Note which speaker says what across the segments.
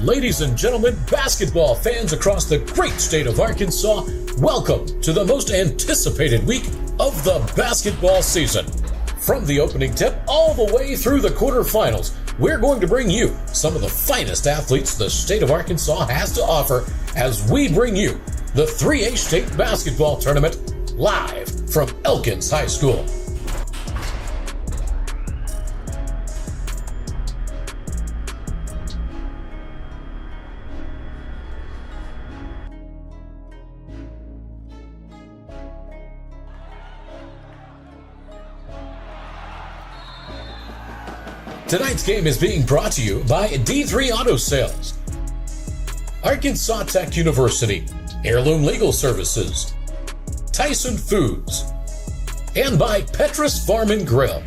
Speaker 1: Ladies and gentlemen, basketball fans across the great state of Arkansas, welcome to the most anticipated week of the basketball season. From the opening tip all the way through the quarterfinals, we're going to bring you some of the finest athletes the state of Arkansas has to offer as we bring you the 3A State Basketball Tournament live from Elkins High School. Tonight's game is being brought to you by D3 Auto Sales, Arkansas Tech University, Heirloom Legal Services, Tyson Foods, and by Petrus Farm and Grill.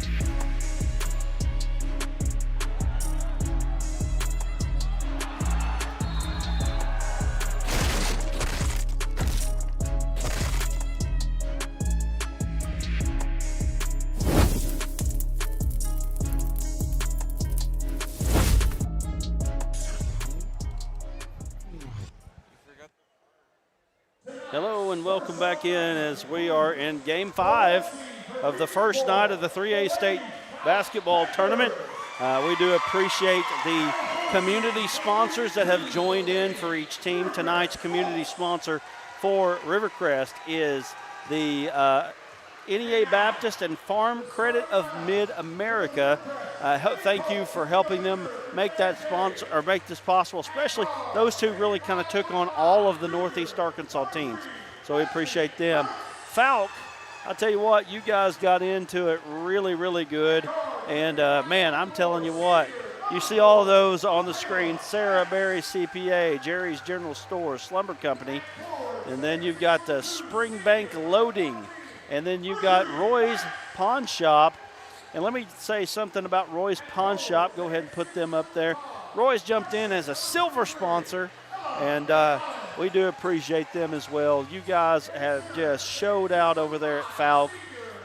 Speaker 2: Hello and welcome back in as we are in Game 5 of the first night of the 3A State Basketball Tournament. We do appreciate the community sponsors that have joined in for each team. Tonight's community sponsor for Rivercrest is the NEA Baptist and Farm Credit of Mid-America. Thank you for helping them make that sponsor or make this possible, especially those two really kind of took on all of the Northeast Arkansas teams. So we appreciate them. Fouke, I'll tell you what, you guys got into it really, really good. And, man, I'm telling you what, you see all of those on the screen. Sarah Berry CPA, Jerry's General Store, Slumber Company. And then you've got the Springbank Loading. And then you've got Roy's Pawn Shop. And let me say something about Roy's Pawn Shop. Go ahead and put them up there. Roy's jumped in as a silver sponsor, and we do appreciate them as well. You guys have just showed out over there at Fouke,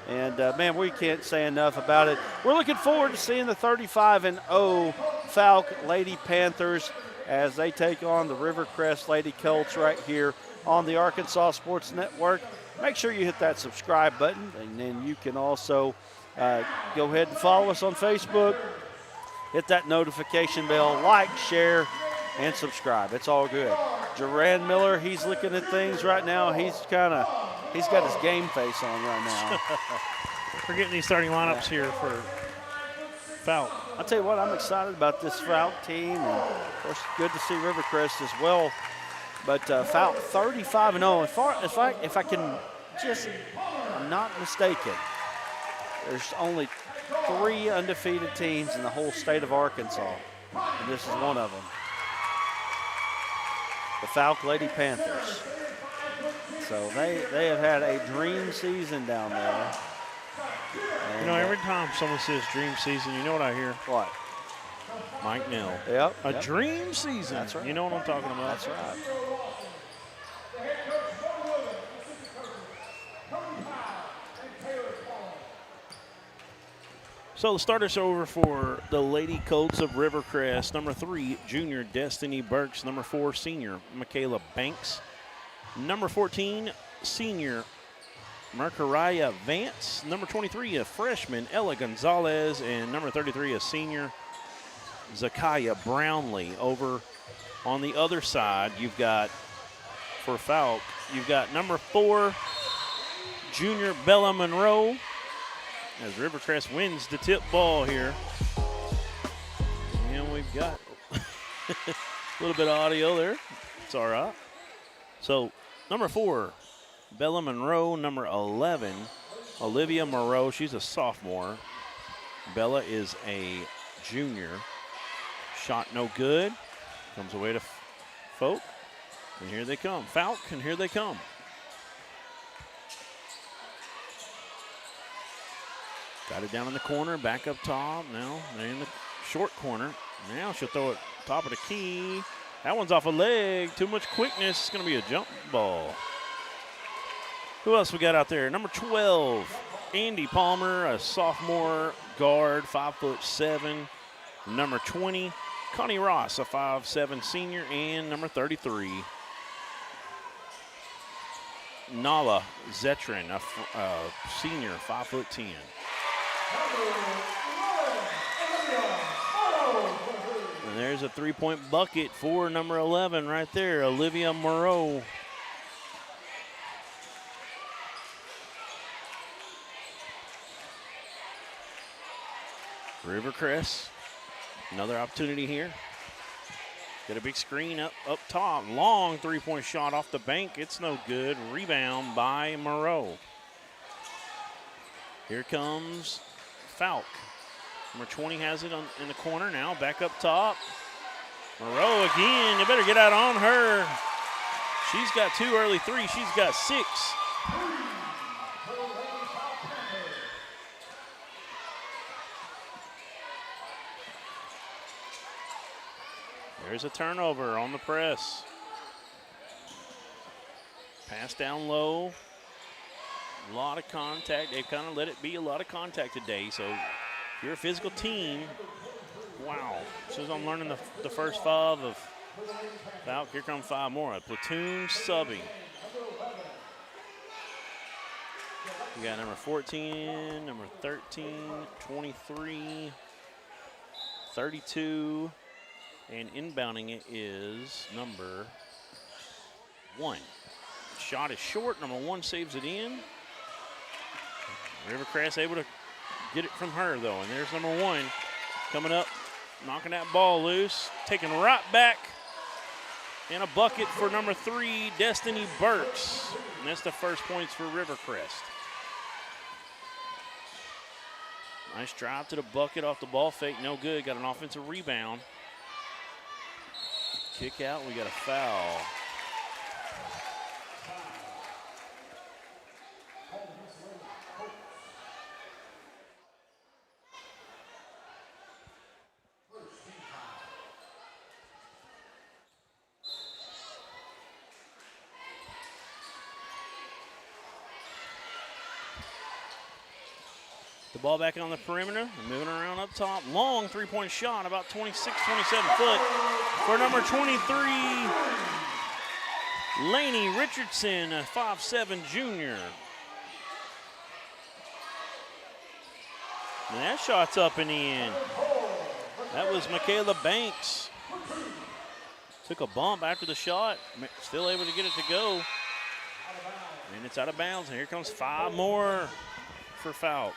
Speaker 2: and, man, we can't say enough about it. We're looking forward to seeing the 35-0 Fouke Lady Panthers as they take on the Rivercrest Lady Colts right here on the Arkansas Sports Network. Make sure you hit that subscribe button, and then you can also go ahead and follow us on Facebook. Hit that notification bell, like, share, and subscribe. It's all good. Duran Miller, he's looking at things right now. He's got his game face on right now.
Speaker 3: We're getting these starting lineups here for Fouke.
Speaker 2: I'll tell you what, I'm excited about this Fouke team, and of course, good to see Rivercrest as well. But Fouke 35-0. If I can just, I'm not mistaken, there's only 3 undefeated teams in the whole state of Arkansas, and this is one of them. The Fouke Lady Panthers. So they have had a dream season down there. And,
Speaker 3: you know, every time someone says dream season, you know what I hear?
Speaker 2: What?
Speaker 3: Mike Nell.
Speaker 2: Yep.
Speaker 3: A dream season.
Speaker 2: That's right.
Speaker 3: You know what I'm talking about?
Speaker 2: That's right.
Speaker 3: So the starters are over for the Lady Colts of Rivercrest. Number 3, junior Destiny Burks. Number 4, senior Michaela Banks. Number 14, senior Mercuriah Vance. Number 23, a freshman Ella Gonzalez. And number 33, a senior Zakiah Brownlee. Over on the other side, you've got, for Fouke, you've got number 4, junior Bella Monroe, as Rivercrest wins the tip ball here. And we've got a little bit of audio there. It's all right. So, number 4, Bella Monroe. Number 11, Olivia Moreau. She's a sophomore. Bella is a junior. Shot no good. Comes away to Fouke. And here they come. Fouke, and here they come. Got it down in the corner, back up top. Now they're in the short corner. Now she'll throw it top of the key. That one's off a leg. Too much quickness. It's going to be a jump ball. Who else we got out there? Number 12, Andy Palmer, a sophomore guard, 5'7". Number 20, Connie Ross, a 5'7" senior, and number 33. Nala Zetrin, a senior, 5'10". And there's a three-point bucket for number 11 right there, Olivia Moreau. Rivercrest, another opportunity here. Got a big screen up top. Long three-point shot off the bank. It's no good. Rebound by Moreau. Here comes Fouke. Number 20 has it in the corner now. Back up top. Moreau again. You better get out on her. She's got 2 early threes. She's got 6. There's a turnover on the press. Pass down low. A lot of contact. They've kind of let it be a lot of contact today. So if you're a physical team, wow. As soon as I'm learning the first 5 of Fouke, here come 5 more. A platoon subbing. We got number 14, number 13, 23, 32. And inbounding it is number 1. Shot is short. Number 1 saves it in. Rivercrest able to get it from her, though. And there's number 1 coming up, knocking that ball loose, taking right back. And a bucket for number 3, Destiny Burks. And that's the first points for Rivercrest. Nice drive to the bucket off the ball fake. No good. Got an offensive rebound. Kick out, we got a foul. The ball back on the perimeter, moving around up top. Long three-point shot, about 26, 27 foot for number 23, Lainey Richardson, a 5'7" junior. And that shot's up and in. That was Michaela Banks. Took a bump after the shot, still able to get it to go. And it's out of bounds, and here comes 5 more for Fouke.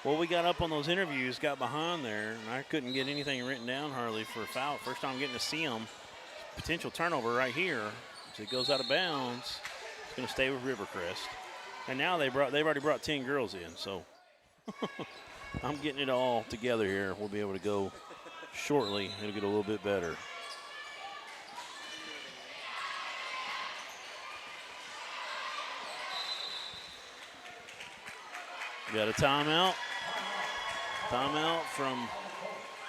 Speaker 3: What we got up on those interviews got behind there, and I couldn't get anything written down hardly for Fouke. First time getting to see him. Potential turnover right here. As it goes out of bounds, it's going to stay with Rivercrest. And now they've already brought 10 girls in, so I'm getting it all together here. We'll be able to go shortly. It'll get a little bit better. Got a timeout. Timeout from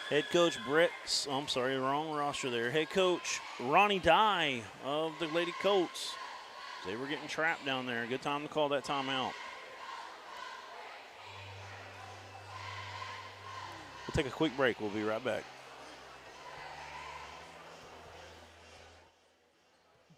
Speaker 3: head coach wrong roster there. Head coach Ronnie Dye of the Lady Colts. They were getting trapped down there. Good time to call that timeout. We'll take a quick break. We'll be right back.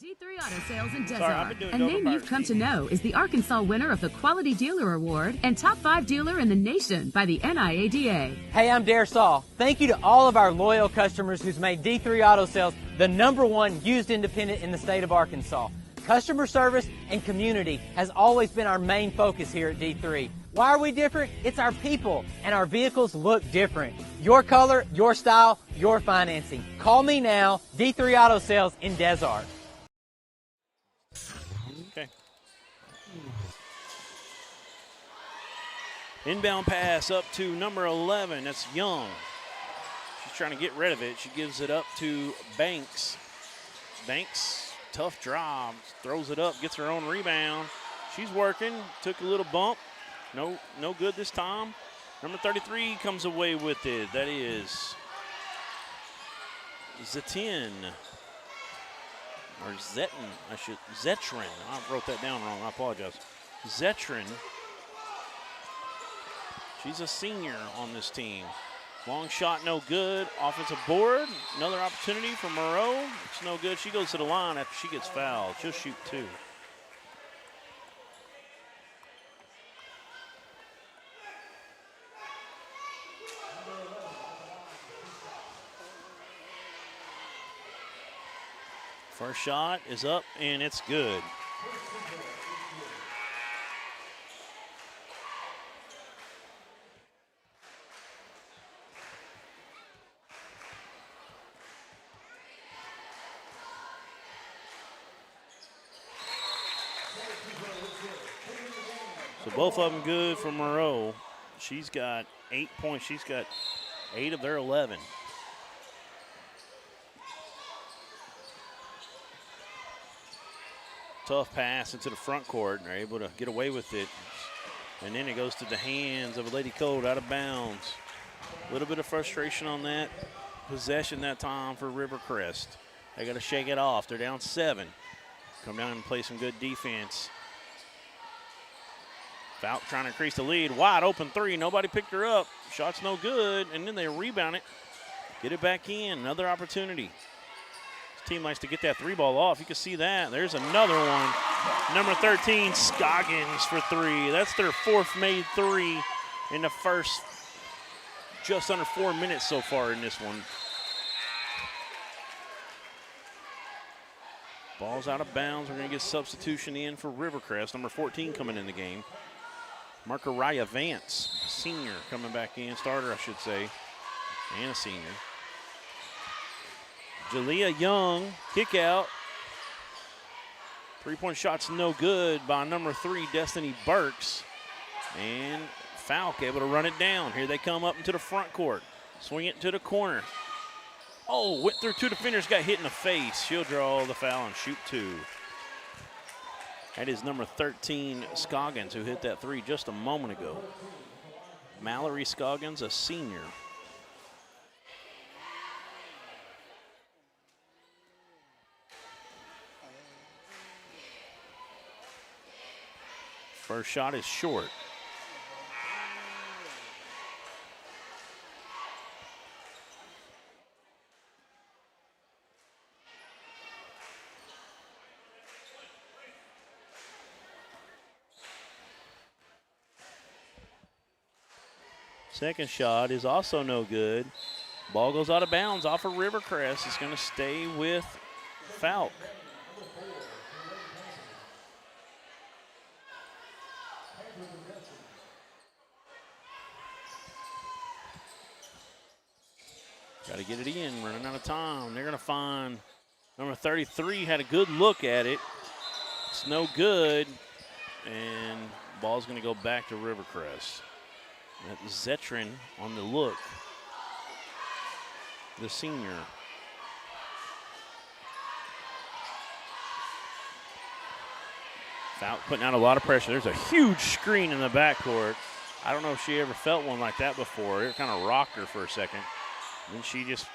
Speaker 4: D3 Auto Sales in Desert. A name you've come to know is the Arkansas winner of the Quality Dealer Award and Top 5 Dealer in the Nation by the NIADA.
Speaker 5: Hey, I'm Dare Saul. Thank you to all of our loyal customers who's made D3 Auto Sales the #1 used independent in the state of Arkansas. Customer service and community has always been our main focus here at D3. Why are we different? It's our people, and our vehicles look different. Your color, your style, your financing. Call me now, D3 Auto Sales in Desert.
Speaker 3: Okay. Inbound pass up to number 11. That's Young. She's trying to get rid of it. She gives it up to Banks. Banks, tough drive, throws it up, gets her own rebound. She's working, took a little bump. No good this time. Number 33 comes away with it. That is Zetin. Or Zetin. Zetrin. I wrote that down wrong. I apologize. Zetrin. She's a senior on this team. Long shot, no good. Offensive board. Another opportunity for Moreau. It's no good. She goes to the line after she gets fouled. She'll shoot 2. First shot is up, and it's good. So both of them good for Moreau. She's got 8 points. She's got 8 of their 11. Tough pass into the front court, and they're able to get away with it. And then it goes to the hands of Lady Cold out of bounds. A little bit of frustration on that possession that time for Rivercrest. They got to shake it off. They're down 7. Come down and play some good defense. Fouke trying to increase the lead. Wide open 3. Nobody picked her up. Shot's no good. And then they rebound it. Get it back in. Another opportunity. This team likes to get that 3 ball off. You can see that. There's another one. Number 13, Scoggins for 3. That's their 4th made 3 in the first just under 4 minutes so far in this one. Ball's out of bounds. We're going to get substitution in for Rivercrest. Number 14 coming in the game. Markariah Vance, senior, coming back in. Starter, I should say, and a senior. Jalea Young, kick out. 3-point shot's no good by number 3, Destiny Burks. And Fouke able to run it down. Here they come up into the front court. Swing it to the corner. Oh, went through 2 defenders, got hit in the face. She'll draw the foul and shoot 2. That is number 13, Scoggins, who hit that 3 just a moment ago. Mallory Scoggins, a senior. First shot is short. Second shot is also no good. Ball goes out of bounds off of Rivercrest. It's going to stay with Fouke. Got to get it in, running out of time. They're going to find number 33, had a good look at it. It's no good, and ball's going to go back to Rivercrest. That Zetrin on the look, the senior. Fouke putting out a lot of pressure. There's a huge screen in the backcourt. I don't know if she ever felt one like that before. It kind of rocked her for a second. Then she just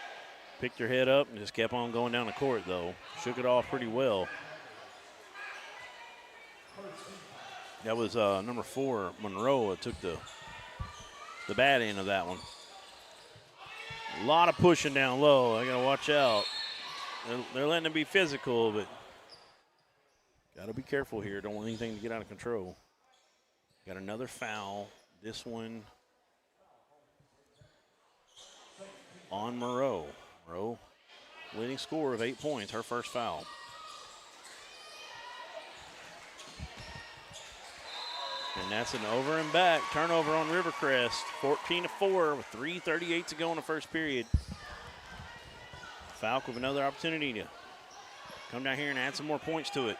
Speaker 3: picked her head up and just kept on going down the court, though. Shook it off pretty well. That was number 4, Monroe, took the bad end of that one. A lot of pushing down low. I got to watch out. They're letting them be physical, but got to be careful here. Don't want anything to get out of control. Got another foul. This one on Moreau. Moreau, leading scorer of 8 points, her first foul. And that's an over and back turnover on Rivercrest. 14-4 with 3:38 to go in the first period. Fouke with another opportunity to come down here and add some more points to it.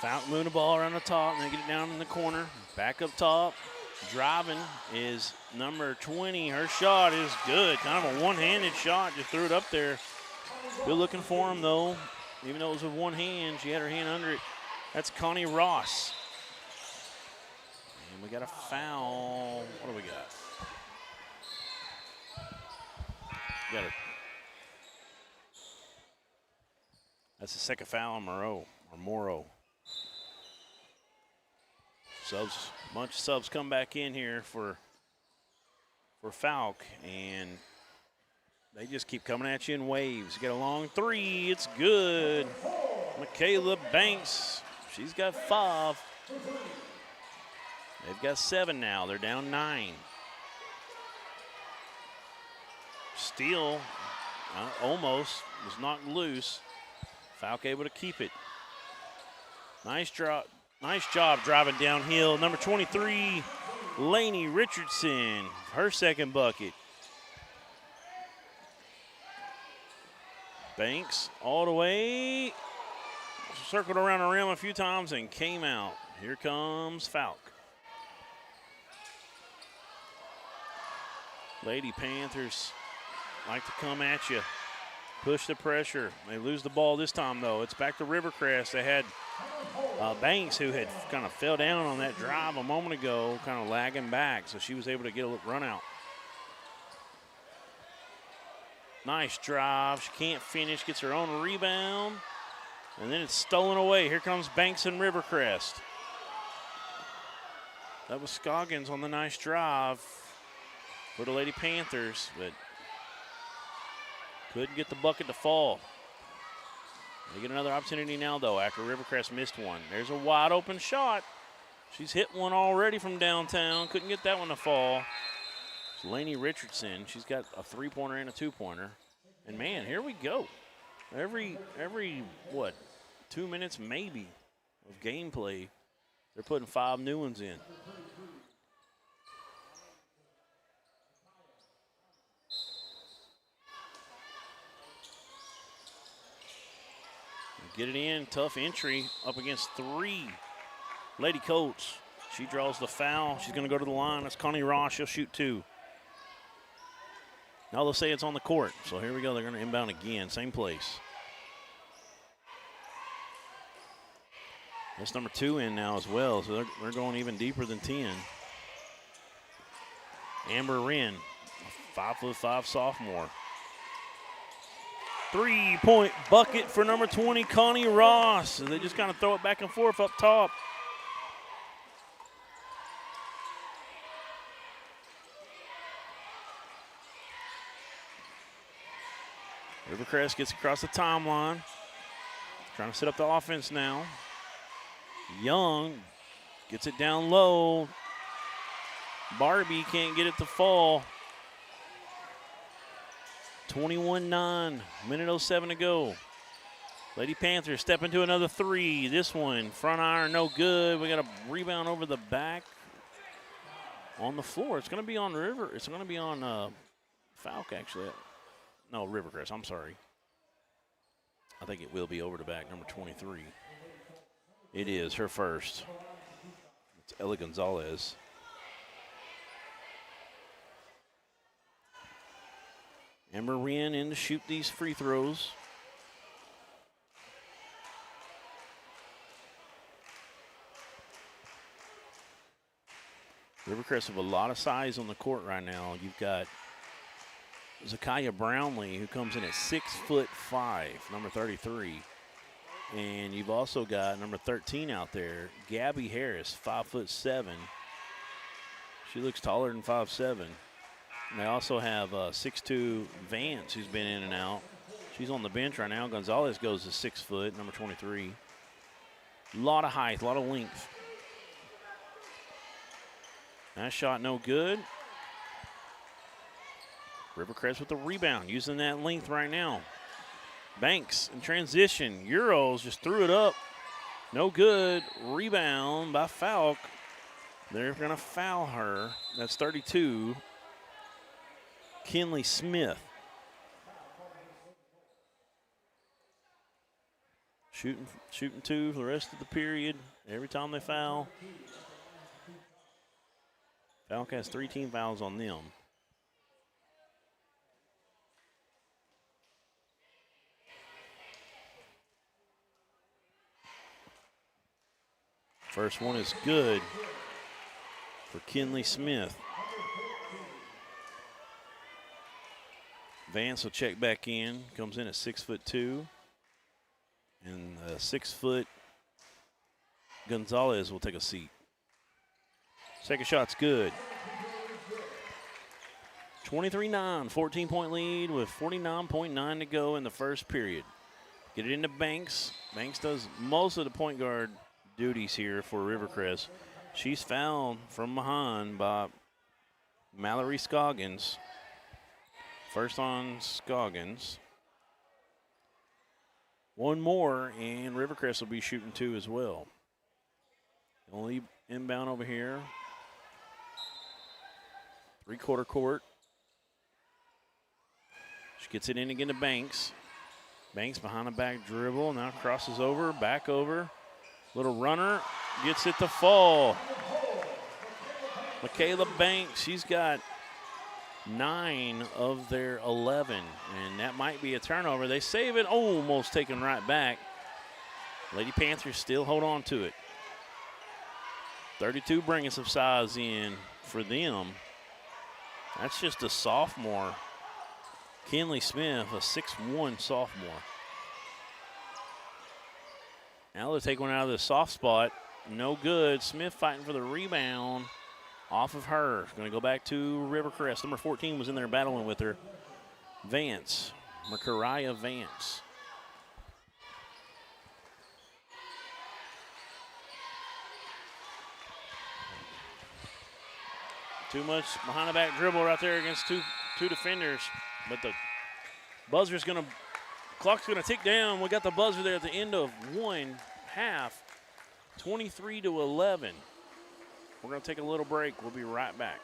Speaker 3: Fouke moving the ball around the top, and then get it down in the corner. Back up top. Driving is number 20. Her shot is good. Kind of a one-handed shot. Just threw it up there. Good looking for him, though. Even though it was with one hand, she had her hand under it. That's Connie Ross. And we got a foul. What do we got? That's the second foul on Morrow. Subs, bunch of subs come back in here for Fouke, and they just keep coming at you in waves. You get a long three, it's good. Michaela Banks, she's got 5. They've got 7 now. They're down 9. Steal, almost, was knocked loose. Fouke able to keep it. Nice job driving downhill. Number 23, Lainey Richardson, her second bucket. Banks all the way. Circled around the rim a few times and came out. Here comes Fouke. Lady Panthers like to come at you. Push the pressure. They lose the ball this time, though. It's back to Rivercrest. They had Banks, who had kind of fell down on that drive a moment ago, kind of lagging back, so she was able to get a run out. Nice drive. She can't finish. Gets her own rebound. And then it's stolen away. Here comes Banks and Rivercrest. That was Scoggins on the nice drive for the Lady Panthers, but couldn't get the bucket to fall. They get another opportunity now, though, after Rivercrest missed one. There's a wide open shot. She's hit one already from downtown. Couldn't get that one to fall. It's Lainey Richardson. She's got a 3-pointer and a 2-pointer. And, man, here we go. Every 2 minutes maybe of gameplay, they're putting 5 new ones in. Get it in, tough entry up against 3. Lady Colts, she draws the foul. She's going to go to the line. That's Connie Ross. She'll shoot 2. Now they'll say it's on the court. So here we go. They're going to inbound again. Same place. That's number 2 in now as well. So they're going even deeper than 10. Amber Wren, a 5'5" sophomore. 3-point bucket for number 20, Connie Ross. And they just kind of throw it back and forth up top. Rivercrest gets across the timeline. Trying to set up the offense now. Young gets it down low. Barbie can't get it to fall. 21-9, minute 07 to go. Lady Panthers step into another 3. This one, front iron, no good. We got a rebound over the back on the floor. It's going to be on It's going to be on Fouke, actually. No, Rivercrest, I'm sorry. I think it will be over the back, number 23. It is her first. It's Ella Gonzalez. Amber Wren in to shoot these free throws. Rivercrest have a lot of size on the court right now. You've got Zakiah Brownlee, who comes in at 6'5", number 33. And you've also got number 13 out there, Gabby Harris, 5'7". She looks taller than 5'7". And they also have 6'2" Vance, who's been in and out. She's on the bench right now. Gonzalez goes to 6 foot, number 23. A lot of height, a lot of length. That shot no good. Rivercrest with the rebound, using that length right now. Banks in transition. Euros just threw it up. No good. Rebound by Fouke. They're going to foul her. That's 32. Kinley Smith. Shooting 2 for the rest of the period. Every time they foul. Fouke has 3 team fouls on them. First one is good for Kinley Smith. Vance will check back in, comes in at 6'2", and 6' Gonzalez will take a seat. Second shot's good. 23-9, 14-point lead with 49.9 to go in the first period. Get it into Banks. Banks does most of the point guard duties here for Rivercrest. She's fouled from behind by Mallory Scoggins. First on Scoggins. One more, and Rivercrest will be shooting 2 as well. Only inbound over here. 3/4 court. She gets it in again to Banks. Banks behind the back dribble, now crosses over, back over. Little runner, gets it to fall. Michaela Banks, she's got 9 of their 11, and that might be a turnover. They save it, almost taken right back. Lady Panthers still hold on to it. 32 bringing some size in for them. That's just a sophomore. Kinley Smith, a 6'1" sophomore. Now they'll take one out of the soft spot. No good. Smith fighting for the rebound off of her. Going to go back to Rivercrest. Number 14 was in there battling with her. Vance, Mercuriah Vance. Too much behind the back dribble right there against two defenders. But the buzzer's going to, clock's going to tick down. We got the buzzer there at the end of one half, 23-11. We're going to take a little break. We'll be right back.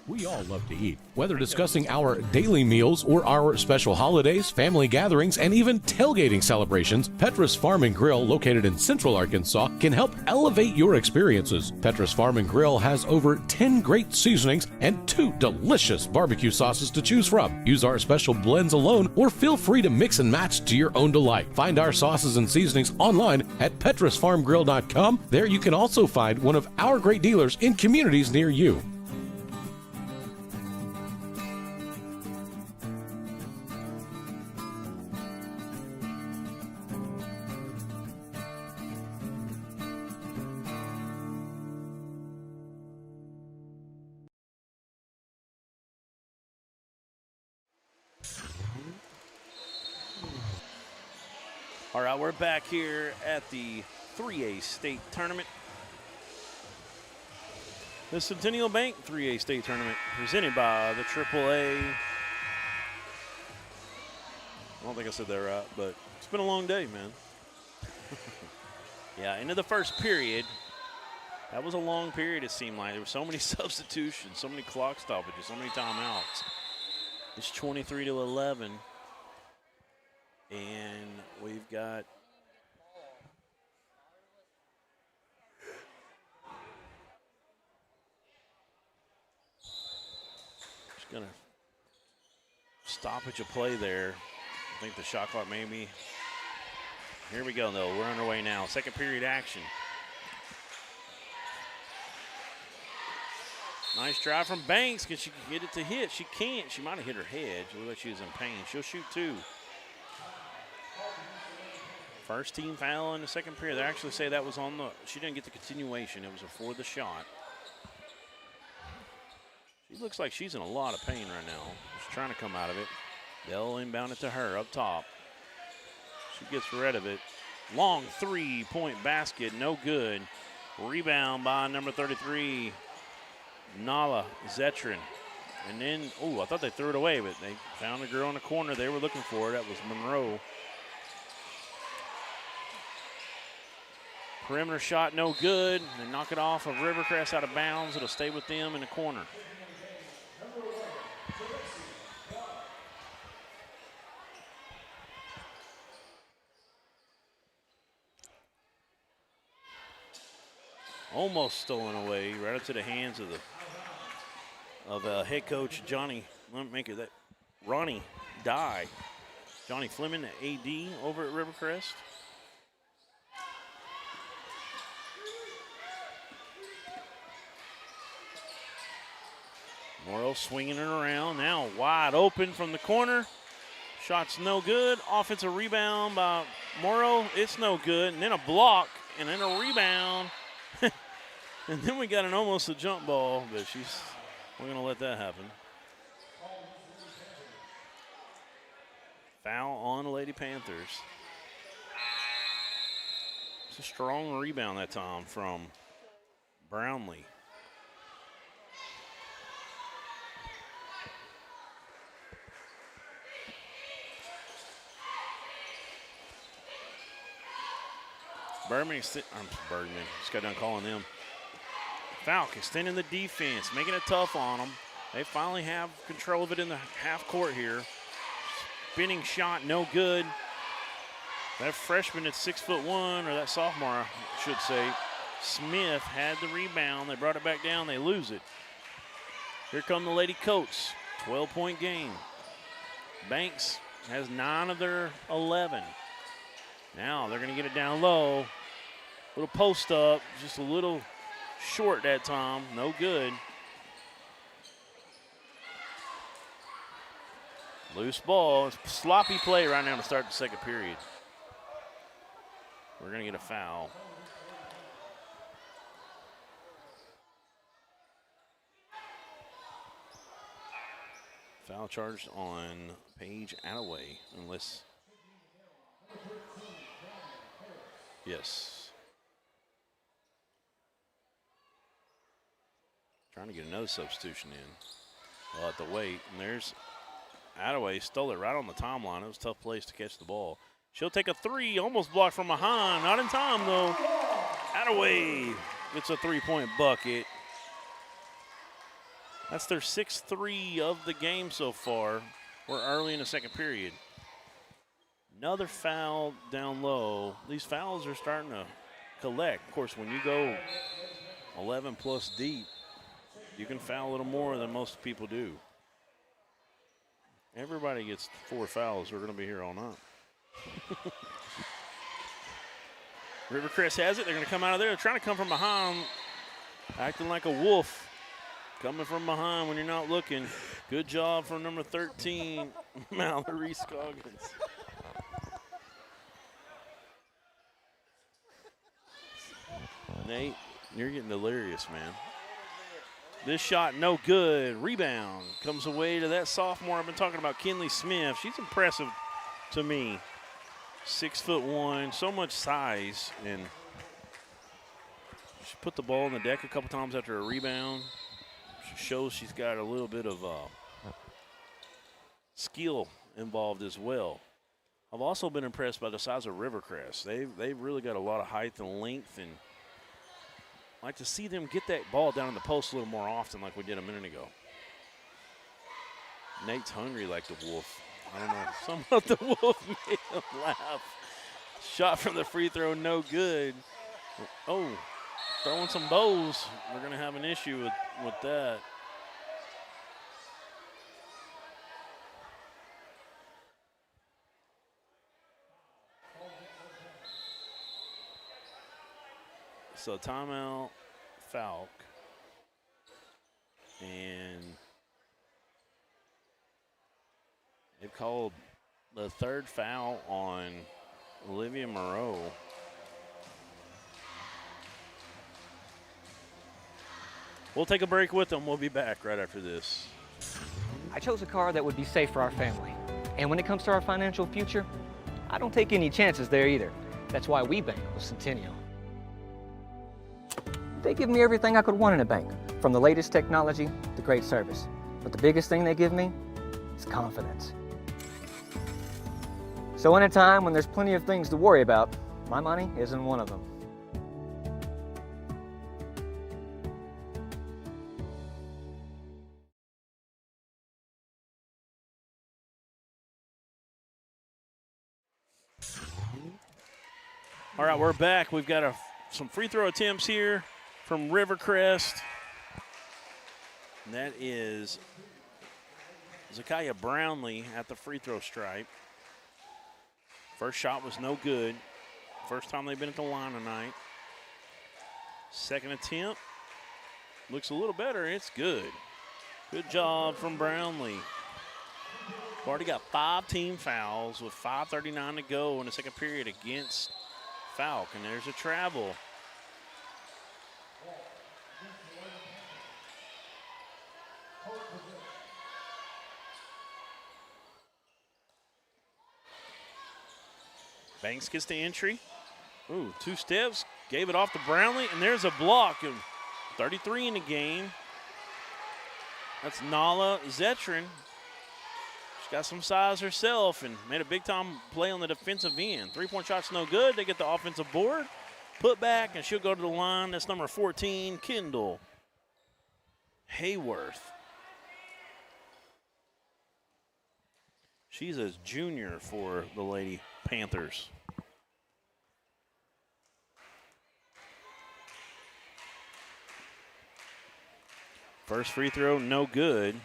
Speaker 1: We all love to eat. Whether discussing our daily meals or our special holidays, family gatherings, and even tailgating celebrations, Petra's Farm and Grill, located in Central Arkansas, can help elevate your experiences. Petra's Farm and Grill has over 10 great seasonings and 2 delicious barbecue sauces to choose from. Use our special blends alone or feel free to mix and match to your own delight. Find our sauces and seasonings online at petrasfarmgrill.com. There you can also find one of our great dealers in communities near you.
Speaker 3: All right, we're back here at the 3A state tournament. The Centennial Bank 3A state tournament presented by the AAA. I don't think I said that right, but it's been a long day, man. Yeah, into the first period. That was a long period, it seemed like. There were so many substitutions, so many clock stoppages, so many timeouts. It's 23-11. And we've got just gonna stoppage of play there. I think the shot clock maybe. Here we go though. We're underway now. Second period action. Nice drive from Banks. Can she get it to hit? She can't. She might have hit her head. She looked like she was in pain. She'll shoot 2. First team foul in the second period. They actually say that was on the, she didn't get the continuation. It was for the shot. She looks like she's in a lot of pain right now. She's trying to come out of it. They'll inbound it to her up top. She gets rid of it. Long 3-point basket, no good. Rebound by number 33, Nala Zetrin. And then, I thought they threw it away, but they found a girl in the corner they were looking for. That was Monroe. Perimeter shot, no good. They knock it off of Rivercrest out of bounds. It'll stay with them in the corner. Almost stolen away, right up to the hands of the of head coach Ronnie Dye. Johnny Fleming, AD over at Rivercrest. Morrow swinging it around. Now wide open from the corner. Shot's no good. Offensive rebound by Morrow. It's no good. And then a block and then a rebound. And then we got almost a jump ball, but we're going to let that happen. Foul on the Lady Panthers. It's a strong rebound that time from Brownlee. Just got done calling them. Fouke extending the defense, making it tough on them. They finally have control of it in the half court here. Spinning shot, no good. That freshman at 6'1", or that sophomore, I should say, Smith had the rebound. They brought it back down. They lose it. Here come the Lady Coats. 12-point game. Banks has 9 of their 11. Now they're going to get it down low. Little post up, just a little short that time. No good. Loose ball. It's sloppy play right now to start the second period. We're going to get a foul. Foul charged on Paige Attaway, unless. Yes. Trying to get another substitution in. We'll have to wait. And there's Attaway, stole it right on the timeline. It was a tough place to catch the ball. She'll take a three, almost blocked from behind. Not in time, though. Attaway gets a three-point bucket. That's their 6th of the game so far. We're early in the second period. Another foul down low. These fouls are starting to collect. Of course, when you go 11 plus deep, you can foul a little more than most people do. Everybody gets 4 fouls. We're going to be here all night. Rivercrest has it. They're going to come out of there. They're trying to come from behind, acting like a wolf. Coming from behind when you're not looking. Good job from number 13, Mallory Scoggins. Nate, you're getting delirious, man. This shot, no good. Rebound comes away to that sophomore I've been talking about, Kinley Smith. She's impressive to me. 6'1", so much size, and she put the ball on the deck a couple times after a rebound. She shows she's got a little bit of skill involved as well. I've also been impressed by the size of Rivercrest. They've really got a lot of height and length, and I like to see them get that ball down in the post a little more often like we did a minute ago. Nate's hungry like the wolf. I don't know. Something about the wolf made him laugh. Shot from the free throw, no good. Oh, throwing some bows. We're going to have an issue with that. So timeout, Fouke. And they've called the 3rd foul on Olivia Moreau. We'll take a break with them. We'll be back right after this.
Speaker 6: I chose a car that would be safe for our family. And when it comes to our financial future, I don't take any chances there either. That's why we bank with Centennial. They give me everything I could want in a bank, from the latest technology to great service. But the biggest thing they give me is confidence. So in a time when there's plenty of things to worry about, my money isn't one of them.
Speaker 3: All right, we're back. We've got some free throw attempts here from Rivercrest. And that is Zakaya Brownlee at the free throw stripe. First shot was no good. First time they've been at the line tonight. Second attempt looks a little better. It's good. Good job from Brownlee. We've already got 5 team fouls with 5:39 to go in the second period against Fouke. And there's a travel. Banks gets the entry. Ooh, 2 steps, gave it off to Brownlee, and there's a block. 33 in the game. That's Nala Zetrin. She's got some size herself and made a big-time play on the defensive end. 3-point shot's no good. They get the offensive board, put back, and she'll go to the line. That's number 14, Kendall Hayworth. She's a junior for the Lady Panthers. First free throw, no good.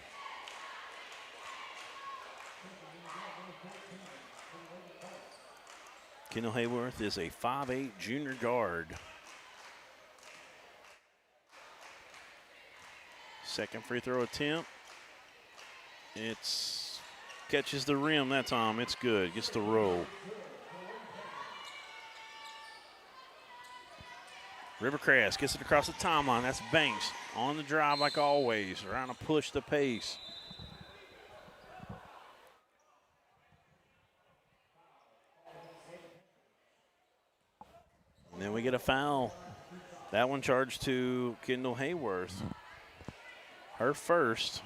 Speaker 3: Kendall Hayworth is a 5'8" junior guard. Second free throw attempt. It's catches the rim that time. It's good. Gets the roll. Rivercrest gets it across the timeline. That's Banks on the drive like always. Trying to push the pace. And then we get a foul. That one charged to Kendall Hayworth. Her first.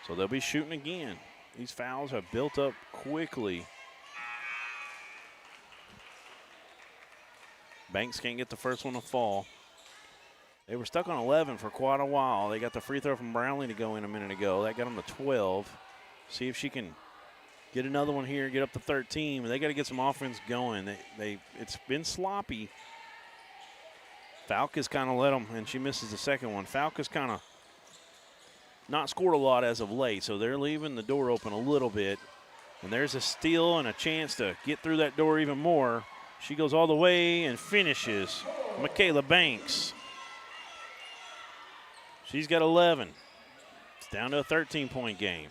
Speaker 3: So they'll be shooting again. These fouls have built up quickly. Banks can't get the first one to fall. They were stuck on 11 for quite a while. They got the free throw from Brownlee to go in a minute ago. That got them to 12. See if she can get another one here, get up to 13. But they got to get some offense going. It's been sloppy. Fouke has kind of let them, and she misses the second one. Fouke has kind of not scored a lot as of late, so they're leaving the door open a little bit. And there's a steal and a chance to get through that door even more. She goes all the way and finishes. Michaela Banks. She's got 11. It's down to a 13-point game.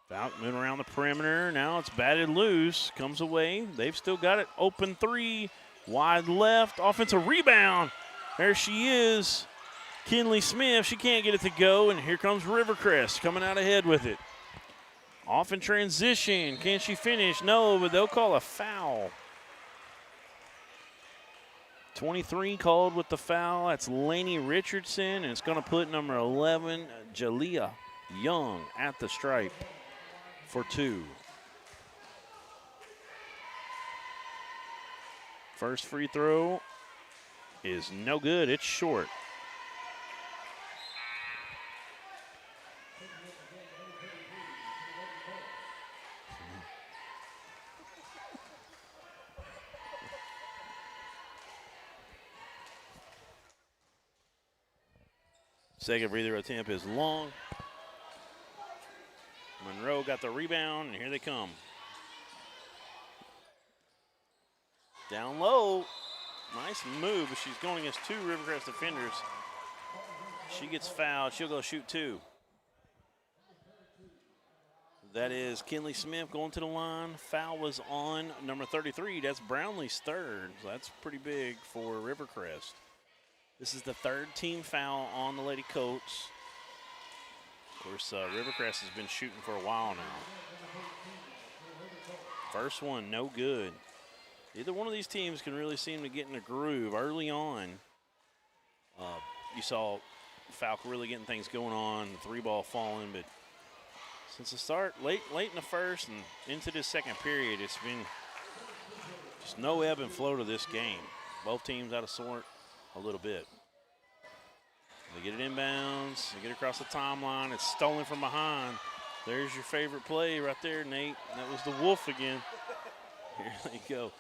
Speaker 3: Fouke moving around the perimeter. Now it's batted loose. Comes away. They've still got it. Open 3. Wide left. Offensive rebound. There she is. Kinley Smith. She can't get it to go. And here comes Rivercrest coming out ahead with it. Off in transition. Can she finish? No, but they'll call a foul. 23 called with the foul. That's Lainey Richardson, and it's going to put number 11, Jalea Young, at the stripe for 2. First free throw is no good. It's short. Second free throw attempt is long. Monroe got the rebound, and here they come. Down low. Nice move, but she's going against 2 Rivercrest defenders. She gets fouled. She'll go shoot 2. That is Kinley Smith going to the line. Foul was on number 33. That's Brownlee's third. So that's pretty big for Rivercrest. This is the 3rd team foul on the Lady Colts. Of course, Rivercrest has been shooting for a while now. First one, no good. Either one of these teams can really seem to get in a groove early on. You saw Fouke really getting things going on, the 3-ball falling, but since the start, late in the first and into this second period, it's been just no ebb and flow to this game. Both teams out of sort a little bit. They get it inbounds, they get it across the timeline, it's stolen from behind. There's your favorite play right there, Nate. That was the Wolf again. Here they go.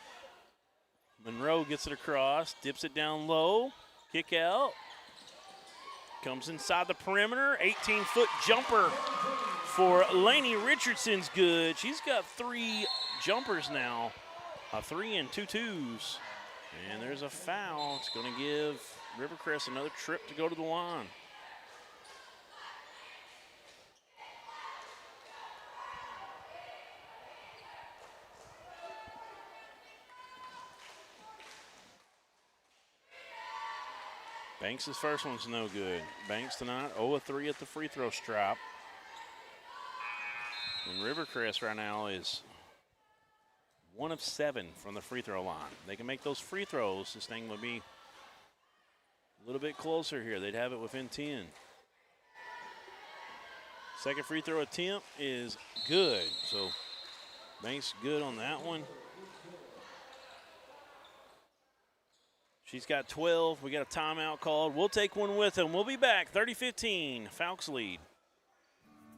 Speaker 3: Monroe gets it across, dips it down low, kick out. comes inside the perimeter. 18-foot jumper for Lainey Richardson's good. She's got 3 jumpers now, 3 and 2 twos. And there's a foul. It's going to give Rivercrest another trip to go to the line. Banks' first one's no good. Banks tonight 0-3 at the free throw stripe. And Rivercrest right now is 1 of 7 from the free throw line. They can make those free throws. This thing will be a little bit closer here. They'd have it within 10. Second free throw attempt is good. So Banks good on that one. She's got 12. We got a timeout called. We'll take one with them. We'll be back. 30-15. Fouke's lead.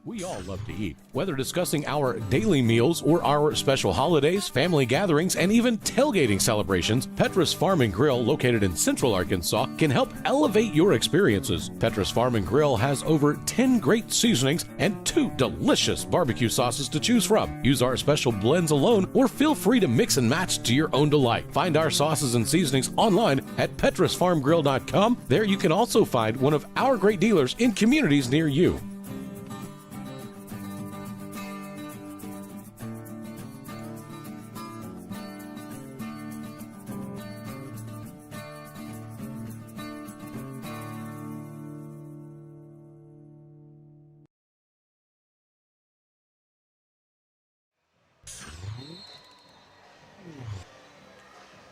Speaker 1: We all love to eat, whether discussing our daily meals or our special holidays, family gatherings, and even tailgating celebrations. Petra's Farm and Grill, located in Central Arkansas, can help elevate your experiences. Petra's Farm and Grill has over 10 great seasonings and 2 delicious barbecue sauces to choose from. Use our special blends alone or feel free to mix and match to your own delight. Find our sauces and seasonings online at petrasfarmgrill.com. There you can also find one of our great dealers in communities near you.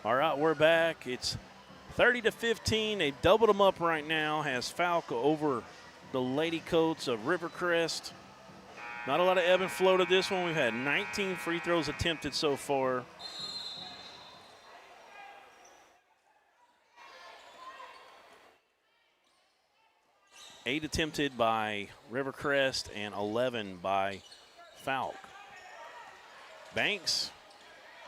Speaker 3: All right, we're back. It's 30-15. They doubled them up right now. Has Fouke over the Lady Coats of Rivercrest. Not a lot of ebb and flow to this one. We've had 19 free throws attempted so far. Eight attempted by Rivercrest and 11 by Fouke. Banks.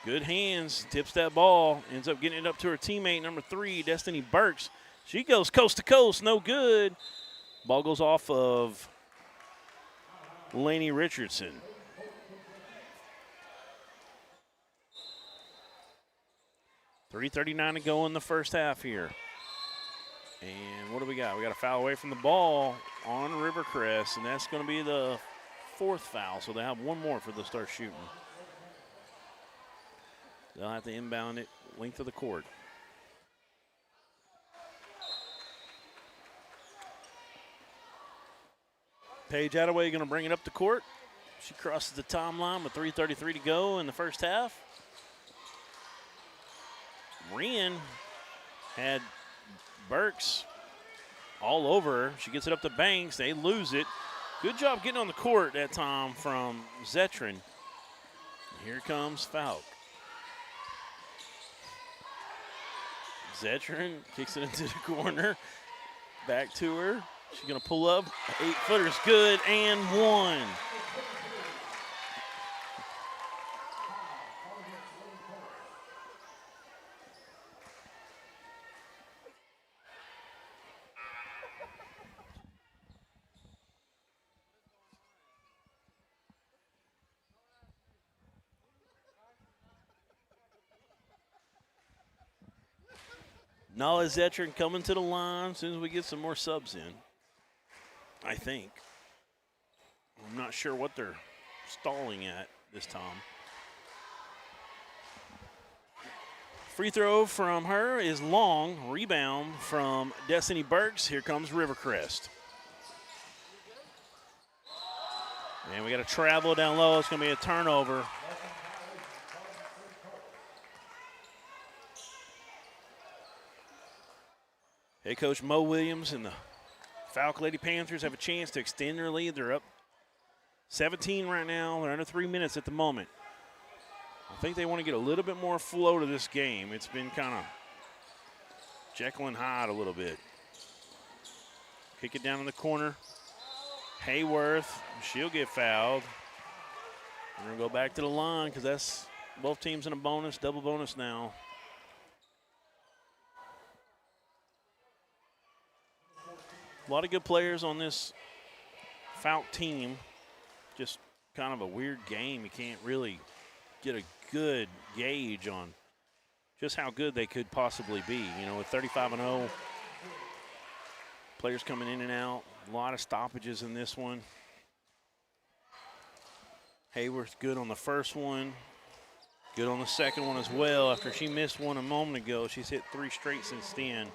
Speaker 3: Good hands, tips that ball, ends up getting it up to her teammate, number 3, Destiny Burks. She goes coast to coast, no good. Ball goes off of Lainey Richardson. .339 to go in the first half here. And what do we got? We got a foul away from the ball on Rivercrest, and that's going to be the 4th foul, so they have one more for the start shooting. They'll have to inbound it length of the court. Paige Attaway going to bring it up the court. She crosses the timeline with 3:33 to go in the first half. Wren had Burks all over her. She gets it up to Banks. They lose it. Good job getting on the court that time from Zetrin. Here comes Fouke. Zetrin kicks it into the corner. Back to her. She's going to pull up. 8-footer's good and 1. Nala Zetrin coming to the line as soon as we get some more subs in, I think. I'm not sure what they're stalling at this time. Free throw from her is long. Rebound from Destiny Burks. Here comes Rivercrest. And we got to travel down low. It's going to be a turnover. Head coach Mo Williams and the Fouke Lady Panthers have a chance to extend their lead. They're up 17 right now. They're under 3 minutes at the moment. I think they want to get a little bit more flow to this game. It's been kind of Jekyll and Hyde a little bit. Kick it down in the corner. Hayworth, she'll get fouled. We're going to go back to the line because that's both teams in a bonus, double bonus now. A lot of good players on this Fouke team. Just kind of a weird game. You can't really get a good gauge on just how good they could possibly be. You know, with 35-0, players coming in and out, a lot of stoppages in this one. Hayworth good on the first one, good on the second one as well. After she missed one a moment ago, she's hit 3 straight since then.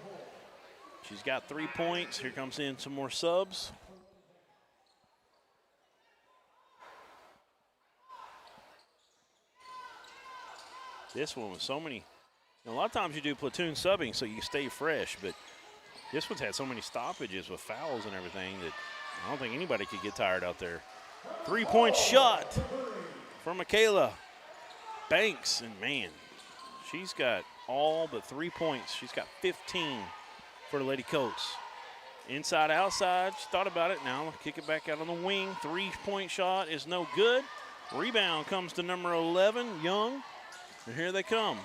Speaker 3: She's got 3 points. Here comes in some more subs. This one with so many, a lot of times you do platoon subbing so you stay fresh, but this one's had so many stoppages with fouls and everything that I don't think anybody could get tired out there. 3-point shot for Michaela Banks, and man, she's got all but 3 points. She's got 15 for the Lady Colts. Inside, outside, she thought about it. Now kick it back out on the wing. 3-point shot is no good. Rebound comes to number 11, Young. And here they come.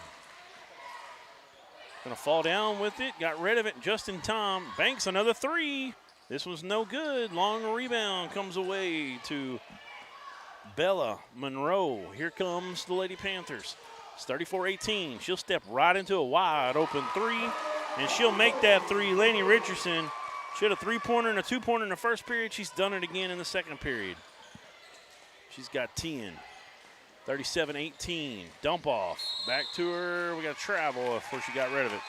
Speaker 3: Gonna fall down with it. Got rid of it just in time. Banks another 3. This was no good. Long rebound comes away to Bella Monroe. Here comes the Lady Panthers. It's 34-18. She'll step right into a wide open 3, and she'll make that 3. Laney Richardson, she had a 3-pointer and a 2-pointer in the first period. She's done it again in the second period. She's got 10. 37-18, dump off. Back to her, we got to travel before she got rid of it.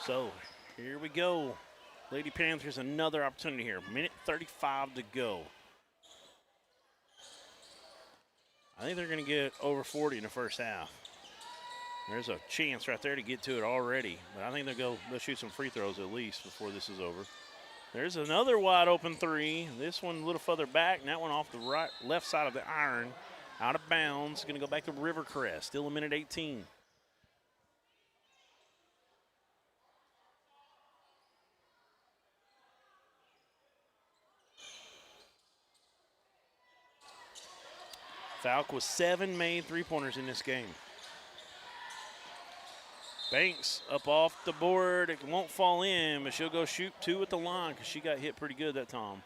Speaker 3: So, here we go. Lady Panthers, another opportunity here. Minute 35 to go. I think they're going to get over 40 in the first half. There's a chance right there to get to it already, but I think they'll shoot some free throws at least before this is over. There's another wide open 3. This one a little further back, and that one off the left side of the iron, out of bounds. Going to go back to Rivercrest. Still a minute 18. Fouke with 7 made 3-pointers in this game. Banks up off the board. It won't fall in, but she'll go shoot 2 at the line because she got hit pretty good that time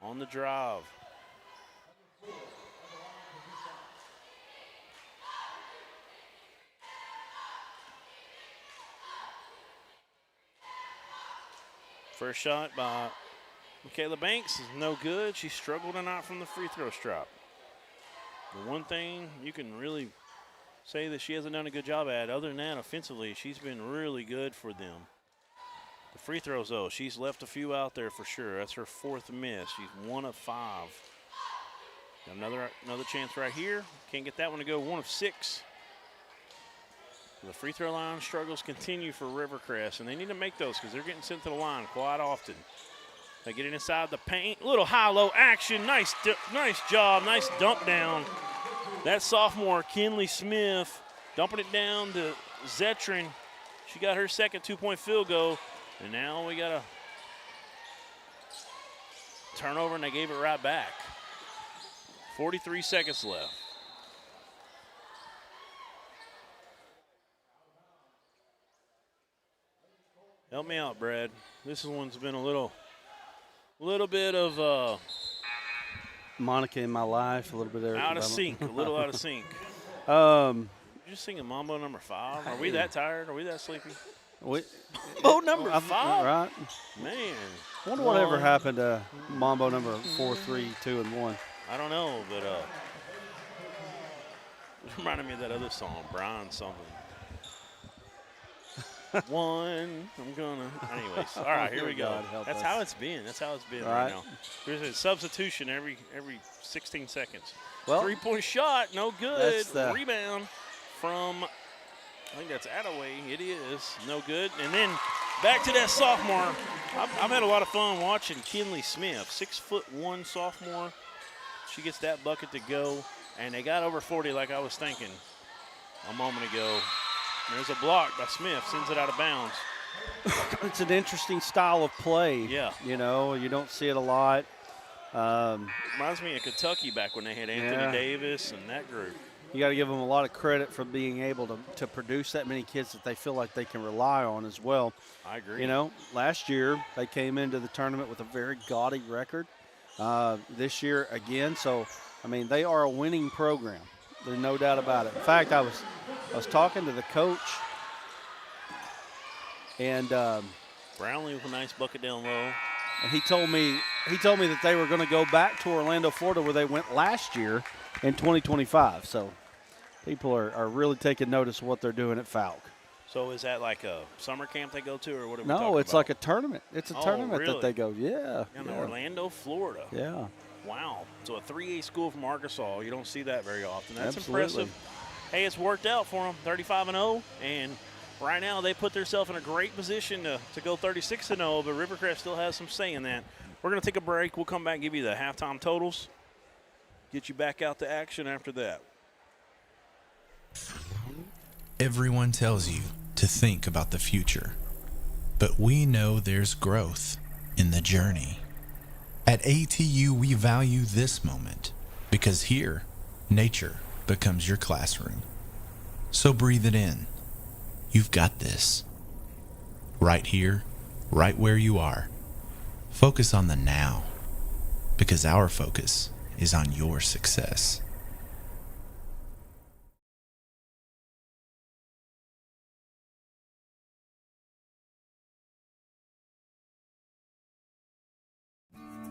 Speaker 3: on the drive. First shot by Michaela Banks is no good. She struggled tonight from the free throw stripe. The one thing you can really say that she hasn't done a good job at, other than that, offensively, she's been really good for them. The free throws, though, she's left a few out there for sure. That's her 4th miss. She's 1 of 5. Got another chance right here. Can't get that one to go. 1 of 6. The free throw line struggles continue for Rivercrest, and they need to make those because they're getting sent to the line quite often. They get it inside the paint. Little high-low action. Nice job. Nice dump down. That sophomore, Kinley Smith, dumping it down to Zetrin. She got her second 2-point field goal. And now we got a turnover, and they gave it right back. 43 seconds left. Help me out, Brad. This one's been a little bit of
Speaker 7: Monica in my life, a little bit
Speaker 3: out of sync, a little out of sync.
Speaker 7: Um,
Speaker 3: You're just singing Mambo number 5. Are we that tired? Are we that sleepy?
Speaker 7: Mambo
Speaker 3: number 5?
Speaker 7: Right.
Speaker 3: Man.
Speaker 7: I wonder whatever happened to Mambo number 4, 3, 2, and 1.
Speaker 3: I don't know, but it reminded me of that other song, Brian something. One, I'm gonna. Anyways, all right, here we go. That's how it's been. That's how it's been right now. There's a substitution every 16 seconds.
Speaker 7: Well,
Speaker 3: 3-point shot, no good. Rebound from, I think that's Attaway. It is no good. And then back to that sophomore. I've had a lot of fun watching Kinley Smith, 6'1" sophomore. She gets that bucket to go, and they got over 40 like I was thinking a moment ago. There's a block by Smith, sends it out of bounds.
Speaker 7: it's an interesting style of play.
Speaker 3: Yeah.
Speaker 7: You know, you don't see it a lot.
Speaker 3: Reminds me of Kentucky back when they had Anthony Davis and that group.
Speaker 7: You got to give them a lot of credit for being able to produce that many kids that they feel like they can rely on as well.
Speaker 3: I agree.
Speaker 7: You know, last year they came into the tournament with a very gaudy record. This year again, so I mean they are a winning program. There's no doubt about it. In fact, I was talking to the coach, and
Speaker 3: Brownlee with a nice bucket down low.
Speaker 7: And he told me that they were going to go back to Orlando, Florida, where they went last year in 2025. So people are really taking notice of what they're doing at Fouke.
Speaker 3: So is that like a summer camp they go to, or what are we talking
Speaker 7: No, it's
Speaker 3: about?
Speaker 7: like a tournament. It's a tournament
Speaker 3: really?
Speaker 7: that they go. Yeah.
Speaker 3: In Orlando, Florida.
Speaker 7: Yeah.
Speaker 3: Wow. So a 3A school from Arkansas. You don't see that very often. That's
Speaker 7: Absolutely.
Speaker 3: impressive. Hey, it's worked out for them. 35-0, and right now they put themselves in a great position to go 36-0, but Rivercrest still has some say in that. We're going to take a break. We'll come back and give you the halftime totals. Get you back out to action after that.
Speaker 8: Everyone tells you to think about the future, but we know there's growth in the journey. At ATU, we value this moment because here, nature becomes your classroom. So breathe it in. You've got this. Right here, right where you are. Focus on the now, because our focus is on your success.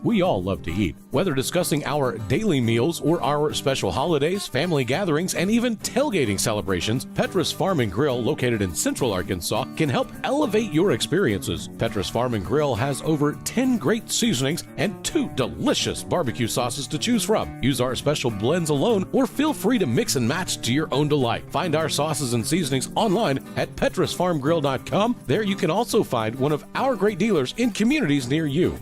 Speaker 1: We all love to eat, whether discussing our daily meals or our special holidays, family gatherings, and even tailgating celebrations. Petrus Farm and Grill, located in Central Arkansas, can help elevate your experiences. Petrus Farm and Grill has over 10 great seasonings and 2 delicious barbecue sauces to choose from. Use our special blends alone or feel free to mix and match to your own delight. Find our sauces and seasonings online at petrusfarmgrill.com. There you can also find one of our great dealers in communities near you.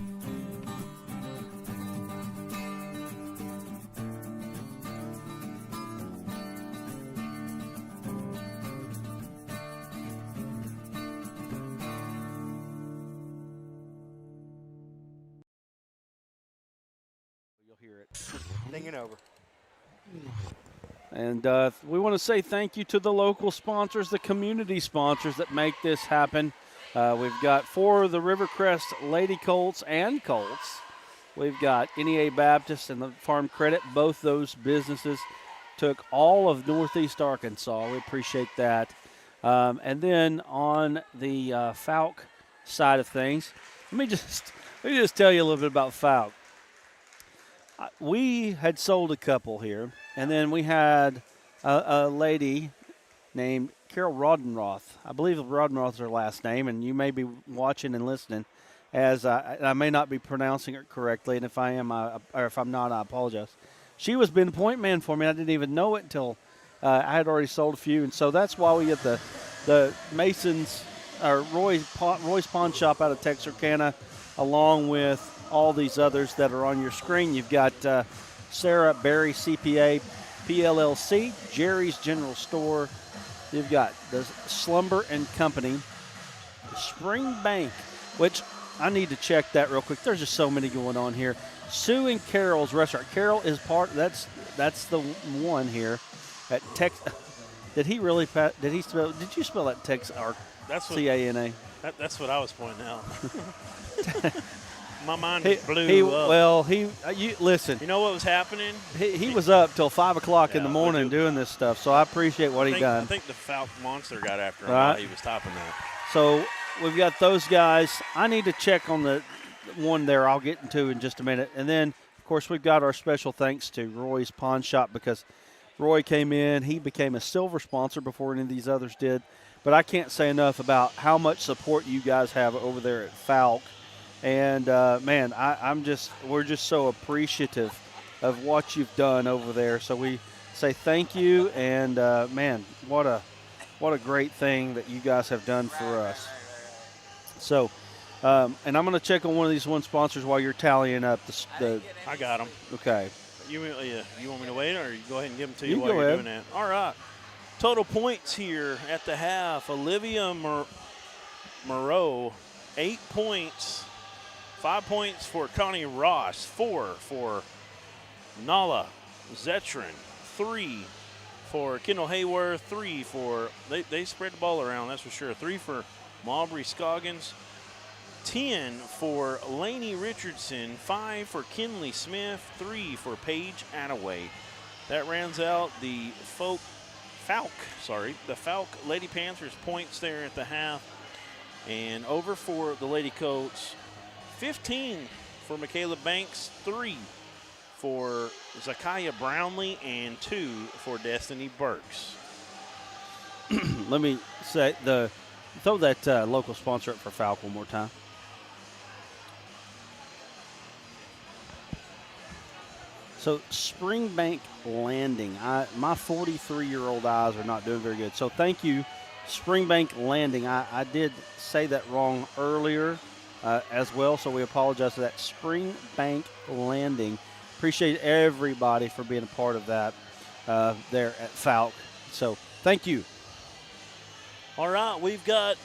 Speaker 9: Thinking over.
Speaker 7: And we want to say thank you to the local sponsors, the community sponsors that make this happen. We've got 4 of the Rivercrest Lady Colts and Colts. We've got NEA Baptist and the Farm Credit. Both those businesses took all of Northeast Arkansas. We appreciate that. And then on the Fouke side of things, let me just tell you a little bit about Fouke. We had sold a couple here, and then we had a lady named Carol Rodenroth. I believe Rodenroth is her last name, and you may be watching and listening. As I may not be pronouncing it correctly, and if I am, or if I'm not, I apologize. She was been point man for me. I didn't even know it until I had already sold a few, and so that's why we get the Masons or Roy's Pawn Shop out of Texarkana, along with all these others that are on your screen. You've got Sarah Berry CPA, PLLC, Jerry's General Store. You've got the Slumber and Company, Spring Bank, which I need to check that real quick. There's just so many going on here. Sue and Carol's Restaurant. Carol is part. That's the one here at Tex. Did he really? Did he spell? Did you spell that Tex? Or C-A-N-A?
Speaker 3: That's what I was pointing out. My mind blew up.
Speaker 7: Well, listen.
Speaker 3: You know what was happening?
Speaker 7: He was up till 5 o'clock in the morning doing this stuff, so I appreciate what he done.
Speaker 3: I think the Fouke Monster got after him while he was topping that.
Speaker 7: So we've got those guys. I need to check on the one there. I'll get into in just a minute. And then, of course, we've got our special thanks to Roy's Pawn Shop, because Roy came in. He became a silver sponsor before any of these others did. But I can't say enough about how much support you guys have over there at Fouke. And, man, we're just so appreciative of what you've done over there. So we say thank you, and, man, what a great thing that you guys have done for us. So, and I'm going to check on one of these sponsors while you're tallying up the
Speaker 3: I got them.
Speaker 7: Okay.
Speaker 3: You want me to wait, or you go ahead and give them to you,
Speaker 7: You
Speaker 3: while
Speaker 7: go
Speaker 3: you're
Speaker 7: ahead.
Speaker 3: doing that? All right. Total points here at the half. Olivia Moreau, 8 points. 5 points for Connie Ross, 4 for Nala Zetrin, 3 for Kendall Hayworth, 3 for, they spread the ball around, that's for sure. 3 for Maubrey Scoggins, 10 for Lainey Richardson, 5 for Kinley Smith, 3 for Paige Attaway. That rounds out the Fouke Lady Panthers points there at the half. And over for the Lady Colts, 15 for Michaela Banks, 3 for Zakiah Brownlee, and 2 for Destiny Burks.
Speaker 7: Let me say, throw that local sponsor up for Fouke one more time. So Springbank Landing, my 43-year-old eyes are not doing very good. So thank you, Springbank Landing. I did say that wrong earlier as well, so we apologize for that. Springbank Landing. Appreciate everybody for being a part of that there at Fouke. So thank you.
Speaker 3: All right, we've got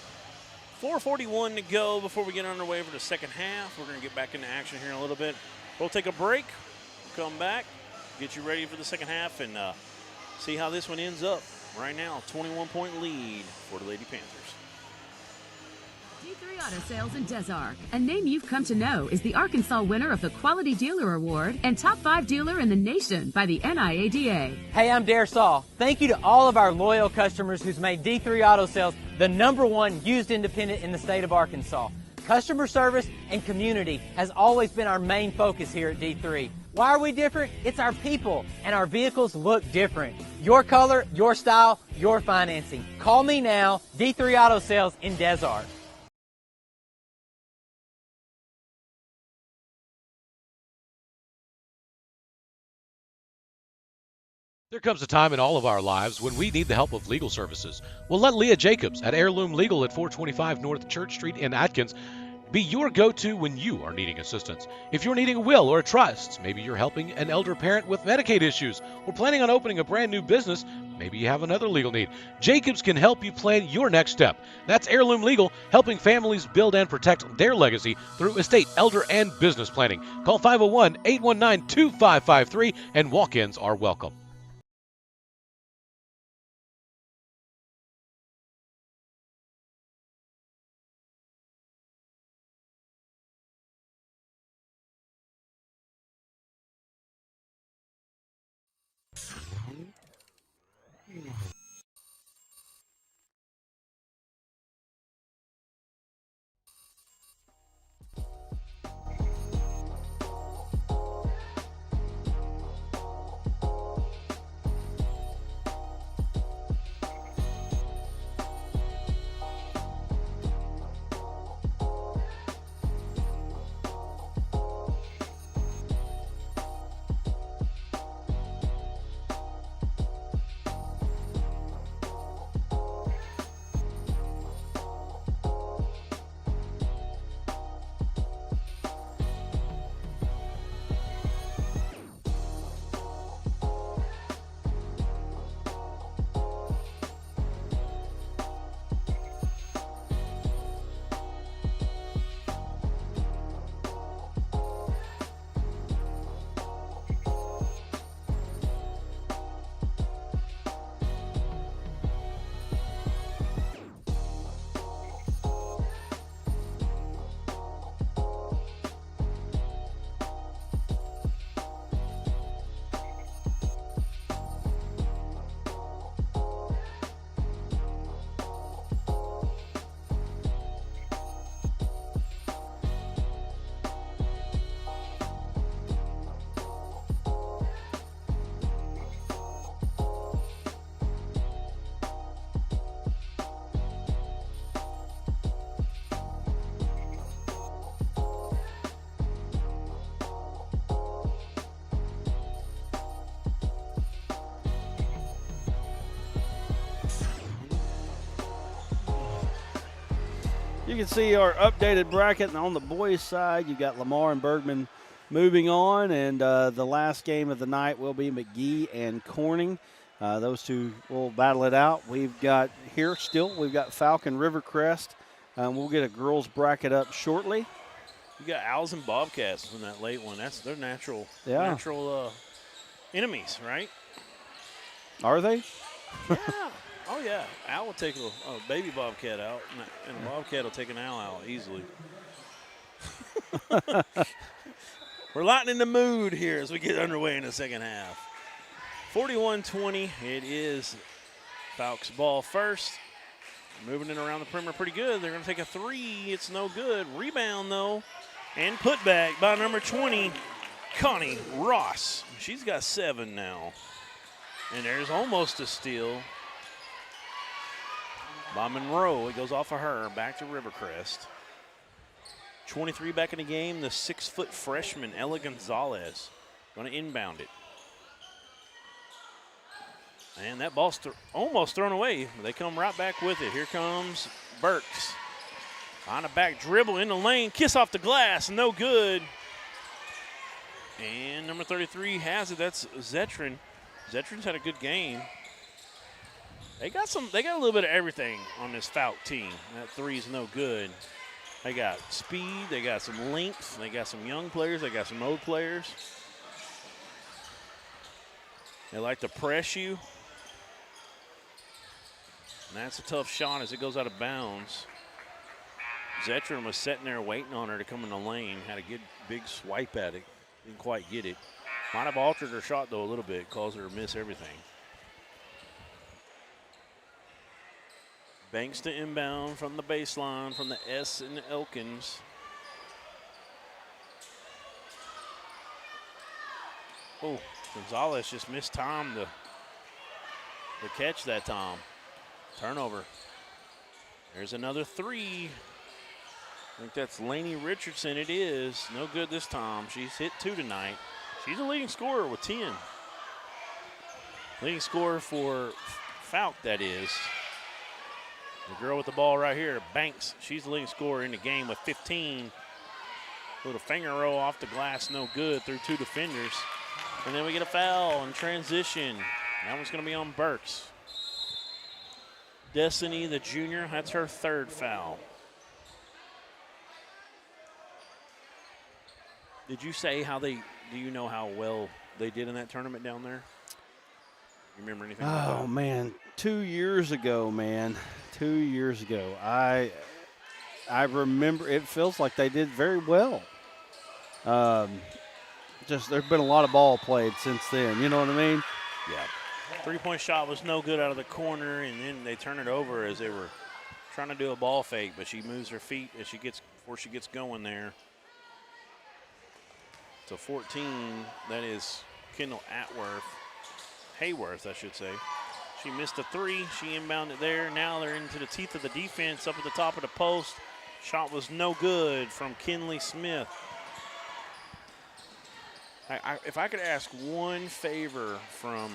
Speaker 3: 4:41 to go before we get underway for the second half. We're going to get back into action here in a little bit. We'll take a break, come back, get you ready for the second half, and see how this one ends up. Right now, 21-point lead for the Lady Panthers.
Speaker 4: D3 Auto Sales in Des Arc. A name you've come to know is the Arkansas winner of the Quality Dealer Award and top 5 dealer in the nation by the NIADA.
Speaker 5: Hey, I'm Dare Saul. Thank you to all of our loyal customers who's made D3 Auto Sales the #1 used independent in the state of Arkansas. Customer service and community has always been our main focus here at D3. Why are we different? It's our people, and our vehicles look different. Your color, your style, your financing. Call me now, D3 Auto Sales in Des Arc.
Speaker 9: There comes a time in all of our lives when we need the help of legal services. Well, let Leah Jacobs at Heirloom Legal at 425 North Church Street in Atkins be your go-to when you are needing assistance. If you're needing a will or a trust, maybe you're helping an elder parent with Medicaid issues, or planning on opening a brand new business, maybe you have another legal need. Jacobs can help you plan your next step. That's Heirloom Legal, helping families build and protect their legacy through estate, elder, and business planning. Call 501-819-2553, and walk-ins are welcome.
Speaker 7: You can see our updated bracket, and on the boys' side, you've got Lamar and Bergman moving on, and the last game of the night will be McGee and Corning. Those two will battle it out. We've got Fouke and Rivercrest We'll get a girls bracket up shortly.
Speaker 3: You got Owls and Bobcats in that late one. That's their natural enemies, right?
Speaker 7: Are they?
Speaker 3: Yeah. Oh, yeah. Owl will take a baby Bobcat out, and a Bobcat will take an owl out easily. We're lightening the mood here as we get underway in the second half. 41-20. It is Fouke's ball first. Moving it around the perimeter pretty good. They're going to take a three. It's no good. Rebound, though. And put back by number 20, Connie Ross. She's got 7 now. And there's almost a steal by Monroe. It goes off of her. Back to Rivercrest. 23 back in the game. The 6-foot freshman, Ella Gonzalez, going to inbound it. And that ball's almost thrown away. They come right back with it. Here comes Burks. On a back dribble in the lane. Kiss off the glass. No good. And number 33 has it. That's Zetrin. Zetrin's had a good game. They got a little bit of everything on this Fouke team. That three's no good. They got speed. They got some length. They got some young players. They got some old players. They like to press you. And that's a tough shot as it goes out of bounds. Zetrin was sitting there waiting on her to come in the lane. Had a good big swipe at it. Didn't quite get it. Might have altered her shot, though, a little bit. Caused her to miss everything. Banks to inbound from the baseline from the S and Elkins. Oh, Gonzalez just missed time to catch that time. Turnover. There's another three. I think that's Lainey Richardson. It is. No good this time. She's hit 2 tonight. She's a leading scorer with 10. Leading scorer for Fouke, that is. The girl with the ball right here, Banks. She's the leading scorer in the game with 15. Little finger roll off the glass, no good, through 2 defenders. And then we get a foul in transition. That one's going to be on Burks. Destiny, the junior, that's her 3rd foul. Did you say do you know how well they did in that tournament down there? You remember anything about that?
Speaker 7: Oh, man, 2 years ago, man. 2 years ago. I remember it feels like they did very well. Just there's been a lot of ball played since then. You know what I mean?
Speaker 3: Yeah. 3-point shot was no good out of the corner, and then they turn it over as they were trying to do a ball fake, but she moves her feet before she gets going there. So 14, that is Kendall Hayworth, I should say. She missed a 3. She inbounded there. Now they're into the teeth of the defense up at the top of the post. Shot was no good from Kinley Smith. If I could ask one favor from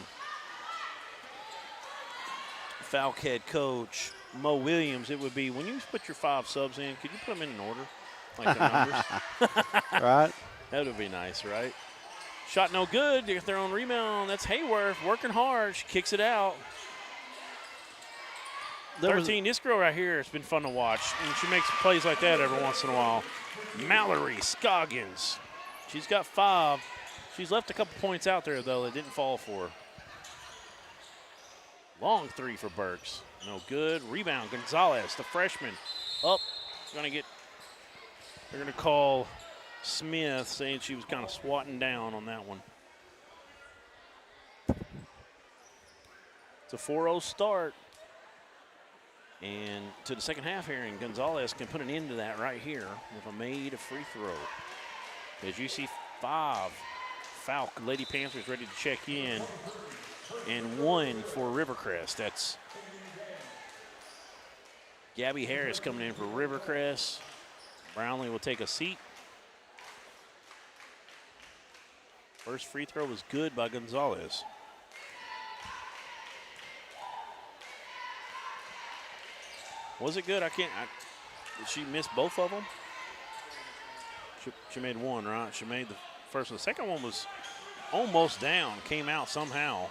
Speaker 3: Fouke head coach Mo Williams, it would be when you put your 5 subs in, could you put them in an order? Like the numbers?
Speaker 7: Right.
Speaker 3: That would be nice, right? Shot no good. They get their own rebound. That's Hayworth working hard. She kicks it out. 13, this girl right here, it's been fun to watch. And she makes plays like that every once in a while. Mallory Scoggins. She's got 5. She's left a couple points out there, though, that didn't fall for her. Long 3 for Burks. No good. Rebound, Gonzalez, the freshman. Up. They're going to call Smith, saying she was kind of swatting down on that one. It's a 4-0 start. And to the second half here, and Gonzalez can put an end to that right here with a made free throw. As you see 5, Fouke, Lady Panthers ready to check in, and 1 for Rivercrest. That's Gabby Harris coming in for Rivercrest. Brownlee will take a seat. First free throw was good by Gonzalez. Was it good? Did she miss both of them? She made 1, right? She made the first one. The second one was almost down, came out somehow.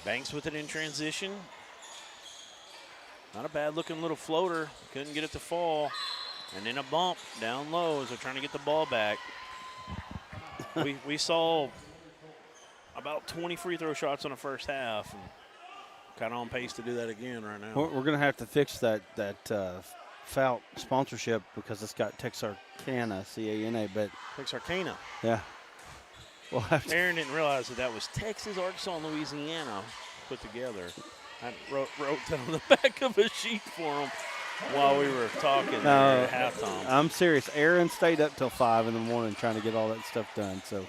Speaker 3: Banks with it in transition. Not a bad looking little floater. Couldn't get it to fall. And then a bump down low as they're trying to get the ball back. we saw about 20 free throw shots in the first half. And kind of on pace to do that again right now.
Speaker 7: We're going to have to fix that Fouke sponsorship because it's got Texarkana, C-A-N-A. But
Speaker 3: Texarkana.
Speaker 7: Yeah. We'll have to.
Speaker 3: Aaron didn't realize that was Texas, Arkansas, and Louisiana put together. I wrote that on the back of a sheet for him while we were talking there at halftime.
Speaker 7: I'm serious. Aaron stayed up till 5 in the morning trying to get all that stuff done. So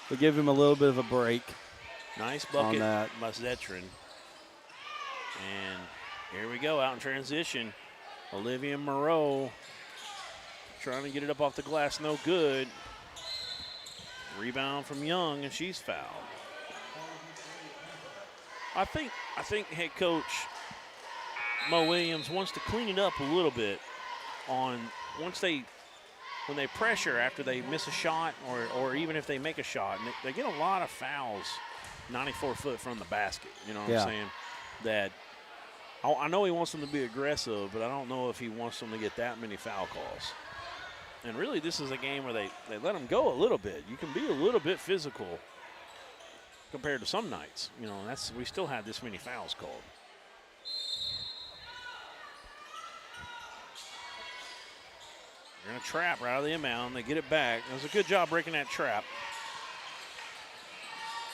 Speaker 7: we give him a little bit of a break.
Speaker 3: Nice bucket by Zetrin. And here we go, out in transition. Olivia Moreau trying to get it up off the glass, no good. Rebound from Young, and she's fouled. I think head coach Mo Williams wants to clean it up a little bit on when they pressure after they miss a shot or even if they make a shot. And they get a lot of fouls 94 foot from the basket. You know what I'm saying? That I know he wants them to be aggressive, but I don't know if he wants them to get that many foul calls. And really, this is a game where they let them go a little bit. You can be a little bit physical compared to some nights. You know, we still had this many fouls called. They're going to trap right out of the inbound. They get it back. It was a good job breaking that trap.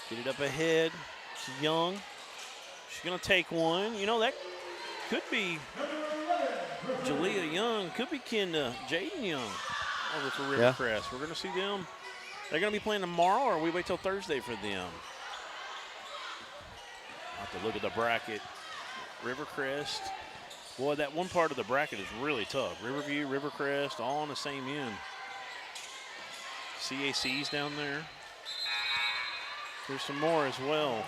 Speaker 3: Get it up ahead. It's Young. She's going to take one. You know, that could be Jalea Young. Could be kin to Jaden Young over for Rivercrest. We're going to see them. They're going to be playing tomorrow, or we wait till Thursday for them? I'll have to look at the bracket. Rivercrest. Boy, that one part of the bracket is really tough. Riverview, Rivercrest, all on the same end. CAC's down there. There's some more as well.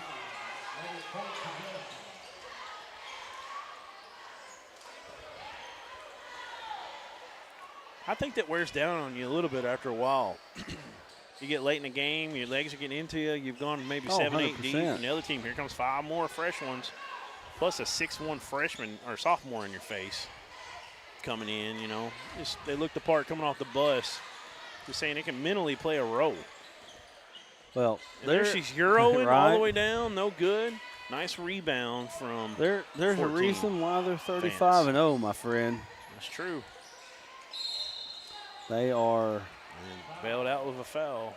Speaker 3: I think that wears down on you a little bit after a while. You get late in the game, your legs are getting into you, you've gone maybe 7, 8 deep, and the other team, here comes 5 more fresh ones, plus a 6'1" freshman or sophomore in your face coming in, you know. They look the part coming off the bus. Just saying they can mentally play a role.
Speaker 7: Well,
Speaker 3: there she's Euroing all the way down, no good. Nice rebound from
Speaker 7: There's a reason why they're 35-0, my friend.
Speaker 3: That's true.
Speaker 7: They are.
Speaker 3: And bailed out with a foul.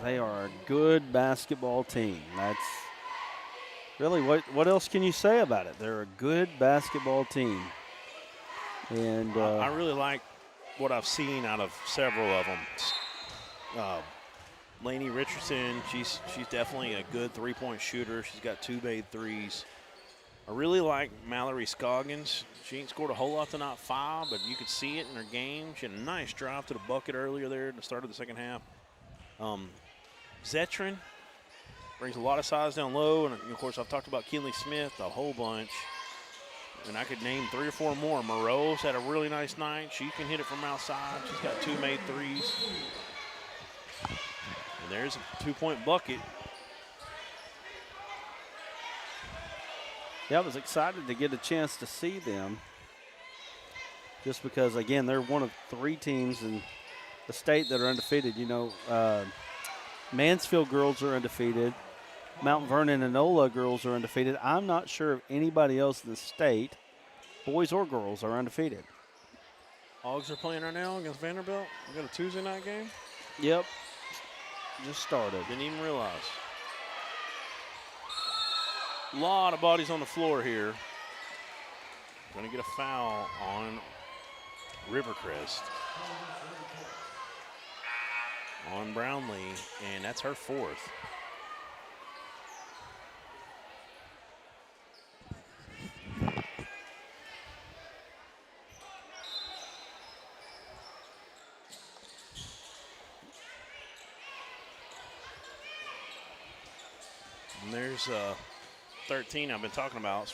Speaker 7: They are a good basketball team. That's really what else can you say about it? They're a good basketball team. And
Speaker 3: I really like what I've seen out of several of them. Lainey Richardson, she's definitely a good three-point shooter. She's got 2 made threes. I really like Mallory Scoggins. She ain't scored a whole lot tonight, 5, but you could see it in her game. She had a nice drive to the bucket earlier there at the start of the second half. Zetrin brings a lot of size down low, and of course I've talked about Kinley Smith a whole bunch, and I could name 3 or 4 more. Moreau's had a really nice night. She can hit it from outside. She's got 2 made threes. And there's a 2-point bucket.
Speaker 7: Yeah, I was excited to get a chance to see them just because, again, they're one of 3 teams in the state that are undefeated. You know, Mansfield girls are undefeated. Mount Vernon and Enola girls are undefeated. I'm not sure if anybody else in the state, boys or girls, are undefeated.
Speaker 3: Hogs are playing right now against Vanderbilt. We got a Tuesday night game?
Speaker 7: Yep. Just started.
Speaker 3: Didn't even realize. A lot of bodies on the floor here. Going to get a foul on Rivercrest. On Brownlee, and that's her 4th. And there's 13 I've been talking about,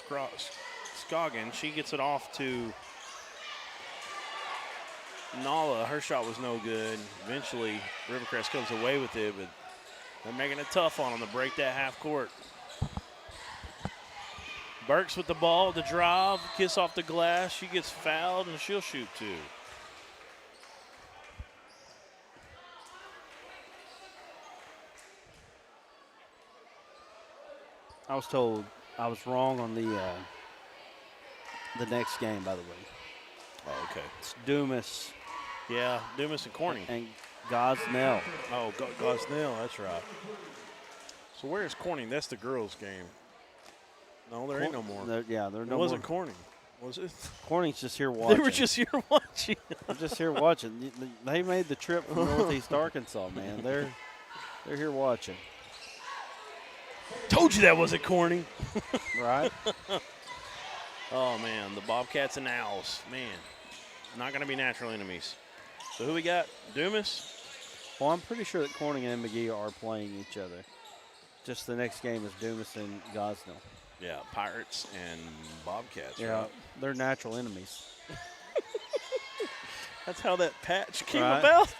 Speaker 3: Scoggins. She gets it off to Nala. Her shot was no good. Eventually, Rivercrest comes away with it, but they're making it tough on them to break that half court. Burks with the ball, the drive, kiss off the glass. She gets fouled, and she'll shoot 2.
Speaker 7: I was told I was wrong on the next game, by the way.
Speaker 3: Oh, okay.
Speaker 7: It's Dumas.
Speaker 3: Yeah, Dumas and Corning.
Speaker 7: And Gosnell.
Speaker 3: Oh, Gosnell, that's right. So where's Corning? That's the girls' game. No, there ain't no more.
Speaker 7: There no more.
Speaker 3: It wasn't Corning, was it?
Speaker 7: Corning's just here watching.
Speaker 3: They were just here watching.
Speaker 7: They're just here watching. They made the trip from Northeast Arkansas, man. They're here watching.
Speaker 3: Told you that wasn't Corning.
Speaker 7: Right?
Speaker 3: Oh, man, the Bobcats and Owls. Man, not going to be natural enemies. So who we got? Dumas?
Speaker 7: Well, I'm pretty sure that Corning and McGee are playing each other. Just the next game is Dumas and Gosnell.
Speaker 3: Yeah, Pirates and Bobcats.
Speaker 7: Yeah,
Speaker 3: right?
Speaker 7: they're natural enemies.
Speaker 3: That's how that patch came
Speaker 7: Right.
Speaker 3: about.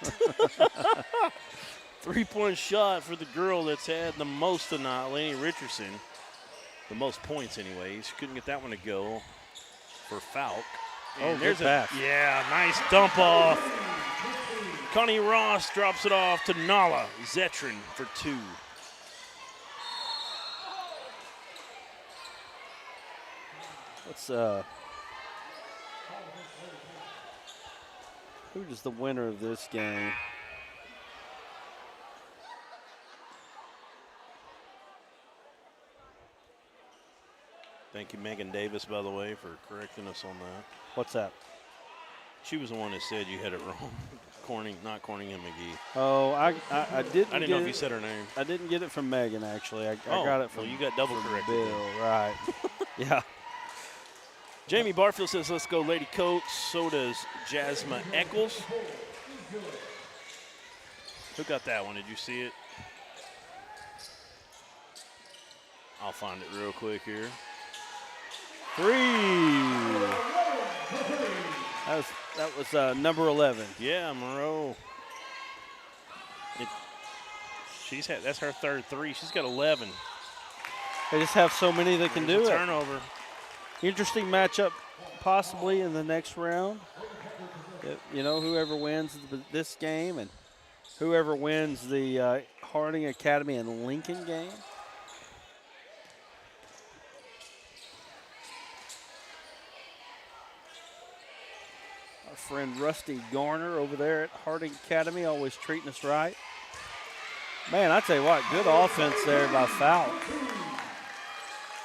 Speaker 3: 3-point shot for the girl that's had the most tonight, Lainey Richardson. The most points, anyways. Couldn't get that one to go for Fouke. And
Speaker 7: good pass.
Speaker 3: Yeah, nice dump off. Connie Ross drops it off to Nala Zetrin for 2.
Speaker 7: Let's who is the winner of this game?
Speaker 3: Thank you, Megan Davis, by the way, for correcting us on that.
Speaker 7: What's that?
Speaker 3: She was the one that said you had it wrong. Corning, not Corning and McGee.
Speaker 7: Oh, I didn't.
Speaker 3: I didn't know if you said her name.
Speaker 7: I didn't get it from Megan, actually. I got it from
Speaker 3: well, you got double corrected.
Speaker 7: Bill, right? Yeah.
Speaker 3: Jamie Barfield says, let's go Lady Coates. So does Jasmine Eccles. Who got that one? Did you see it? I'll find it real quick here.
Speaker 7: 3. That was number 11.
Speaker 3: Yeah, Moreau. That's her third 3. She's got 11.
Speaker 7: They just have so many that can do it.
Speaker 3: Turnover.
Speaker 7: Interesting matchup possibly in the next round. You know, whoever wins this game and whoever wins the Harding Academy and Lincoln game. Our friend Rusty Garner over there at Harding Academy, always treating us right. Man, I tell you what, good offense there by Fouke.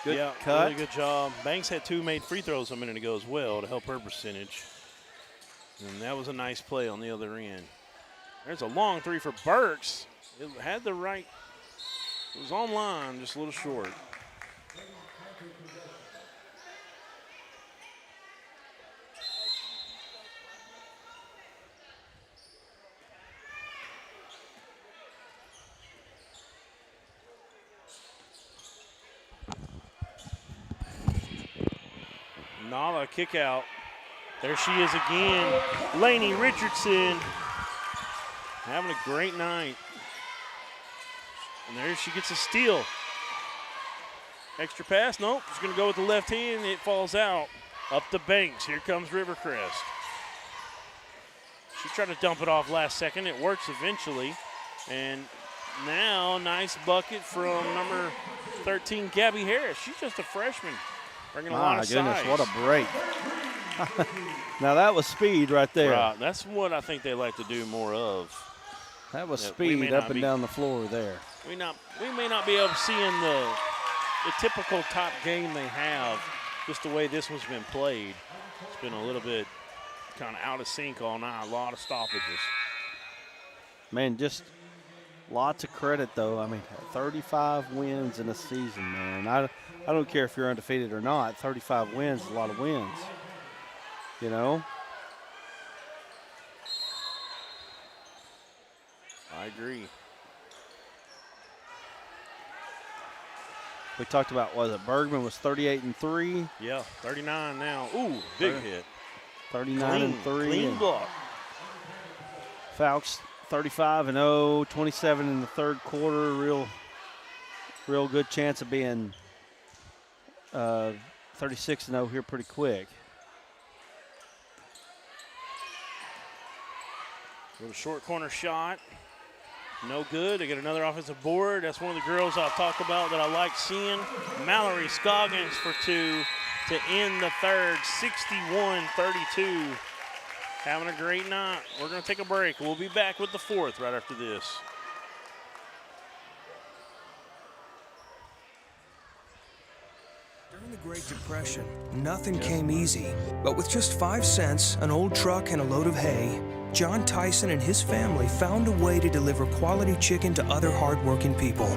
Speaker 7: Good cut.
Speaker 3: Really good job. Banks had 2 made free throws a minute ago as well to help her percentage. And that was a nice play on the other end. There's a long 3 for Burks. It had the right, it was on line, just a little short. Nala kick out. There she is again. Lainey Richardson having a great night. And there she gets a steal. Extra pass, nope. She's going to go with the left hand. It falls out. Up the Banks. Here comes Rivercrest. She tried to dump it off last second. It works eventually. And now, nice bucket from number 13, Gabby Harris. She's just a freshman. Bringing a lot of size.
Speaker 7: What a break. Now that was speed right there.
Speaker 3: Right. That's what I think they like to do more of.
Speaker 7: That was speed up and down the floor there.
Speaker 3: We may not be able to see in the typical top game they have, just the way this one's been played. It's been a little bit kind of out of sync all night, a lot of stoppages.
Speaker 7: Man, just lots of credit, though. I mean, 35 wins in a season, man. I don't care if you're undefeated or not. 35 wins is a lot of wins, you know?
Speaker 3: I agree.
Speaker 7: We talked about, Bergman was 38-3.
Speaker 3: Yeah, 39 now. Ooh, big hit.
Speaker 7: 39-3.
Speaker 3: Clean block.
Speaker 7: Fouke's 35-0, 27 in the third quarter. Real good chance of being 36-0 here pretty quick.
Speaker 3: Little short corner shot. No good. They get another offensive board. That's one of the girls I'll talk about that I like seeing. Mallory Scoggins for 2 to end the third, 61-32. Having a great night. We're going to take a break. We'll be back with the fourth right after this.
Speaker 10: During the Great Depression, nothing came easy. But with just 5 cents, an old truck, and a load of hay, John Tyson and his family found a way to deliver quality chicken to other hardworking people.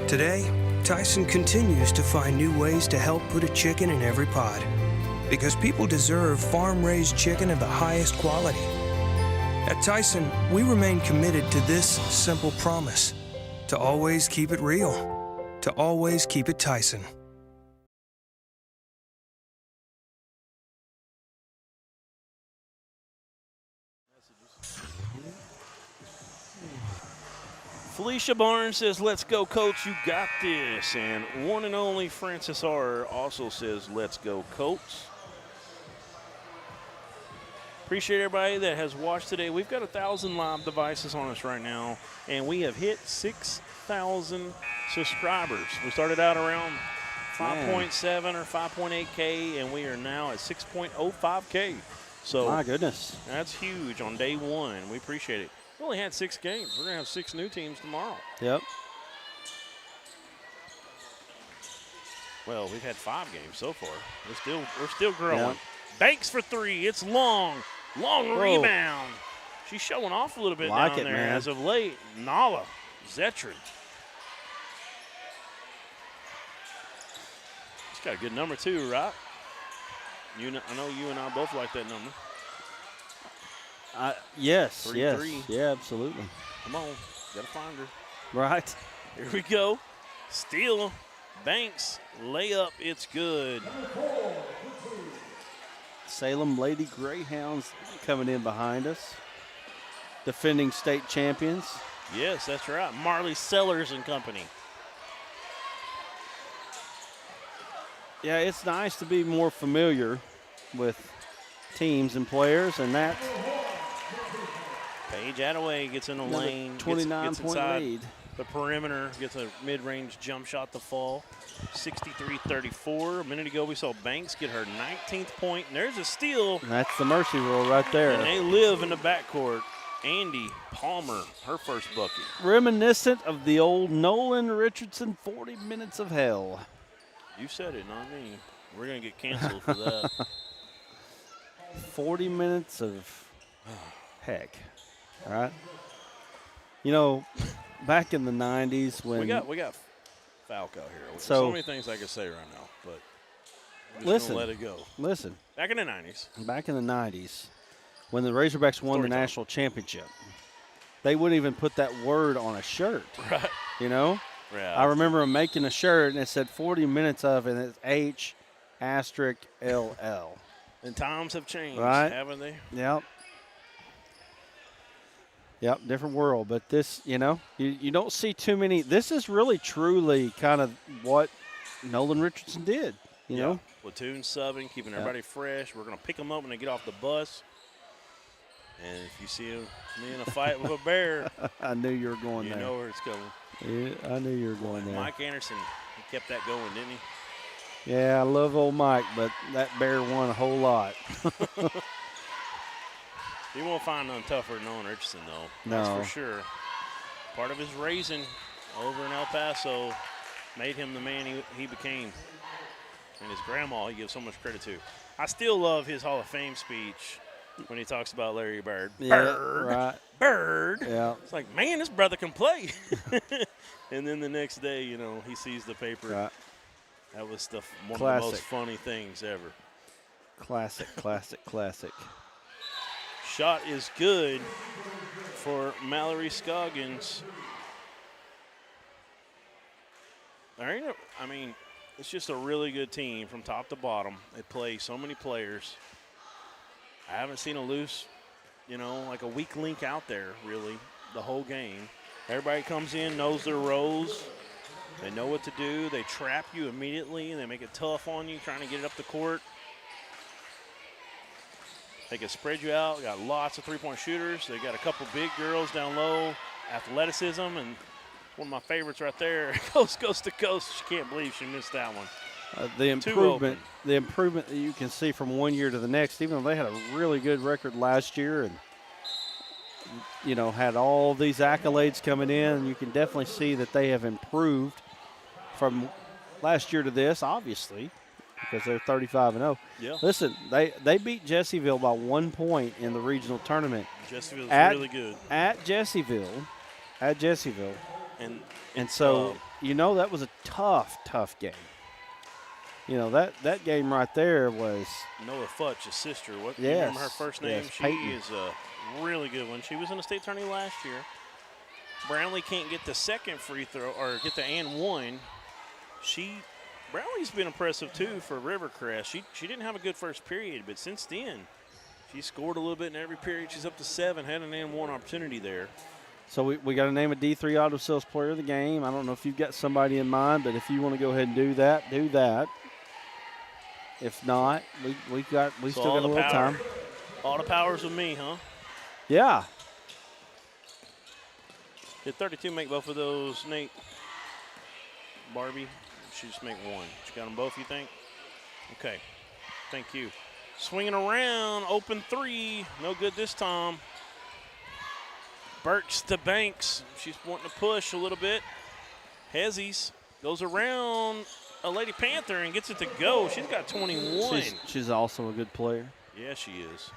Speaker 10: Today, Tyson continues to find new ways to help put a chicken in every pot. Because people deserve farm-raised chicken of the highest quality. At Tyson, we remain committed to this simple promise: to always keep it real, to always keep it Tyson.
Speaker 3: Felicia Barnes says, let's go, Coach, you got this. And one and only Francis R. also says, let's go, Coach. Appreciate everybody that has watched today. We've got 1,000 live devices on us right now, and we have hit 6,000 subscribers. We started out around 5.7 or 5.8K, and we are now at 6.05K. So
Speaker 7: my goodness.
Speaker 3: That's huge on day one. We appreciate it. We only had 6 games. We're going to have 6 new teams tomorrow.
Speaker 7: Yep.
Speaker 3: Well, we've had 5 games so far. We're still growing.
Speaker 7: Yep.
Speaker 3: Banks for 3. It's long rebound. She's showing off a little bit down there
Speaker 7: man.
Speaker 3: as of late. Nala Zetrin. She's got a good number too, right? I know you and I both like that number.
Speaker 7: Yes,
Speaker 3: 3-3.
Speaker 7: yes. Yeah, absolutely.
Speaker 3: Come on, gotta find her.
Speaker 7: Right.
Speaker 3: Here we go. Steal. Banks. Layup. It's good.
Speaker 7: Salem Lady Greyhounds coming in behind us. Defending state champions.
Speaker 3: Yes, that's right. Marley Sellers and company.
Speaker 7: Yeah, it's nice to be more familiar with teams and players, and that.
Speaker 3: Paige Attaway gets in the lane.
Speaker 7: 29-point lead.
Speaker 3: The perimeter, gets a mid-range jump shot to fall. 63-34. A minute ago, we saw Banks get her 19th point. And there's a steal.
Speaker 7: And that's the mercy rule right there.
Speaker 3: And they live in the backcourt. Andy Palmer, her first bucket.
Speaker 7: Reminiscent of the old Nolan Richardson 40 minutes of hell.
Speaker 3: You said it, not me. We're going to get canceled for that.
Speaker 7: 40 minutes of heck. All right. You know, back in the 90s when
Speaker 3: we got Fouke out here.
Speaker 7: So
Speaker 3: many things I could say right now, but I'm just gonna let it go.
Speaker 7: Listen.
Speaker 3: Back in the 90s.
Speaker 7: Back in the 90s, when the Razorbacks won the national championship, they wouldn't even put that word on a shirt.
Speaker 3: Right.
Speaker 7: You know?
Speaker 3: Yeah.
Speaker 7: I remember them making a shirt and it said 40 minutes of, and it's H*LL.
Speaker 3: And times have changed,
Speaker 7: right?
Speaker 3: Haven't they?
Speaker 7: Yep. Yep, different world. But this, you know, you don't see too many. This is really, truly kind of what Nolan Richardson did, you know.
Speaker 3: Platoon subbing, keeping everybody fresh. We're going to pick them up when they get off the bus. And if you see me in a fight with a bear,
Speaker 7: I knew you were going there.
Speaker 3: You know where it's going.
Speaker 7: Yeah, I knew you were going there.
Speaker 3: Mike Anderson, he kept that going, didn't he?
Speaker 7: Yeah, I love old Mike, but that bear won a whole lot.
Speaker 3: You won't find none tougher than Nolan Richardson, though.
Speaker 7: No.
Speaker 3: That's for sure. Part of his raising over in El Paso made him the man he became. And his grandma, he gives so much credit to. I still love his Hall of Fame speech when he talks about Larry Bird.
Speaker 7: Yeah,
Speaker 3: Bird.
Speaker 7: right.
Speaker 3: Bird.
Speaker 7: Yeah.
Speaker 3: It's like, man, this brother can play. And then the next day, you know, he sees the paper.
Speaker 7: Right.
Speaker 3: That was one
Speaker 7: Classic.
Speaker 3: of the most funny things ever.
Speaker 7: Classic, classic, classic.
Speaker 3: Shot is good for Mallory Scoggins. I mean, it's just a really good team from top to bottom. They play so many players. I haven't seen a loose, you know, like a weak link out there, really, the whole game. Everybody comes in, knows their roles. They know what to do. They trap you immediately, and they make it tough on you trying to get it up the court. They can spread you out. Got lots of three-point shooters. They got a couple big girls down low, athleticism, and one of my favorites right there, coast to coast. She can't believe she missed that one.
Speaker 7: The improvement that you can see from one year to the next, even though they had a really good record last year and, you know, had all these accolades coming in, you can definitely see that they have improved from last year to this, obviously, because they're 35-0.
Speaker 3: Yeah.
Speaker 7: Listen, they beat Jessieville by 1 point in the regional tournament.
Speaker 3: Jessieville's really good.
Speaker 7: At Jessieville. And so, you know, that was a tough game. You know, that game right there was
Speaker 3: Noah Futch's sister. What?
Speaker 7: Yes,
Speaker 3: You remember her first name?
Speaker 7: yes,
Speaker 3: She
Speaker 7: Peyton.
Speaker 3: is a really good one. She was in the state tourney last year. Brownlee can't get the second free throw or get the and one. Brownlee's been impressive too for Rivercrest. She didn't have a good first period, but since then, she scored a little bit in every period. She's up to 7, had an and one opportunity there.
Speaker 7: So we got to name a D3 Auto Sales Player of the Game. I don't know if you've got somebody in mind, but if you want to go ahead and do that, do that. If not, we still got a little time.
Speaker 3: All the power's with me, huh?
Speaker 7: Yeah.
Speaker 3: Did 32 make both of those, Nate? Barbie? She just make one. She got them both, you think? Okay. Thank you. Swinging around, open three. No good this time. Burks to Banks. She's wanting to push a little bit. Hezzies goes around a Lady Panther and gets it to go. She's got 21.
Speaker 7: She's also a good player.
Speaker 3: Yeah, she is.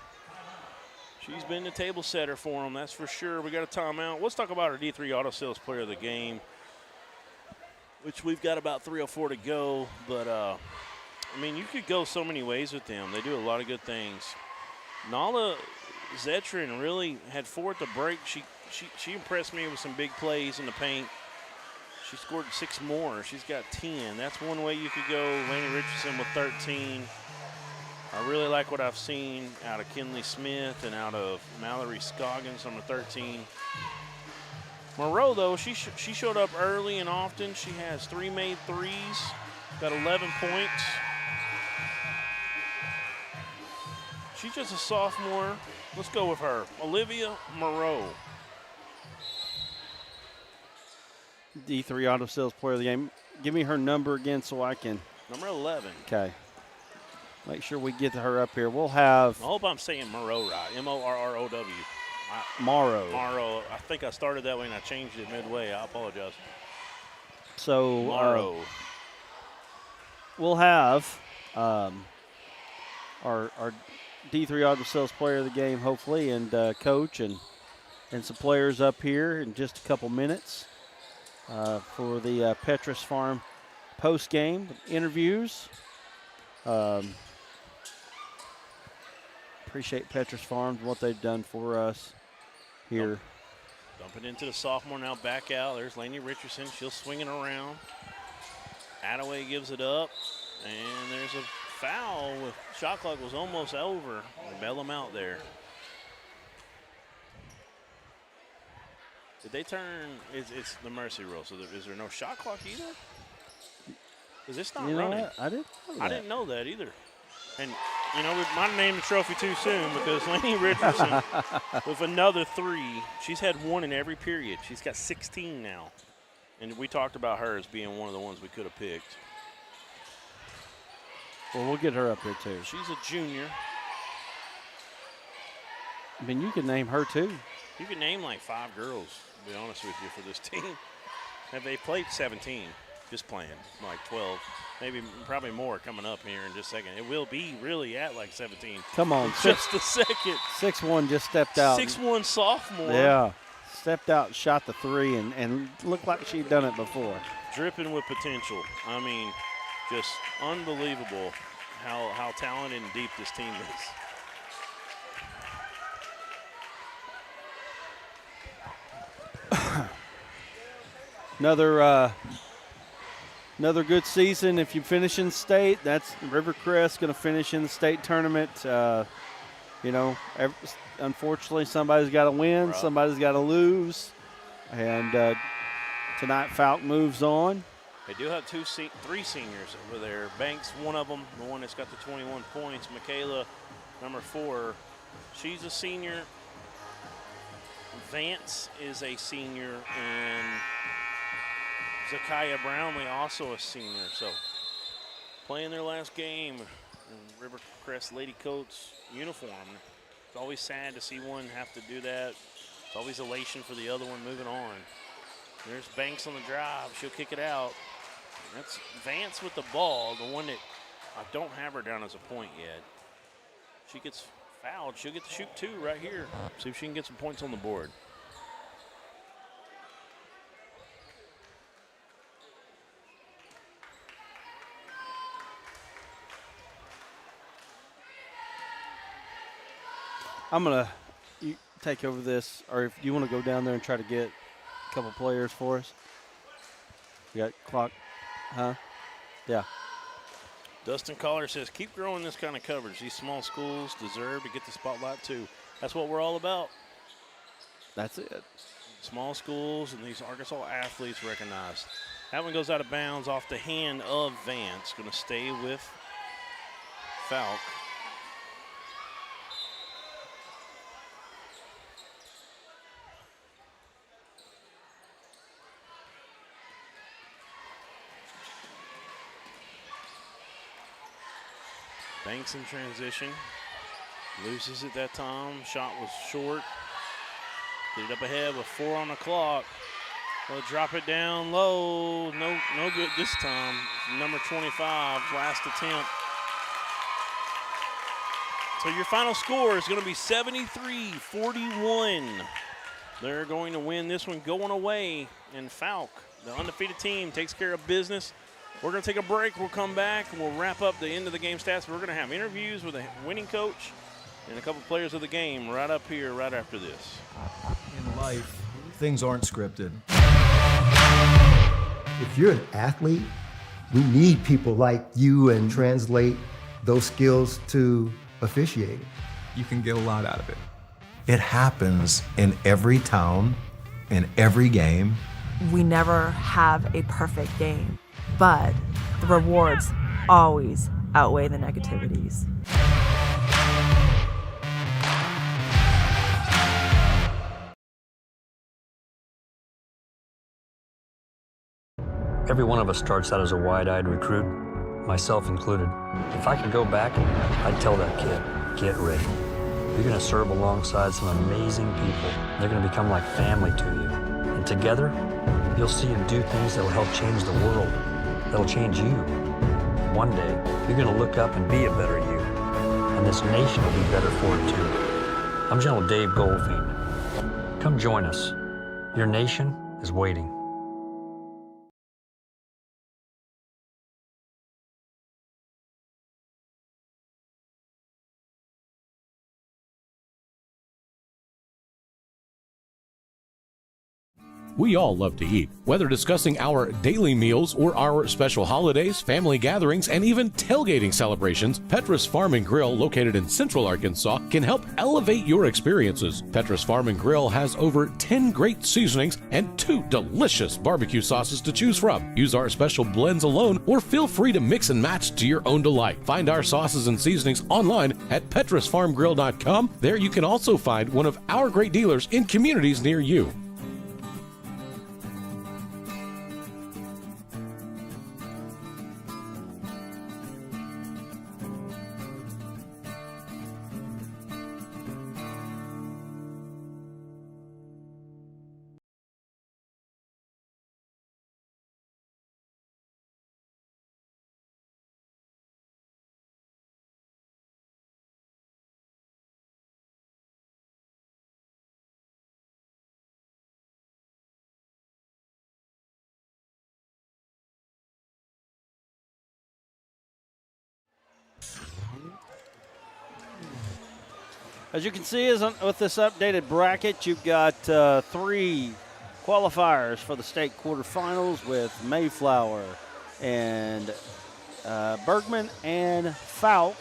Speaker 3: She's been the table setter for them, that's for sure. We got a timeout. Let's talk about our D3 Auto Sales Player of the Game, which we've got about 3:04 to go. But, I mean, you could go so many ways with them. They do a lot of good things. Nala Zetrin really had 4 at the break. She impressed me with some big plays in the paint. She scored 6 more. She's got 10. That's one way you could go. Laney Richardson with 13. I really like what I've seen out of Kinley Smith and out of Mallory Scoggins, number 13. Moreau, though, she showed up early and often. She has 3 made threes, got 11 points. She's just a sophomore. Let's go with her. Olivia Moreau.
Speaker 7: D3 Auto Sales Player of the Game. Give me her number again so I can.
Speaker 3: Number 11.
Speaker 7: Okay. Make sure we get her up here. We'll have.
Speaker 3: I hope I'm saying Moreau right. Morrow.
Speaker 7: Morrow.
Speaker 3: Morrow. I think I started that way and I changed it midway. I apologize.
Speaker 7: So
Speaker 3: Morrow.
Speaker 7: We'll have our D3 Auto Sales Player of the Game, hopefully, and coach and some players up here in just a couple minutes for the Petrus Farm post-game interviews. Appreciate Petrus Farms, what they've done for us here.
Speaker 3: Dump it into the sophomore now, back out. There's Laney Richardson. She'll swing it around. Attaway gives it up, and there's a foul. Shot clock was almost over. They bail them out there. Did they turn? It's the mercy rule, so is there no shot clock either? Because it's not running.
Speaker 7: What? I
Speaker 3: didn't know that either. And, you know, we might name the trophy too soon because Laney Richardson with another 3. She's had 1 in every period. She's got 16 now. And we talked about her as being one of the ones we could have picked.
Speaker 7: Well, we'll get her up here too.
Speaker 3: She's a junior.
Speaker 7: I mean, you can name her too.
Speaker 3: You can name like 5 girls, to be honest with you, for this team. Have they played 17? Just playing, like 12. Maybe probably more coming up here in just a second. It will be really at like 17.
Speaker 7: Come on.
Speaker 3: Just a second.
Speaker 7: 6'1" just stepped out.
Speaker 3: 6'1" sophomore.
Speaker 7: Yeah. Stepped out, shot the 3, and looked like she'd done it before.
Speaker 3: Dripping with potential. I mean, just unbelievable how talented and deep this team is.
Speaker 7: Another good season. If you finish in state, that's Rivercrest going to finish in the state tournament. You know, unfortunately, somebody's got to win, somebody's got to lose. And tonight, Fouke moves on.
Speaker 3: They do have three seniors over there. Banks, one of them, the one that's got the 21 points. Michaela, number 4, she's a senior. Vance is a senior, and Zakiah Brownlee also a senior. So playing their last game in Rivercrest Lady Coats uniform. It's always sad to see one have to do that. It's always elation for the other one moving on. There's Banks on the drive. She'll kick it out. That's Vance with the ball, the one that I don't have her down as a point yet. She gets fouled. She'll get to shoot 2 right here. See if she can get some points on the board.
Speaker 7: I'm going to take over this, or if you want to go down there and try to get a couple players for us. You got clock, huh? Yeah.
Speaker 3: Dustin Collar says, keep growing this kind of coverage. These small schools deserve to get the spotlight too. That's what we're all about.
Speaker 7: That's it.
Speaker 3: Small schools and these Arkansas athletes recognized. That one goes out of bounds off the hand of Vance. Going to stay with Fouke. Banks in transition. Loses it that time. Shot was short. Get it up ahead with 4 on the clock. They'll drop it down low. No good this time. Number 25, last attempt. So your final score is going to be 73-41. They're going to win this one going away. And Fouke, the undefeated team, takes care of business. We're going to take a break. We'll come back, and we'll wrap up the end of the game stats. We're going to have interviews with the winning coach and a couple players of the game right up here, right after this.
Speaker 11: In life, things aren't scripted.
Speaker 12: If you're an athlete, we need people like you and translate those skills to officiating.
Speaker 11: You can get a lot out of it. It happens in every town, in every game.
Speaker 13: We never have a perfect game, but the rewards always outweigh the negativities.
Speaker 14: Every one of us starts out as a wide-eyed recruit, myself included. If I could go back, I'd tell that kid, get ready. You're gonna serve alongside some amazing people. They're gonna become like family to you. And together, you'll see them do things that'll help change the world, that'll change you. One day, you're gonna look up and be a better you. And this nation will be better for it too. I'm General Dave Goldfein. Come join us. Your nation is waiting.
Speaker 1: We all love to eat, whether discussing our daily meals or our special holidays, family gatherings, and even tailgating celebrations. Petrus Farm and Grill, located in Central Arkansas, can help elevate your experiences. Petrus Farm and Grill has over 10 great seasonings and 2 delicious barbecue sauces to choose from. Use our special blends alone, or feel free to mix and match to your own delight. Find our sauces and seasonings online at petrusfarmgrill.com. There you can also find one of our great dealers in communities near you.
Speaker 7: As you can see, with this updated bracket, you've got 3 qualifiers for the state quarterfinals with Mayflower and Bergman and Fouke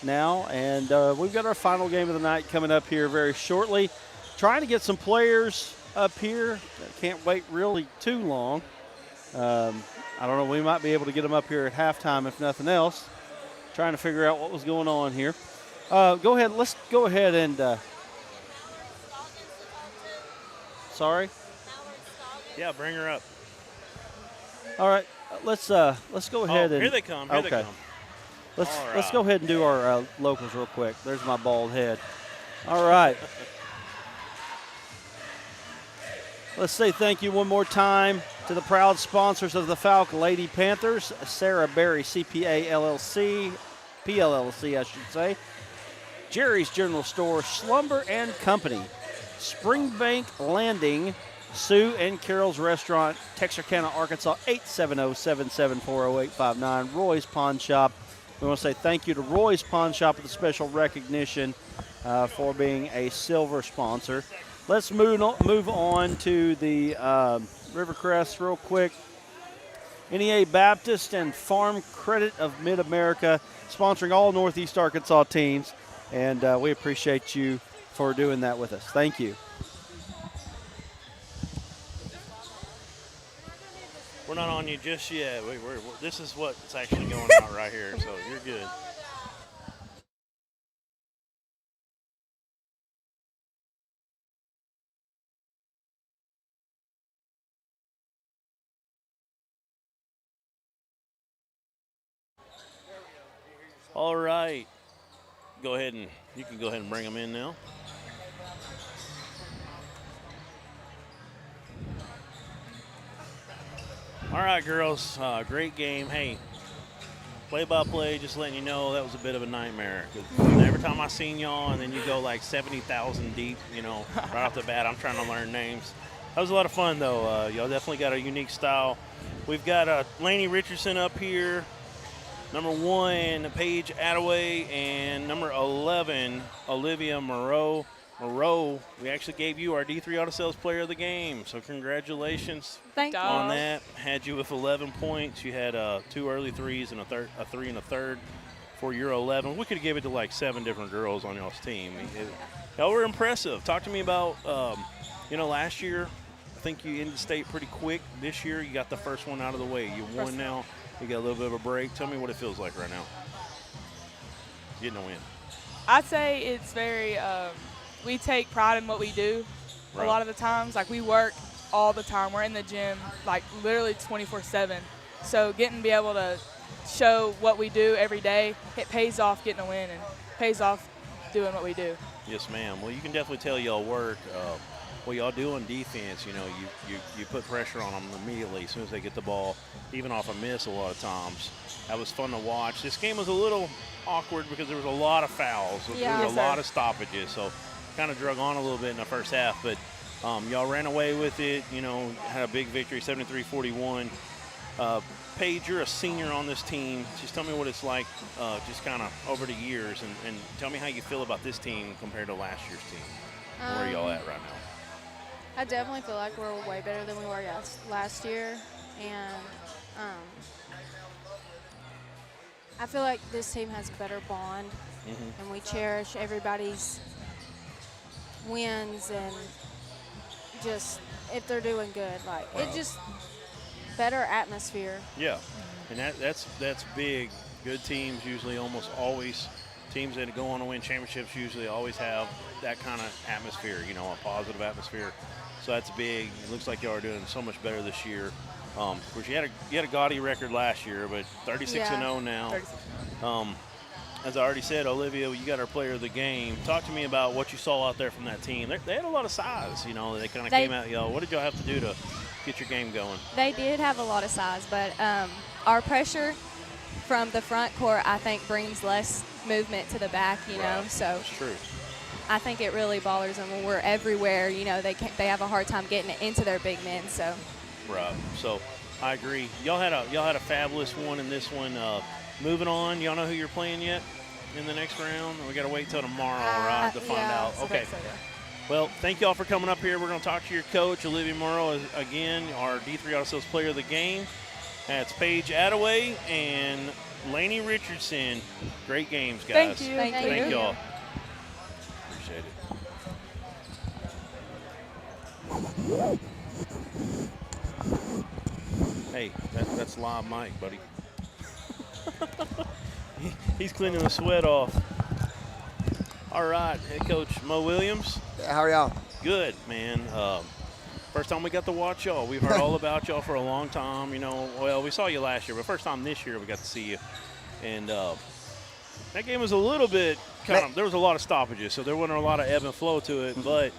Speaker 7: now. And we've got our final game of the night coming up here very shortly. Trying to get some players up here. Can't wait really too long. I don't know. We might be able to get them up here at halftime, if nothing else. Trying to figure out what was going on here. Go ahead. Let's go ahead and. Sorry.
Speaker 3: Yeah, bring her up.
Speaker 7: All right. Let's go ahead and.
Speaker 3: Here they come. Here they come.
Speaker 7: Let's go ahead and do our locals real quick. There's my bald head. All right. Let's say thank you one more time to the proud sponsors of the Fouke Lady Panthers, Sarah Berry CPA LLC, PLLC I should say, Jerry's General Store, Slumber and Company, Springbank Landing, Sue and Carol's Restaurant, Texarkana, Arkansas, 870-774-0859, Roy's Pawn Shop. We want to say thank you to Roy's Pawn Shop with a special recognition for being a silver sponsor. Let's move on to the Rivercrest real quick. NEA Baptist and Farm Credit of Mid-America sponsoring all Northeast Arkansas teams, and we appreciate you for doing that with us. Thank you.
Speaker 3: We're not on you just yet. This is what's actually going on right here, so you're good. All right. You can go ahead and bring them in now. All right, girls, great game. Hey, play-by-play, just letting you know that was a bit of a nightmare. 'Cause every time I seen y'all and then you go like 70,000 deep, right off the bat, I'm trying to learn names. That was a lot of fun, though. Y'all definitely got a unique style. We've got Lainey Richardson up here, number 1, Paige Attaway, and number 11, Olivia Moreau. We actually gave you our D3 Auto Sales Player of the Game, so congratulations on that. Had you with 11 points. You had 2 early threes and a 3 and a third for your 11. We could have given it to like 7 different girls on y'all's team. Y'all were impressive. Talk to me about, last year, I think you ended state pretty quick. This year, you got the first one out of the way. You won now. You got a little bit of a break. Tell me what it feels like right now. Getting a win.
Speaker 15: I'd say it's very we take pride in what we do.
Speaker 3: Right.
Speaker 15: A lot of the times. Like, we work all the time. We're in the gym, like, literally 24/7. So to be able to show what we do every day, it pays off getting a win and pays off doing what we do.
Speaker 3: Yes, ma'am. Well, you can definitely tell y'all work. What y'all do on defense, you put pressure on them immediately as soon as they get the ball, even off a miss a lot of times. That was fun to watch. This game was a little awkward because there was a lot of fouls.
Speaker 15: Yeah.
Speaker 3: There was a lot of stoppages, so kind of drug on a little bit in the first half. But y'all ran away with it, had a big victory, 73-41. Paige, you're a senior on this team. Just tell me what it's like just kind of over the years, and tell me how you feel about this team compared to last year's team. Where are y'all at right now?
Speaker 16: I definitely feel like we're way better than we were last year, and I feel like this team has a better bond, and we cherish everybody's wins, and just if they're doing good, it's just better atmosphere.
Speaker 3: Yeah, and that's big. Good teams usually almost always, teams that go on to win championships usually always have that kind of atmosphere, a positive atmosphere. So that's big. It looks like y'all are doing so much better this year. Of course, you had a gaudy record last year, but 36-0 now. 36. As I already said, Olivia, you got our player of the game. Talk to me about what you saw out there from that team. They had a lot of size, They kind of came out, What did y'all have to do to get your game going?
Speaker 17: They did have a lot of size, but our pressure from the front court, I think, brings less movement to the back,
Speaker 3: Right.
Speaker 17: So
Speaker 3: that's true.
Speaker 17: I think it really bothers them when we're everywhere. They have a hard time getting it into their big men. So.
Speaker 3: Right. So I agree. Y'all had a fabulous one in this one. Moving on, y'all know who you're playing yet in the next round? We got to wait till tomorrow, right, to find out. Okay.
Speaker 15: So, yeah.
Speaker 3: Well, thank y'all for coming up here. We're going to talk to your coach, Olivia Morrow, again, our D3 Auto Sales Player of the Game. That's Paige Attaway and Lainey Richardson. Great games, guys.
Speaker 15: Thank you.
Speaker 3: Thank y'all. Appreciate it. Hey, Hey, that's live mic, buddy. He's cleaning the sweat off. All right, head coach Mo Williams.
Speaker 18: How are y'all?
Speaker 3: Good, man. First time we got to watch y'all. We've heard all about y'all for a long time. Well, we saw you last year, but first time this year we got to see you. And that game was a little bit there was a lot of stoppages, so there wasn't a lot of ebb and flow to it, but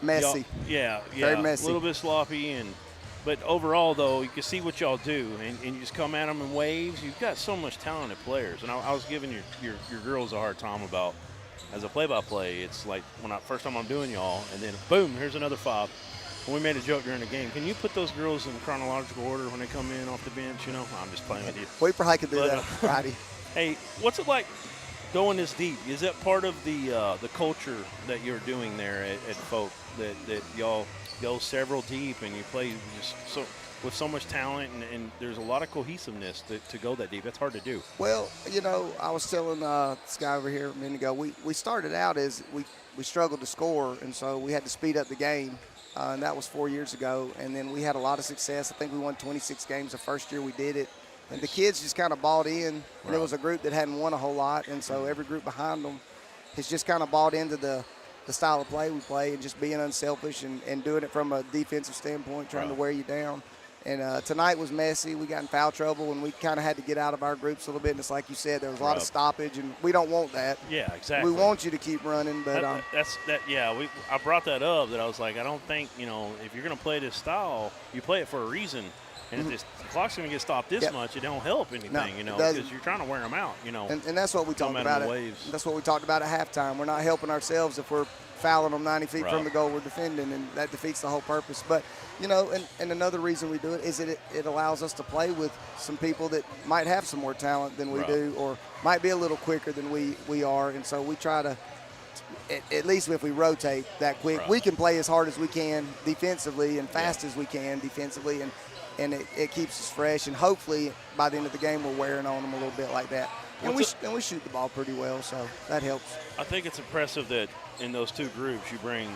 Speaker 18: messy.
Speaker 3: Yeah,
Speaker 18: very messy.
Speaker 3: A little bit sloppy, but overall though, you can see what y'all do, and you just come at them in waves. You've got so much talented players, and I was giving your girls a hard time about as a play-by-play. It's like first time I'm doing y'all, and then boom, here's another 5. And we made a joke during the game. Can you put those girls in chronological order when they come in off the bench? I'm just playing with you.
Speaker 18: We probably could do that Friday.
Speaker 3: Hey, what's it like going this deep? Is that part of the culture that you're doing there at Fouke, that y'all go several deep and you play just with so much talent, and there's a lot of cohesiveness to go that deep? That's hard to do.
Speaker 18: Well, I was telling this guy over here a minute ago, we started out as we struggled to score, and so we had to speed up the game. And that was 4 years ago. And then we had a lot of success. I think we won 26 games the first year we did it. And the kids just kind of bought in. And it was a group that hadn't won a whole lot. And so every group behind them has just kind of bought into the style of play we play, and just being unselfish and doing it from a defensive standpoint, trying to wear you down. And tonight was messy. We got in foul trouble, and we kind of had to get out of our groups a little bit. And it's like you said, there was a lot of stoppage, and we don't want that.
Speaker 3: Yeah, exactly.
Speaker 18: We want you to keep running, but
Speaker 3: I brought that up. That I was like, I don't think if you're going to play this style, you play it for a reason. And if the clock's going to get stopped this much, it don't help anything, because you're trying to wear them out,
Speaker 18: And that's what we talked about. That's what we talked about at halftime. We're not helping ourselves if we're fouling them 90 feet from the goal we're defending, and that defeats the whole purpose. But and another reason we do it is it allows us to play with some people that might have some more talent than we do, or might be a little quicker than we are. And so we try to, at least if we rotate that quick, we can play as hard as we can defensively and fast as we can defensively, and it keeps us fresh. And hopefully by the end of the game we're wearing on them a little bit like that. And we shoot the ball pretty well, so that helps.
Speaker 3: I think it's impressive that in those two groups you bring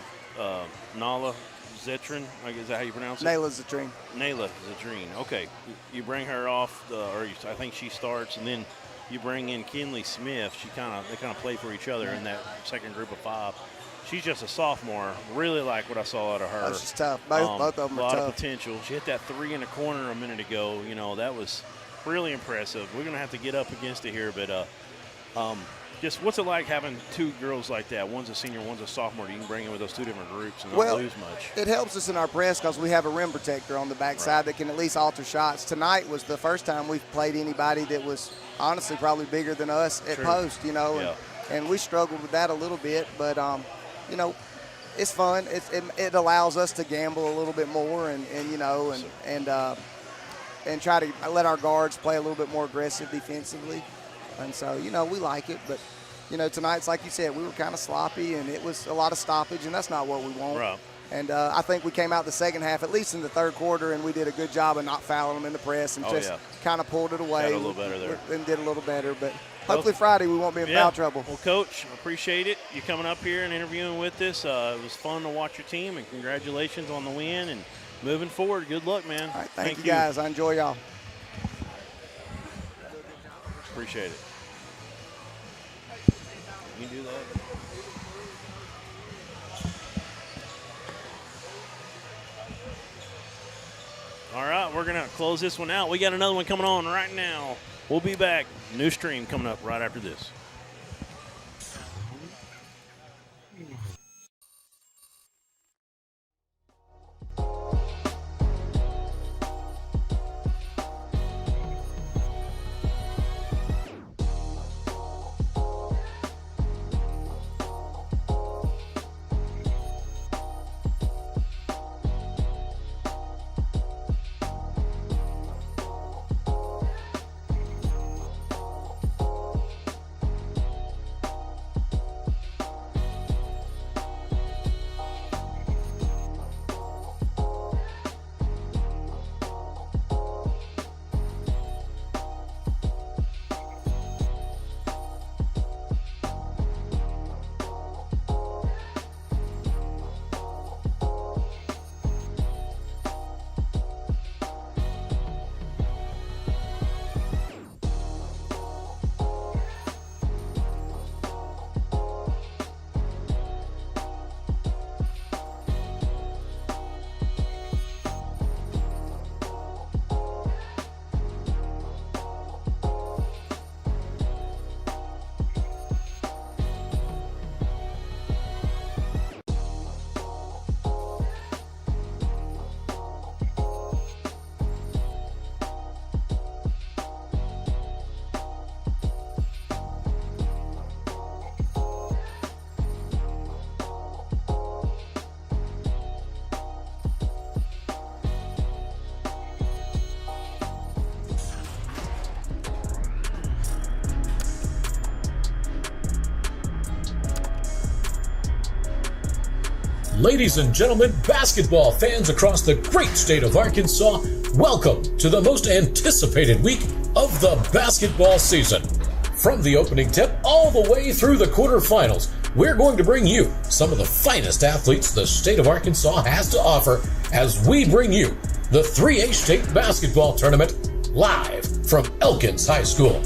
Speaker 3: Nala Zetrin, is that how you pronounce it?
Speaker 18: Nayla Zetrin.
Speaker 3: Nayla Zetrin. Okay, you bring her off, I think she starts, and then you bring in Kinley Smith. They kind of play for each other in that second group of 5. She's just a sophomore. Really like what I saw out of her.
Speaker 18: Oh, she's tough. Both of them are tough.
Speaker 3: A lot of potential. She hit that 3 in the corner a minute ago. That was really impressive. We're going to have to get up against it here, but just what's it like having 2 girls like that? One's a senior, one's a sophomore. You can bring in with those 2 different groups and not lose much.
Speaker 18: It helps us in our press because we have a rim protector on the backside that can at least alter shots. Tonight was the first time we've played anybody that was honestly probably bigger than us at post, and we struggled with that a little bit, but it's fun. It allows us to gamble a little bit more and try to let our guards play a little bit more aggressive defensively. And so, we like it. But, tonight's like you said, we were kind of sloppy, and it was a lot of stoppage, and that's not what we want.
Speaker 3: Right.
Speaker 18: And I think we came out the second half, at least in the third quarter, and we did a good job of not fouling them in the press and kind of pulled it away.
Speaker 3: Got a little better there.
Speaker 18: And did a little better. But hopefully Friday we won't be in foul trouble.
Speaker 3: Well, Coach, appreciate it. You coming up here and interviewing with us. It was fun to watch your team, and congratulations on the win. And moving forward, good luck, man.
Speaker 18: All right, thank you, guys. I enjoy y'all.
Speaker 3: Appreciate it. You can do that. All right, we're going to close this one out. We got another one coming on right now. We'll be back. New stream coming up right after this.
Speaker 1: Ladies and gentlemen, basketball fans across the great state of Arkansas, welcome to the most anticipated week of the basketball season. From the opening tip all the way through the quarterfinals, we're going to bring you some of the finest athletes the state of Arkansas has to offer as we bring you the 3A State Basketball Tournament live from Elkins High School.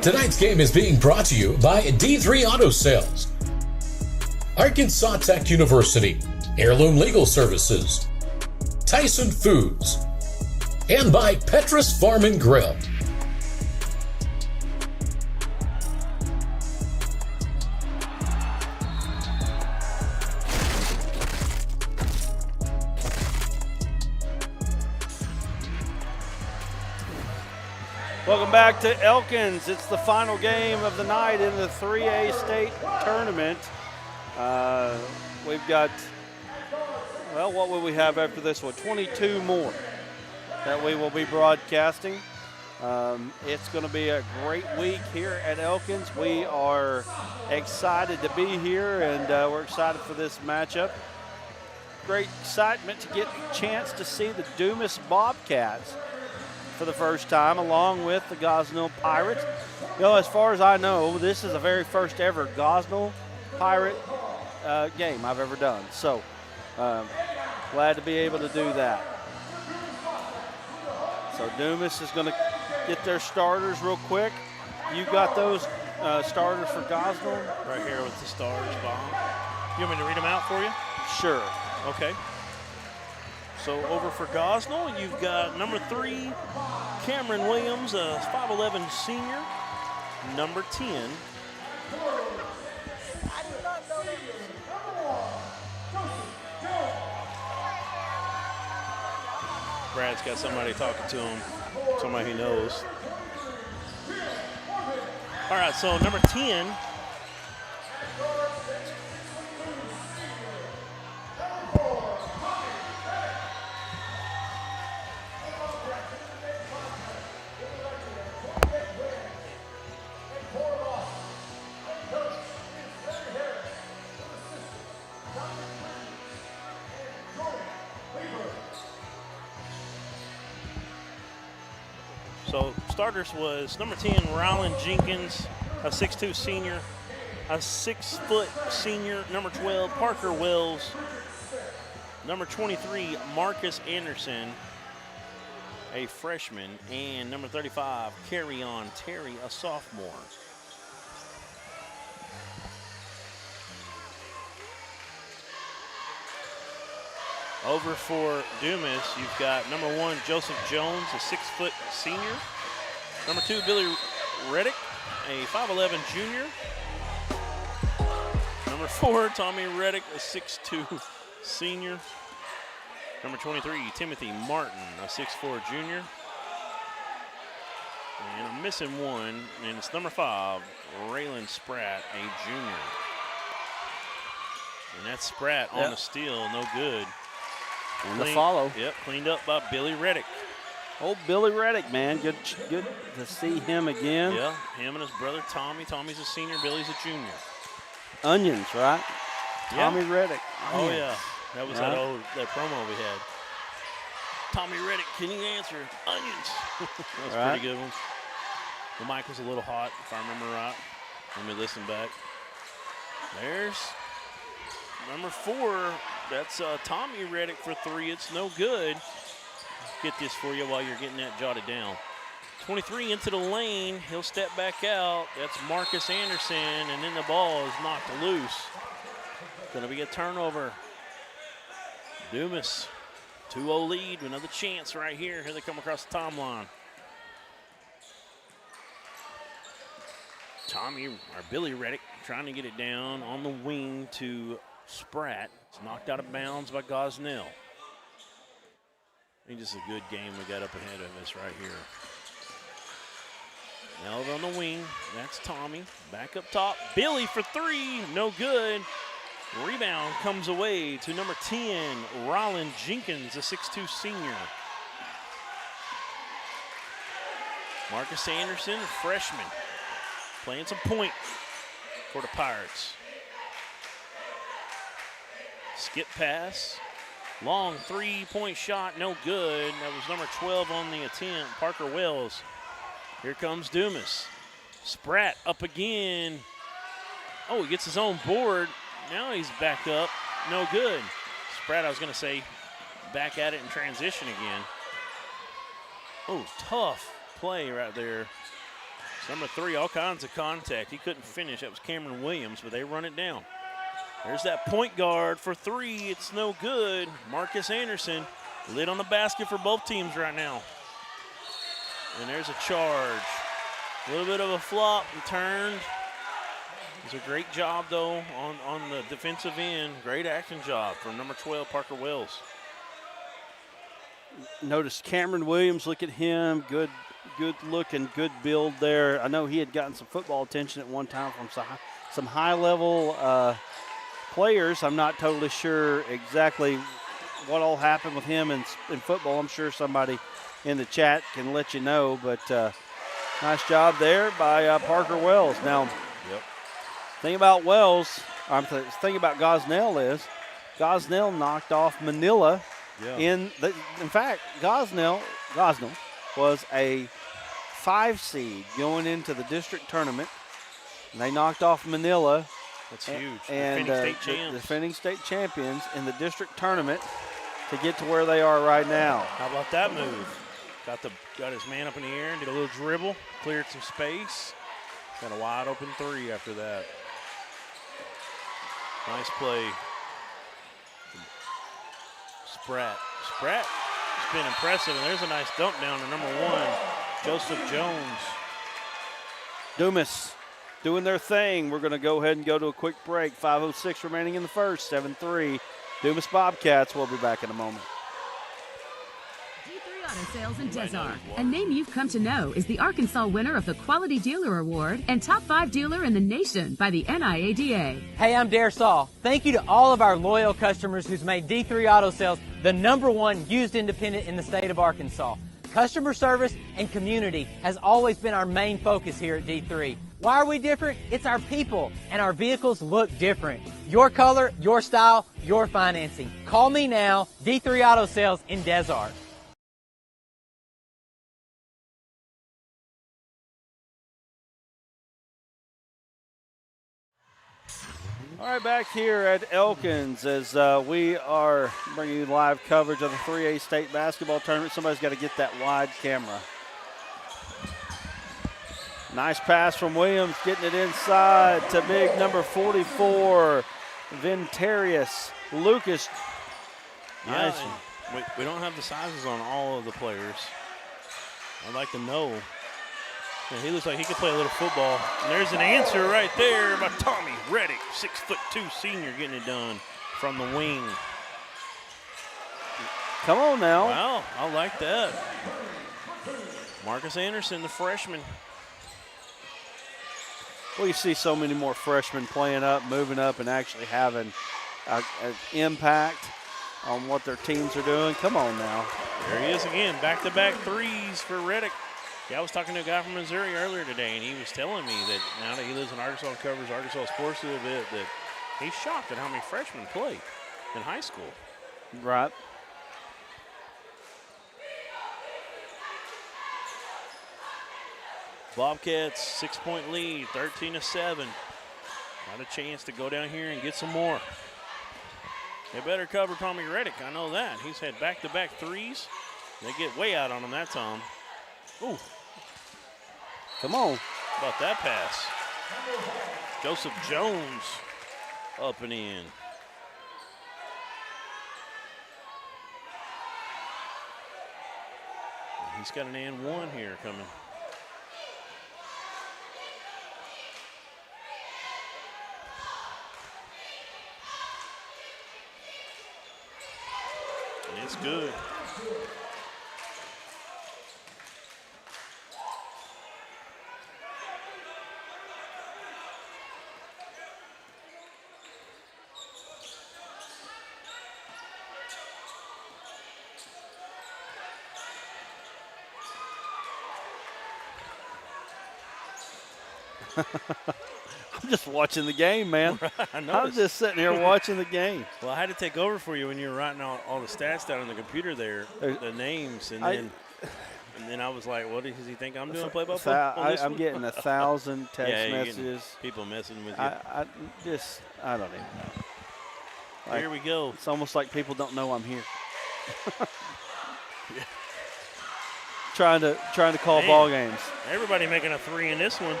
Speaker 1: Tonight's game is being brought to you by D3 Auto Sales, Arkansas Tech University, Heirloom Legal Services, Tyson Foods, and by Petrus Farm and Grill.
Speaker 2: Welcome back to Elkins. It's the final game of the night in the 3A state tournament. We've got, well, what will we have after this one? 22 more that we will be broadcasting. It's going to be a great week here at Elkins. We are excited to be here, and we're excited for this matchup. Great excitement to get a chance to see the Dumas Bobcats for the first time, along with the Gosnell Pirates. You know, as far as I know, this is the very first ever Gosnell Pirate game I've ever done. So, glad to be able to do that. So Dumas is going to get their starters real quick. You got those starters for Gosnell?
Speaker 3: Right here with the stars, Bob. You want me to read them out for you?
Speaker 2: Sure.
Speaker 3: Okay. So over for Gosnell, you've got number 3, Cameron Williams, a 5'11 senior. Number 10. Brad's got somebody talking to him, somebody he knows. All right, so number 10. So starters was number 10, Rylan Jenkins, a 6'2 senior. A 6-foot senior, number 12, Parker Wells. Number 23, Marcus Anderson, a freshman. And number 35, Carry-On Terry, a sophomore. Over for Dumas, you've got number 1, Joseph Jones, a 6-foot senior. Number 2, Billy Reddick, a 5'11 junior. Number 4, Tommy Reddick, a 6'2 senior. Number 23, Timothy Martin, a 6'4 junior. And I'm missing one, and it's number 5, Raylan Spratt, a junior. And that's Spratt on the steal, no good.
Speaker 2: And the follow.
Speaker 3: Yep, cleaned up by Billy Reddick.
Speaker 2: Old Billy Reddick, man. Good to see him again.
Speaker 3: Yeah, him and his brother Tommy. Tommy's a senior, Billy's a junior.
Speaker 2: Onions, right?
Speaker 3: Yeah.
Speaker 2: Tommy Reddick.
Speaker 3: Oh, yeah. That was that promo we had. Tommy Reddick, can you answer? Onions. That was a pretty good one. The mic was a little hot, if I remember right. Let me listen back. There's number 4. That's Tommy Reddick for 3. It's no good. Get this for you while you're getting that jotted down. 23 into the lane. He'll step back out. That's Marcus Anderson, and then the ball is knocked loose. Going to be a turnover. Dumas, 2-0 lead. Another chance right here. Here they come across the timeline. Billy Reddick trying to get it down on the wing to Spratt. It's knocked out of bounds by Gosnell. I think this is a good game we got up ahead of us right here. Held on the wing. That's Tommy. Back up top. Billy for three. No good. Rebound comes away to number 10, Rollin Jenkins, a 6'2 senior. Marcus Anderson, freshman, playing some point for the Pirates. Skip pass. Long three-point shot, no good. That was number 12 on the attempt, Parker Wells. Here comes Dumas. Spratt up again. Oh, he gets his own board. Now he's back up. No good. Spratt, I was going to say, back at it in transition again. Oh, tough play right there. It's number 3, all kinds of contact. He couldn't finish. That was Cameron Williams, but they run it down. There's that point guard for 3. It's no good. Marcus Anderson, lid on the basket for both teams right now. And there's a charge. A little bit of a flop and turned. It's a great job, though, on the defensive end. Great action job from number 12, Parker Wells.
Speaker 7: Notice Cameron Williams, look at him. Good look and good build there. I know he had gotten some football attention at one time from some high-level players. I'm not totally sure exactly what all happened with him in football. I'm sure somebody in the chat can let you know, but nice job there by Parker Wells. Now, thing about Wells, thing about Gosnell is Gosnell knocked off Manila. Yeah. In fact, Gosnell was a 5 seed going into the district tournament, and they knocked off Manila.
Speaker 3: That's huge.
Speaker 7: And
Speaker 3: defending state champs.
Speaker 7: Defending state champions in the district tournament to get to where they are right now.
Speaker 3: How about that move? Got his man up in the air and did a little dribble, cleared some space. Got a wide open 3 after that. Nice play. Spratt has been impressive, and there's a nice dunk down to number 1, Joseph Jones.
Speaker 7: Dumas doing their thing. We're going to go ahead and go to a quick break. 5:06 remaining in the first, 7-3. Dumas Bobcats. We'll be back in a moment.
Speaker 4: Auto Sales in Desert. A name you've come to know is the Arkansas winner of the Quality Dealer Award and Top 5 Dealer in the Nation by the NIADA.
Speaker 5: Hey, I'm Dare Saul. Thank you to all of our loyal customers who's made D3 Auto Sales the #1 used independent in the state of Arkansas. Customer service and community has always been our main focus here at D3. Why are we different? It's our people, and our vehicles look different. Your color, your style, your financing. Call me now, D3 Auto Sales in Desert.
Speaker 7: All right, back here at Elkins as we are bringing you live coverage of the 3A state basketball tournament. Somebody's got to get that wide camera. Nice pass from Williams, getting it inside to big number 44, Ventarius Lucas. Nice.
Speaker 3: Yeah, we don't have the sizes on all of the players. I'd like to know. Yeah, he looks like he could play a little football. And there's an answer right there by Tommy Reddick, 6'2" senior, getting it done from the wing.
Speaker 7: Come on now.
Speaker 3: Wow, I like that. Marcus Anderson, the freshman.
Speaker 7: Well, you see so many more freshmen playing up, moving up, and actually having an impact on what their teams are doing. Come on now.
Speaker 3: There he is again, back-to-back threes for Reddick. Yeah, I was talking to a guy from Missouri earlier today, and he was telling me that now that he lives in Arkansas and covers Arkansas sports a little bit, that he's shocked at how many freshmen play in high school.
Speaker 7: Right.
Speaker 3: Bobcats, 6-point lead, 13-7. Got a chance to go down here and get some more. They better cover Tommy Reddick, I know that. He's had back-to-back threes. They get way out on him that time. Ooh.
Speaker 7: Come on.
Speaker 3: How about that pass? Joseph Jones up and in. He's got an and one here coming. And it's good.
Speaker 7: I'm just watching the game, man. I'm just sitting here watching the game.
Speaker 3: Well, I had to take over for you when you were writing all the stats down on the computer there, the names, and then I was like, what does he think I'm doing play-by-play?
Speaker 7: I'm getting 1,000 text messages.
Speaker 3: People messing with you.
Speaker 7: I don't even know. Like,
Speaker 3: here we go.
Speaker 7: It's almost like people don't know I'm here. Trying to call ball games.
Speaker 3: Everybody making a 3 in this one.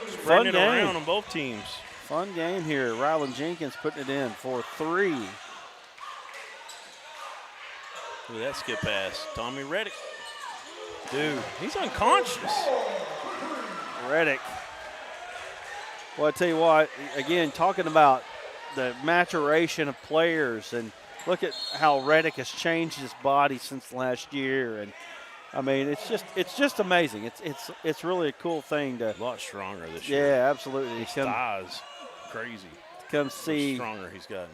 Speaker 3: Spreading it around on both teams.
Speaker 7: Fun game here. Rylan Jenkins putting it in for 3.
Speaker 3: Look at that skip pass. Tommy Reddick. Dude, he's unconscious.
Speaker 7: Reddick. Well, I tell you what, again, talking about the maturation of players, and look at how Reddick has changed his body since last year, and I mean, it's just amazing. It's really a cool thing to.
Speaker 3: A lot stronger this year.
Speaker 7: Yeah, absolutely.
Speaker 3: His thighs, crazy.
Speaker 7: Come see.
Speaker 3: Stronger he's gotten.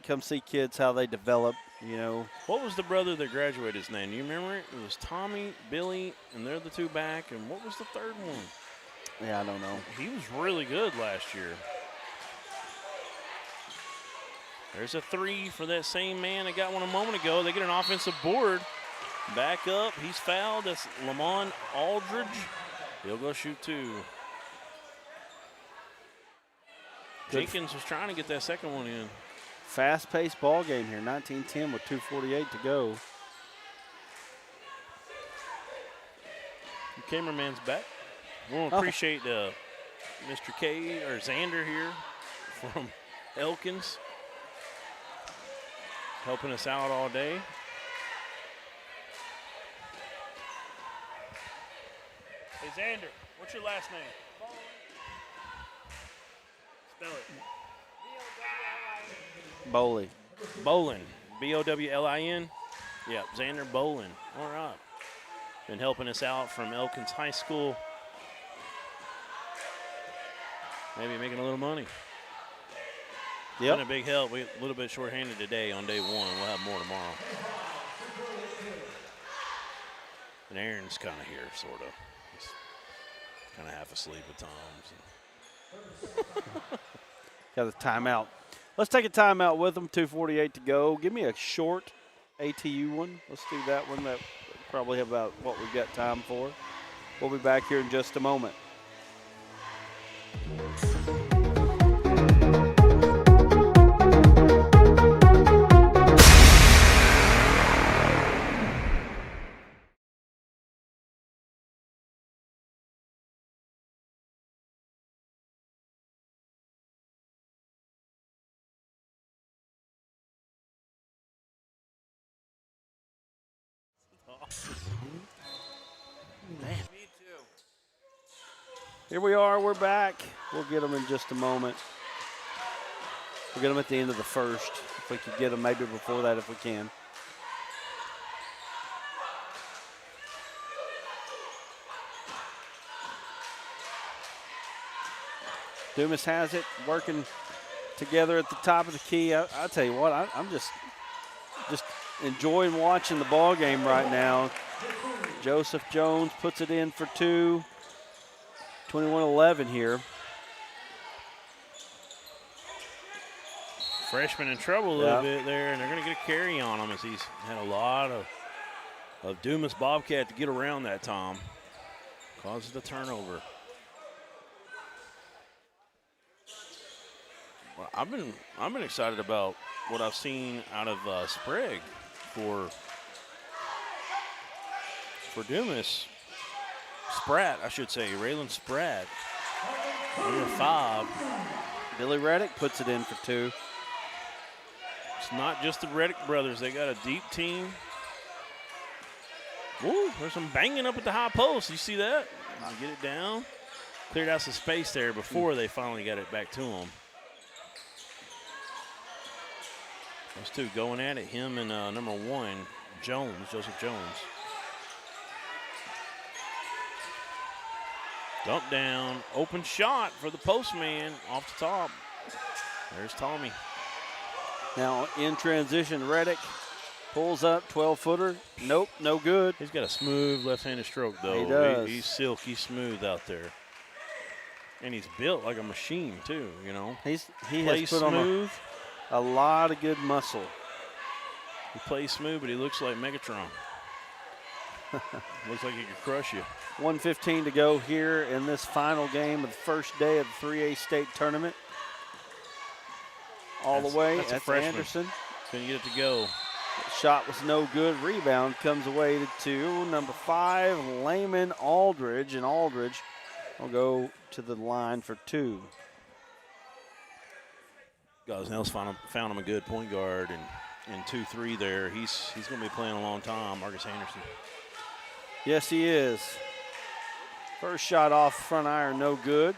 Speaker 7: Come see kids how they develop. You know.
Speaker 3: What was the brother that graduated? His name? Do you remember it? It was Tommy, Billy, and they're the 2 back. And what was the 3rd one?
Speaker 7: Yeah, I don't know.
Speaker 3: He was really good last year. There's a 3 for that same man that got one a moment ago. They get an offensive board. Back up. He's fouled. That's Lamont Aldridge. He'll go shoot 2. Jenkins was trying to get that second one in.
Speaker 7: Fast-paced ball game here. 19-10 with 2:48 to go.
Speaker 3: The cameraman's back. We want to appreciate Mr. K or Xander here from Elkins, helping us out all day. Hey, Xander, what's your last name? Spell it.
Speaker 7: Bowley.
Speaker 3: Bolin. B-O-W-L-I-N. Yeah, Xander Bolin. All right. Been helping us out from Elkins High School. Maybe making a little money.
Speaker 7: Yep.
Speaker 3: Been a big help. We're a little bit shorthanded today on day 1. We'll have more tomorrow. And Aaron's kind of here, sort of. He's kind of half asleep at times.
Speaker 7: Got a timeout. Let's take a timeout with them. 2:48 to go. Give me a short ATU one. Let's do that one. That probably about what we've got time for. We'll be back here in just a moment. Here we are, we're back. We'll get them in just a moment. We'll get them at the end of the first. If we could get them maybe before that if we can. Dumas has it, working together at the top of the key. I tell you what, I'm just enjoying watching the ball game right now. Joseph Jones puts it in for 2. 21-11 here.
Speaker 3: Freshman in trouble a little bit there, and they're going to get a carry on him as he's had a lot of Dumas Bobcat to get around that time. Causes the turnover. Well, I've been excited about what I've seen out of Sprague for Dumas. Spratt, I should say, Raylan Spratt, number 5.
Speaker 7: Billy Reddick puts it in for 2.
Speaker 3: It's not just the Reddick brothers. They got a deep team. Woo, there's some banging up at the high post. You see that? Get it down. Cleared out some space there before they finally got it back to him. Those 2 going at it, him and number 1, Joseph Jones. Dump down, open shot for the postman off the top. There's Tommy.
Speaker 7: Now in transition, Reddick pulls up, 12-footer. Nope, no good.
Speaker 3: He's got a smooth left-handed stroke, though.
Speaker 7: He does.
Speaker 3: He's silky smooth out there. And he's built like a machine too, you know.
Speaker 7: He
Speaker 3: plays
Speaker 7: has put
Speaker 3: smooth.
Speaker 7: on a lot of good muscle.
Speaker 3: He plays smooth, but he looks like Megatron. Looks like he could crush you.
Speaker 7: 1:15 to go here in this final game of the first day of the 3A state tournament. All the way. That's Anderson.
Speaker 3: Couldn't get it to go.
Speaker 7: Shot was no good. Rebound comes away to number 5, Layman Aldridge. And Aldridge will go to the line for 2.
Speaker 3: Gosnell's found him a good point guard, and in 2-3 there, he's going to be playing a long time, Marcus Anderson.
Speaker 7: Yes, he is. First shot off front iron, no good.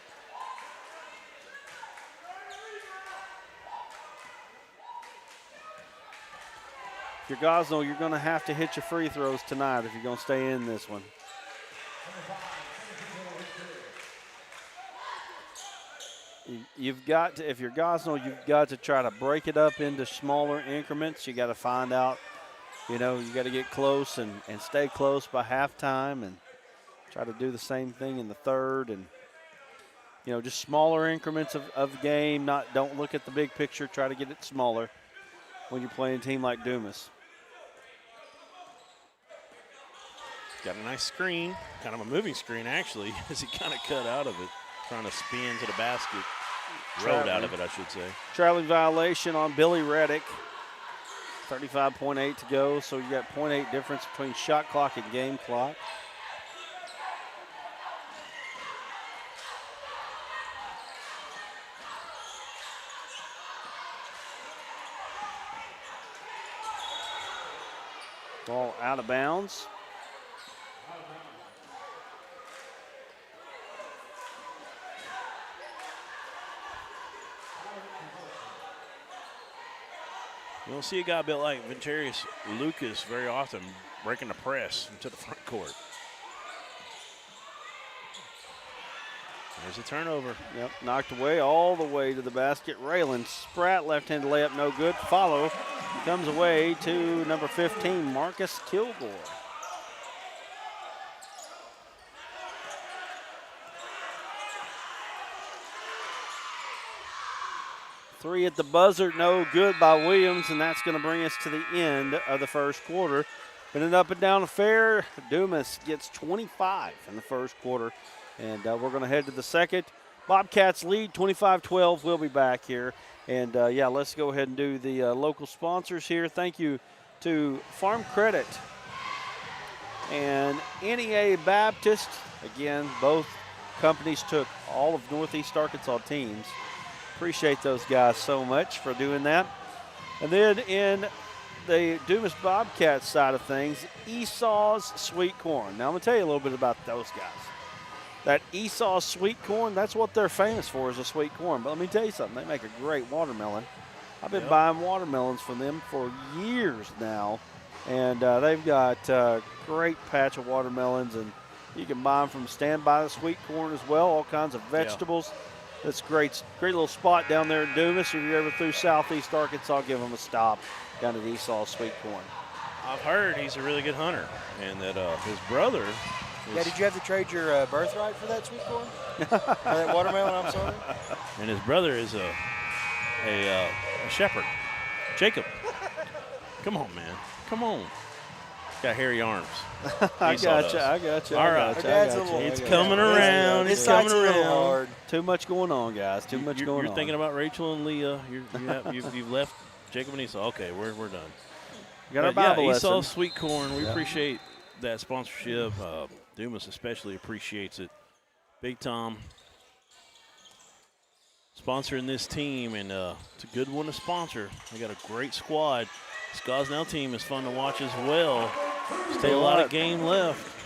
Speaker 7: If you're Gosnell, you're going to have to hit your free throws tonight if you're going to stay in this one. You've got to, if you're Gosnell, you've got to try to break it up into smaller increments. You got to find out, you know, you got to get close and stay close by halftime and try to do the same thing in the third. And, you know, just smaller increments of game. Don't look at the big picture. Try to get it smaller when you're playing a team like Dumas.
Speaker 3: Got a nice screen, kind of a moving screen actually, as he kind of cut out of it, trying to spin to the basket. Rolled out of it, I should say.
Speaker 7: Traveling violation on Billy Reddick. 35.8 to go, so you got 0.8 difference between shot clock and game clock. Ball out of bounds.
Speaker 3: You don't see a guy built like Ventarius Lucas very often breaking the press into the front court. There's a turnover.
Speaker 7: Yep, knocked away all the way to the basket. Raylan Spratt, left-handed layup, no good. Follow comes away to number 15, Marcus Kilgore. Three at the buzzer, no good by Williams, and that's going to bring us to the end of the first quarter. Been an up and down affair. Dumas gets 25 in the first quarter, and we're going to head to the second. Bobcats lead 25-12. We'll be back here. And, yeah, let's go ahead and do the local sponsors here. Thank you to Farm Credit and NEA Baptist. Again, both companies took all of Northeast Arkansas teams. Appreciate those guys so much for doing that. And then in the Dumas Bobcats side of things, Esau's Sweet Corn. Now, I'm going to tell you a little bit about those guys. That Esau's Sweet Corn, that's what they're famous for, is a sweet corn. But let me tell you something, they make a great watermelon. I've been buying watermelons from them for years now. And they've got a great patch of watermelons, and you can buy them from Stand By the Sweet Corn as well, all kinds of vegetables. Yeah. That's great little spot down there in Dumas. If you're ever through Southeast Arkansas, give them a stop down at Esau's Sweet Corn.
Speaker 3: I've heard he's a really good hunter, and that his brother.
Speaker 19: Yeah, did you have to trade your birthright for that sweet corn? Or that watermelon, I'm sorry?
Speaker 3: And his brother is a shepherd, Jacob. Come on, man. Come on. Got hairy arms.
Speaker 7: I got you.
Speaker 3: All right. It's coming around. It's coming around.
Speaker 7: Too much going on, guys. Too much going on.
Speaker 3: You're thinking about Rachel and Leah. You've left Jacob and Esau. Okay, we're done.
Speaker 7: We got our Bible lesson.
Speaker 3: Esau's Sweet Corn. We appreciate that sponsorship. Dumas especially appreciates it. Big Tom sponsoring this team, and it's a good one to sponsor. They got a great squad. This Gosnell team is fun to watch as well. Still a lot of game left.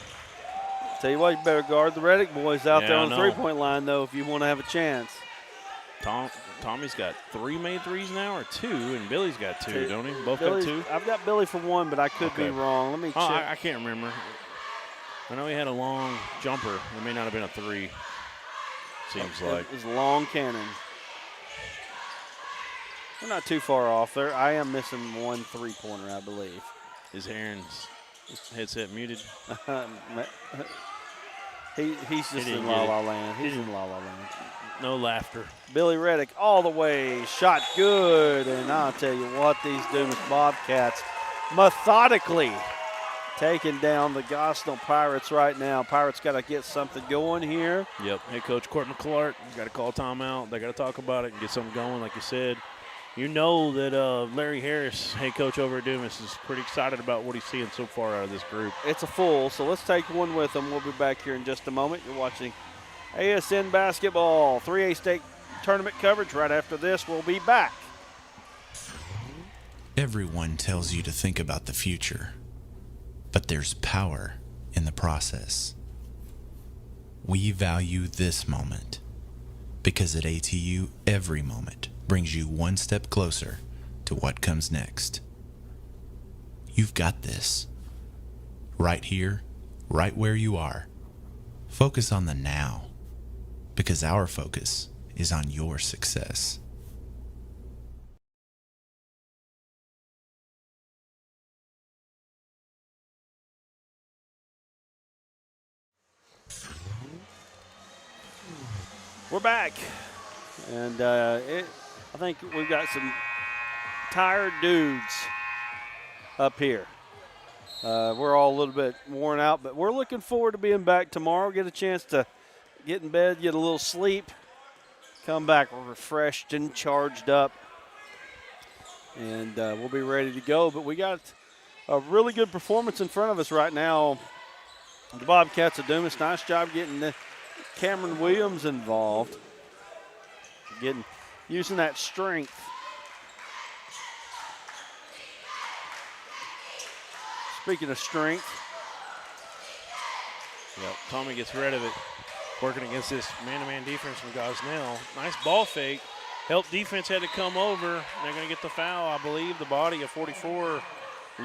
Speaker 7: Tell you what, you better guard the Reddick boys out there on the three-point line, though, if you want to have a chance.
Speaker 3: Tommy's got 3 made threes now, or 2, and Billy's got 2, don't he? Both got 2?
Speaker 7: I've got Billy for 1, but I could be wrong. Let me check.
Speaker 3: I can't remember. I know he had a long jumper. It may not have been a 3, seems like.
Speaker 7: It was a long cannon. We're not too far off there. I am missing 1 3-pointer, I believe.
Speaker 3: Is Aaron's headset muted?
Speaker 7: He's just in La La Land. He's in La La Land.
Speaker 3: No laughter.
Speaker 7: Billy Reddick all the way, shot good, and I'll tell you what, these Dumas Bobcats methodically taking down the Gosnell Pirates right now. Pirates got to get something going here.
Speaker 3: Yep. Head coach Court McClart got to call timeout. They got to talk about it and get something going, like you said. You know that Larry Harris, head coach over at Dumas, is pretty excited about what he's seeing so far out of this group.
Speaker 7: It's a full, so let's take one with them. We'll be back here in just a moment. You're watching ASN Basketball 3A State Tournament coverage. Right after this, we'll be back.
Speaker 8: Everyone tells you to think about the future, but there's power in the process. We value this moment because at ATU, every moment brings you one step closer to what comes next. You've got this. Right here, right where you are. Focus on the now, because our focus is on your success.
Speaker 7: We're back, and I think we've got some tired dudes up here. We're all a little bit worn out, but we're looking forward to being back tomorrow. Get a chance to get in bed, get a little sleep, come back refreshed and charged up, and we'll be ready to go. But we got a really good performance in front of us right now. The Bobcats of Dumas, nice job getting Cameron Williams involved, using that strength. Speaking of strength.
Speaker 3: Yep, Tommy gets rid of it. Working against this man-to-man defense from Gosnell. Nice ball fake. Help defense had to come over. They're going to get the foul, I believe. The body of 44.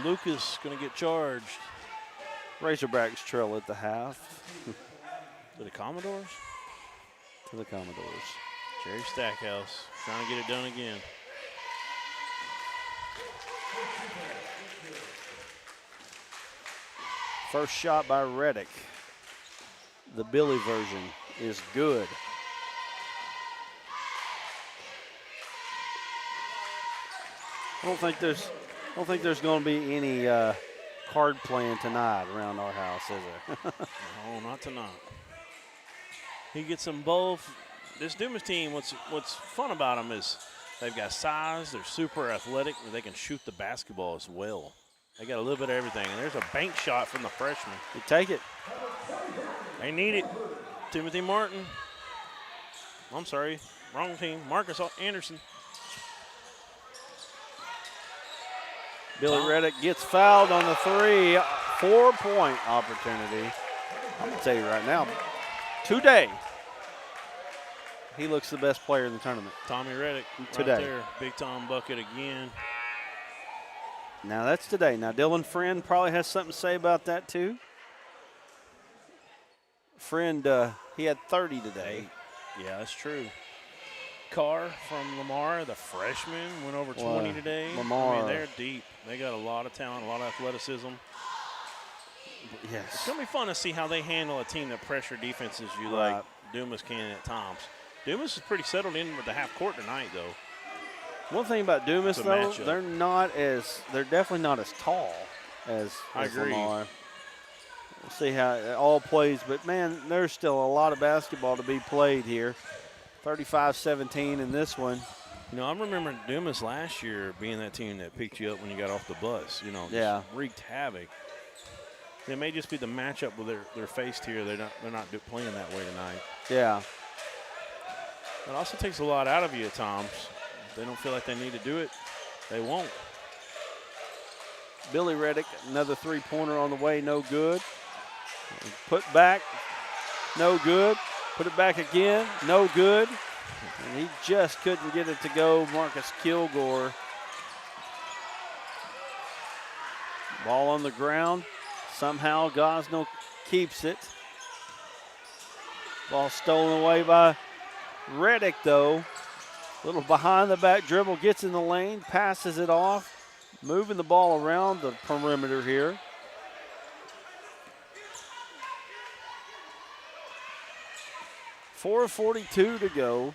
Speaker 3: Lucas going to get charged.
Speaker 7: Razorbacks trail at the half.
Speaker 3: To the Commodores?
Speaker 7: To the Commodores.
Speaker 3: Jerry Stackhouse trying to get it done again.
Speaker 7: First shot by Reddick. The Billy version is good. I don't think there's going to be any card playing tonight around our house, is there?
Speaker 3: No, not tonight. He gets them both. This Dumas team, what's fun about them is they've got size, they're super athletic, and they can shoot the basketball as well. They got a little bit of everything. And there's a bank shot from the freshman.
Speaker 7: You take it.
Speaker 3: They need it. Timothy Martin. I'm sorry, wrong team. Marcus Anderson.
Speaker 7: Billy Reddick gets fouled on the three. 4-point opportunity. I'm going to tell you right now, today, he looks the best player in the tournament.
Speaker 3: Tommy Reddick
Speaker 7: today.
Speaker 3: Right there. Big Tom bucket again.
Speaker 7: Now that's today. Now Dylan Friend probably has something to say about that too. Friend, he had 30 today.
Speaker 3: Yeah, that's true. Carr from Lamar, the freshman, went over 20 today.
Speaker 7: Lamar.
Speaker 3: I mean, they're deep. They got a lot of talent, a lot of athleticism.
Speaker 7: Yes.
Speaker 3: It's going to be fun to see how they handle a team that pressure defenses you like Dumas can at times. Dumas is pretty settled in with the half court tonight, though.
Speaker 7: One thing about Dumas, though, they're definitely not as tall as Lamar. We'll see how it all plays, but man, there's still a lot of basketball to be played here. 35-17 in this one.
Speaker 3: You know, I remember Dumas last year being that team that picked you up when you got off the bus. You know,
Speaker 7: yeah,
Speaker 3: wreaked havoc. It may just be the matchup with they're faced here. They're not playing that way tonight.
Speaker 7: Yeah.
Speaker 3: It also takes a lot out of you at times. If they don't feel like they need to do it, they won't.
Speaker 7: Billy Reddick, another three-pointer on the way, no good. Put back, no good. Put it back again, no good. And he just couldn't get it to go. Marcus Kilgore. Ball on the ground. Somehow Gosnell keeps it. Ball stolen away by Reddick, though. Little behind the back dribble, gets in the lane, passes it off. Moving the ball around the perimeter here. 4:42 to go.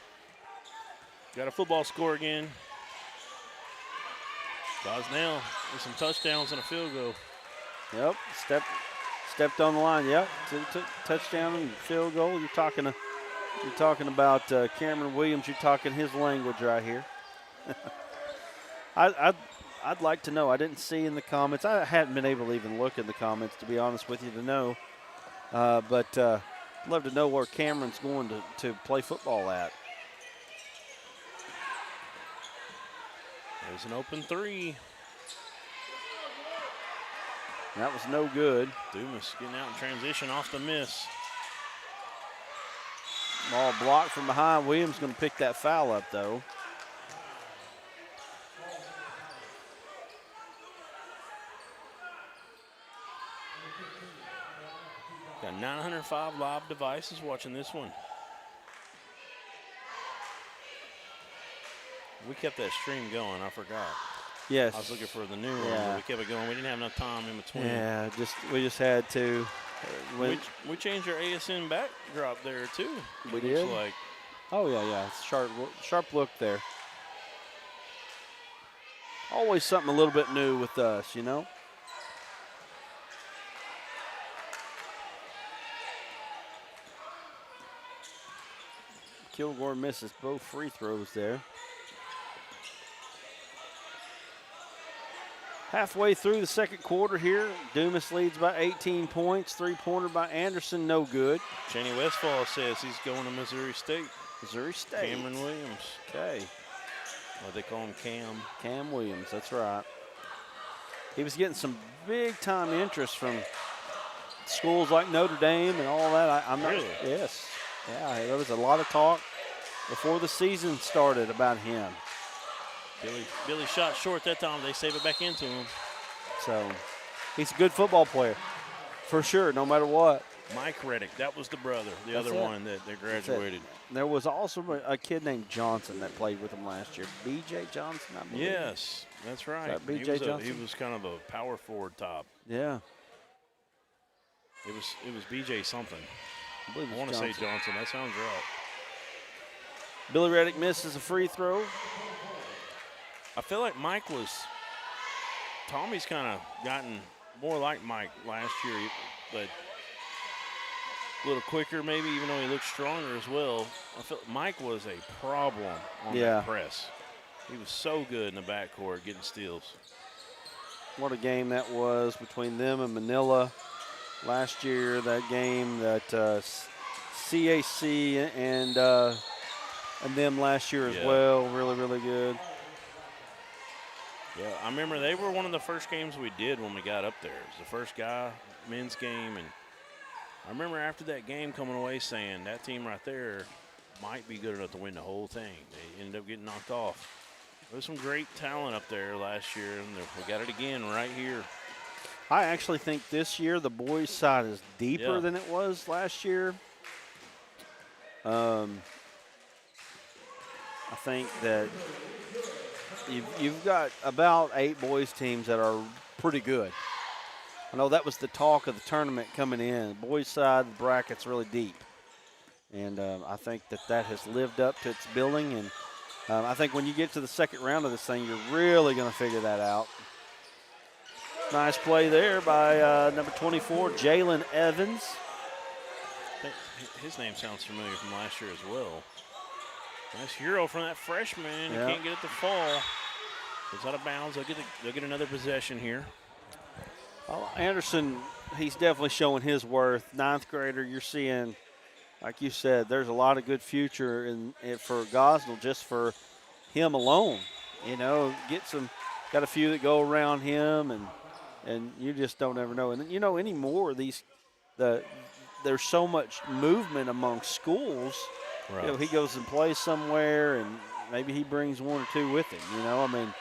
Speaker 3: Got a football score again. Gosnell with some touchdowns and a field goal.
Speaker 7: Yep, stepped on the line. Yep, touchdown and field goal. You're talking about Cameron Williams. You're talking his language right here. I'd like to know. I didn't see in the comments. I hadn't been able to even look in the comments, to be honest with you, to know. But I'd love to know where Cameron's going to play football at.
Speaker 3: There's an open three.
Speaker 7: That was no good.
Speaker 3: Dumas getting out in transition off the miss.
Speaker 7: Ball blocked from behind. Williams going to pick that foul up, though.
Speaker 3: Got 905 live devices watching this one. We kept that stream going. I forgot.
Speaker 7: Yes.
Speaker 3: I was looking for the new one, but we kept it going. We didn't have enough time in between.
Speaker 7: Yeah, we just had to.
Speaker 3: We changed our ASN backdrop there too.
Speaker 7: We did.
Speaker 3: Like.
Speaker 7: Oh yeah. It's sharp look there. Always something a little bit new with us, you know. Kilgore misses both free throws there. Halfway through the second quarter here, Dumas leads by 18 points. Three-pointer by Anderson, no good.
Speaker 3: Cheney Westfall says he's going to Missouri State.
Speaker 7: Missouri State.
Speaker 3: Cameron Williams.
Speaker 7: Okay.
Speaker 3: What they call him, Cam.
Speaker 7: Cam Williams, that's right. He was getting some big-time interest from schools like Notre Dame and all that. I'm not.
Speaker 3: Really?
Speaker 7: Yes. Yeah, there was a lot of talk before the season started about him.
Speaker 3: Billy shot short that time. They save it back into him.
Speaker 7: So he's a good football player, for sure, no matter what.
Speaker 3: Mike Reddick, that was the brother, the other one that graduated.
Speaker 7: There was also a kid named Johnson that played with him last year. B.J. Johnson, I believe.
Speaker 3: Yes, that's right.
Speaker 7: B.J. Johnson?
Speaker 3: He was kind of a power forward top.
Speaker 7: Yeah.
Speaker 3: It was B.J. something.
Speaker 7: I
Speaker 3: want to say Johnson. That sounds right.
Speaker 7: Billy Reddick misses a free throw.
Speaker 3: I feel like Tommy's kind of gotten more like Mike last year, but a little quicker maybe, even though he looks stronger as well. I feel Mike was a problem on that press. He was so good in the backcourt getting steals.
Speaker 7: What a game that was between them and Manila last year. That game that CAC and them last year as well. Really, really good.
Speaker 3: Yeah, I remember they were one of the first games we did when we got up there. It was the first men's game, and I remember after that game coming away saying that team right there might be good enough to win the whole thing. They ended up getting knocked off. There was some great talent up there last year, and we got it again right here.
Speaker 7: I actually think this year the boys' side is deeper than it was last year. I think that you've got about 8 boys teams that are pretty good. I know that was the talk of the tournament coming in. The boys' side, the bracket's really deep. And I think that has lived up to its billing. And I think when you get to the second round of this thing, you're really going to figure that out. Nice play there by number 24, Jalen Evans.
Speaker 3: I think his name sounds familiar from last year as well. Nice hero from that freshman. He can't get it to fall. It's out of bounds. They'll get another possession here.
Speaker 7: Well, Anderson, he's definitely showing his worth. 9th grader, you're seeing, like you said, there's a lot of good future for Gosnell just for him alone. You know, got a few that go around him, and you just don't ever know. And you know, anymore there's so much movement among schools.
Speaker 3: Right.
Speaker 7: You know, he goes and plays somewhere, and maybe he brings 1 or 2 with him. You know, I mean,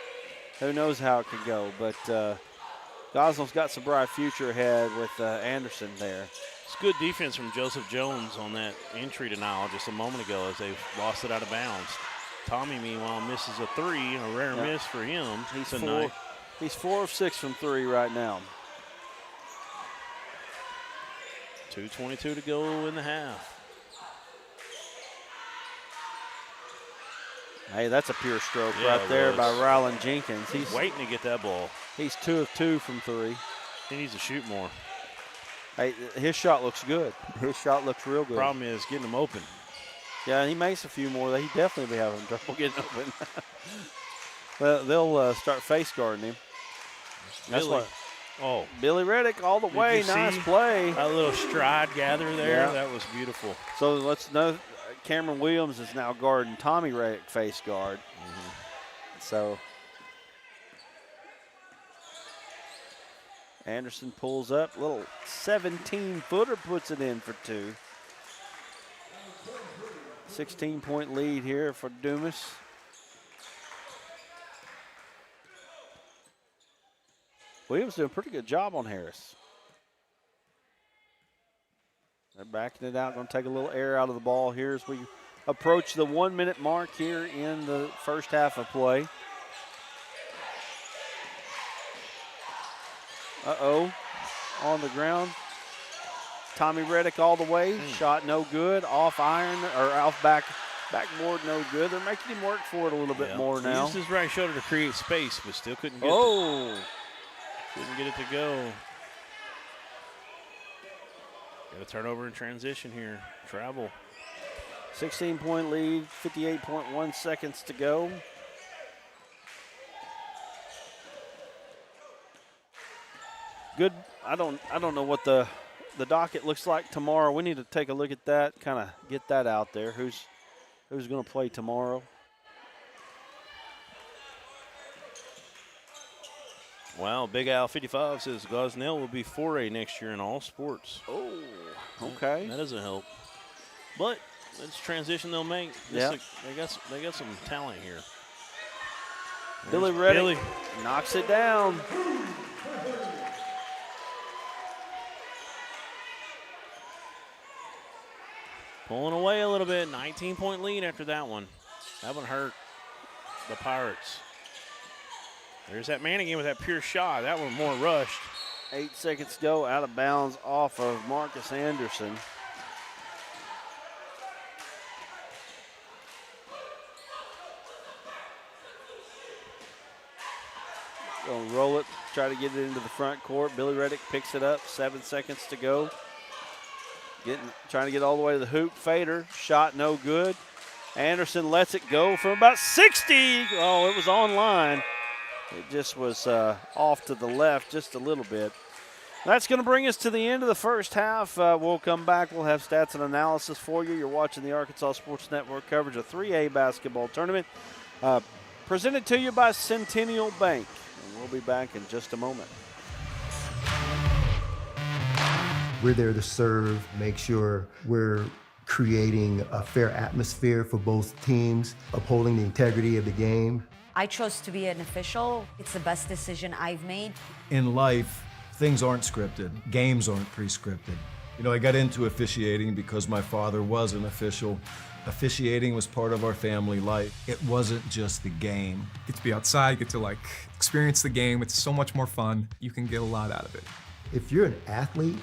Speaker 7: who knows how it could go. But Gosnell's got some bright future ahead with Anderson there.
Speaker 3: It's good defense from Joseph Jones on that entry denial just a moment ago as they lost it out of bounds. Tommy, meanwhile, misses a 3, a rare miss for him.
Speaker 7: He's 4 of 6 from 3 right now.
Speaker 3: 2:22 to go in the half.
Speaker 7: Hey, that's a pure stroke
Speaker 3: Yeah,
Speaker 7: right there by Rylan Jenkins.
Speaker 3: He's waiting to get that ball.
Speaker 7: He's 2 of 2 from 3.
Speaker 3: He needs to shoot more.
Speaker 7: Hey, his shot looks good. His shot looks real good.
Speaker 3: Problem is getting him open.
Speaker 7: Yeah, he makes a few more. He definitely be having trouble getting open. Well, they'll start face guarding him. That's
Speaker 3: Billy.
Speaker 7: what.
Speaker 3: Oh,
Speaker 7: Billy Reddick all the way. Nice play.
Speaker 3: A little stride gather there.
Speaker 7: Yeah.
Speaker 3: That was beautiful.
Speaker 7: So let's know Cameron Williams is now guarding Tommy Reddick face guard. So Anderson pulls up. Little 17-footer puts it in for 2. 16-point lead here for Dumas. Williams doing a pretty good job on Harris. They're backing it out. Going to take a little air out of the ball here as we approach the 1-minute mark here in the first half of play. On the ground. Tommy Reddick all the way. Shot no good. Off iron or off backboard no good. They're making him work for it a little bit more now.
Speaker 3: He used his right shoulder to create space, but still couldn't get couldn't get it to go. Got a turnover in transition here. Travel.
Speaker 7: 16-point lead, 58.1 seconds to go. Good. I don't know what the docket looks like tomorrow. We need to take a look at that, kind of get that out there. Who's going to play tomorrow?
Speaker 3: Wow, Big Al 55 says Gosnell will be 4A next year in all sports.
Speaker 7: Oh, okay.
Speaker 3: That doesn't help. But it's a transition they'll make.
Speaker 7: Yeah.
Speaker 3: They got some talent here.
Speaker 7: Billy Reddick knocks it down.
Speaker 3: Pulling away a little bit. 19-point lead after that one. That one hurt the Pirates. There's that man again with that pure shot. That one more rushed.
Speaker 7: 8 seconds to go. Out of bounds off of Marcus Anderson. Gonna roll it, try to get it into the front court. Billy Reddick picks it up. 7 seconds to go. Trying to get all the way to the hoop. Fader, shot no good. Anderson lets it go from about 60. Oh, it was on line. It just was off to the left just a little bit. That's going to bring us to the end of the first half. We'll come back. We'll have stats and analysis for you. You're watching the Arkansas Sports Network coverage of 3A basketball tournament. Presented to you by Centennial Bank. And we'll be back in just a moment.
Speaker 12: We're there to serve, make sure we're creating a fair atmosphere for both teams, upholding the integrity of the game.
Speaker 20: I chose to be an official. It's the best decision I've made.
Speaker 11: In life, things aren't scripted. Games aren't pre-scripted. You know, I got into officiating because my father was an official. Officiating was part of our family life. It wasn't just the game.
Speaker 21: Get to be outside, get to experience the game. It's so much more fun. You can get a lot out of it.
Speaker 12: If you're an athlete,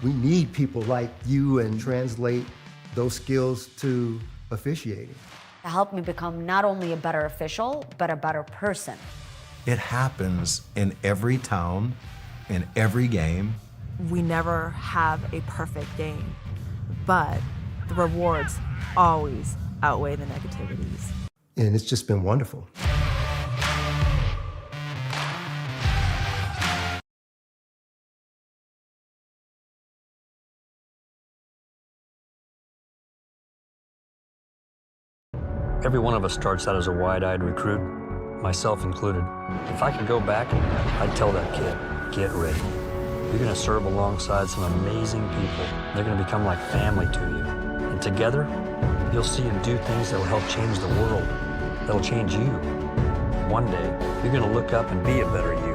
Speaker 12: we need people like you and translate those skills to officiating.
Speaker 20: To help me become not only a better official, but a better person.
Speaker 11: It happens in every town, in every game.
Speaker 13: We never have a perfect game, but the rewards always outweigh the negativities.
Speaker 12: And it's just been wonderful.
Speaker 14: Every one of us starts out as a wide-eyed recruit, myself included. If I could go back, I'd tell that kid, get ready. You're gonna serve alongside some amazing people. They're gonna become like family to you. And together, you'll see and do things that will help change the world. That'll change you. One day, you're gonna look up and be a better you.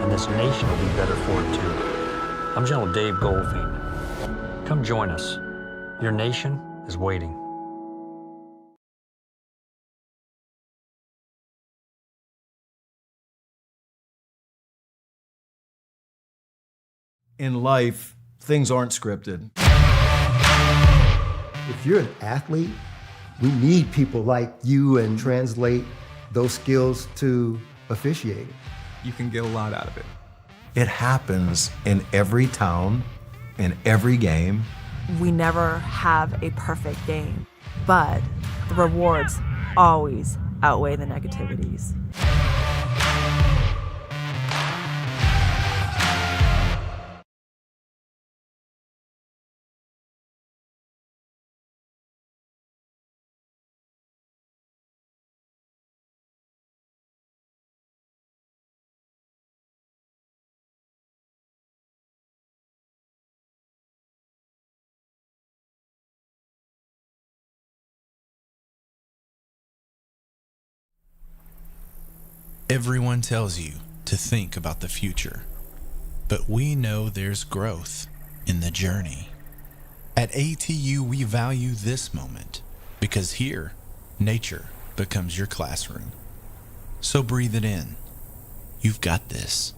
Speaker 14: And this nation will be better for it too. I'm General Dave Goldfein. Come join us. Your nation is waiting.
Speaker 11: In life, things aren't scripted.
Speaker 12: If you're an athlete, We need people like you and translate those skills to officiating.
Speaker 21: You can get a lot out of it.
Speaker 11: It happens in every town, in every game.
Speaker 13: We never have a perfect game, but the rewards always outweigh the negativities.
Speaker 8: Everyone tells you to think about the future, but we know there's growth in the journey. At ATU, we value this moment because here, nature becomes your classroom. So breathe it in. You've got this.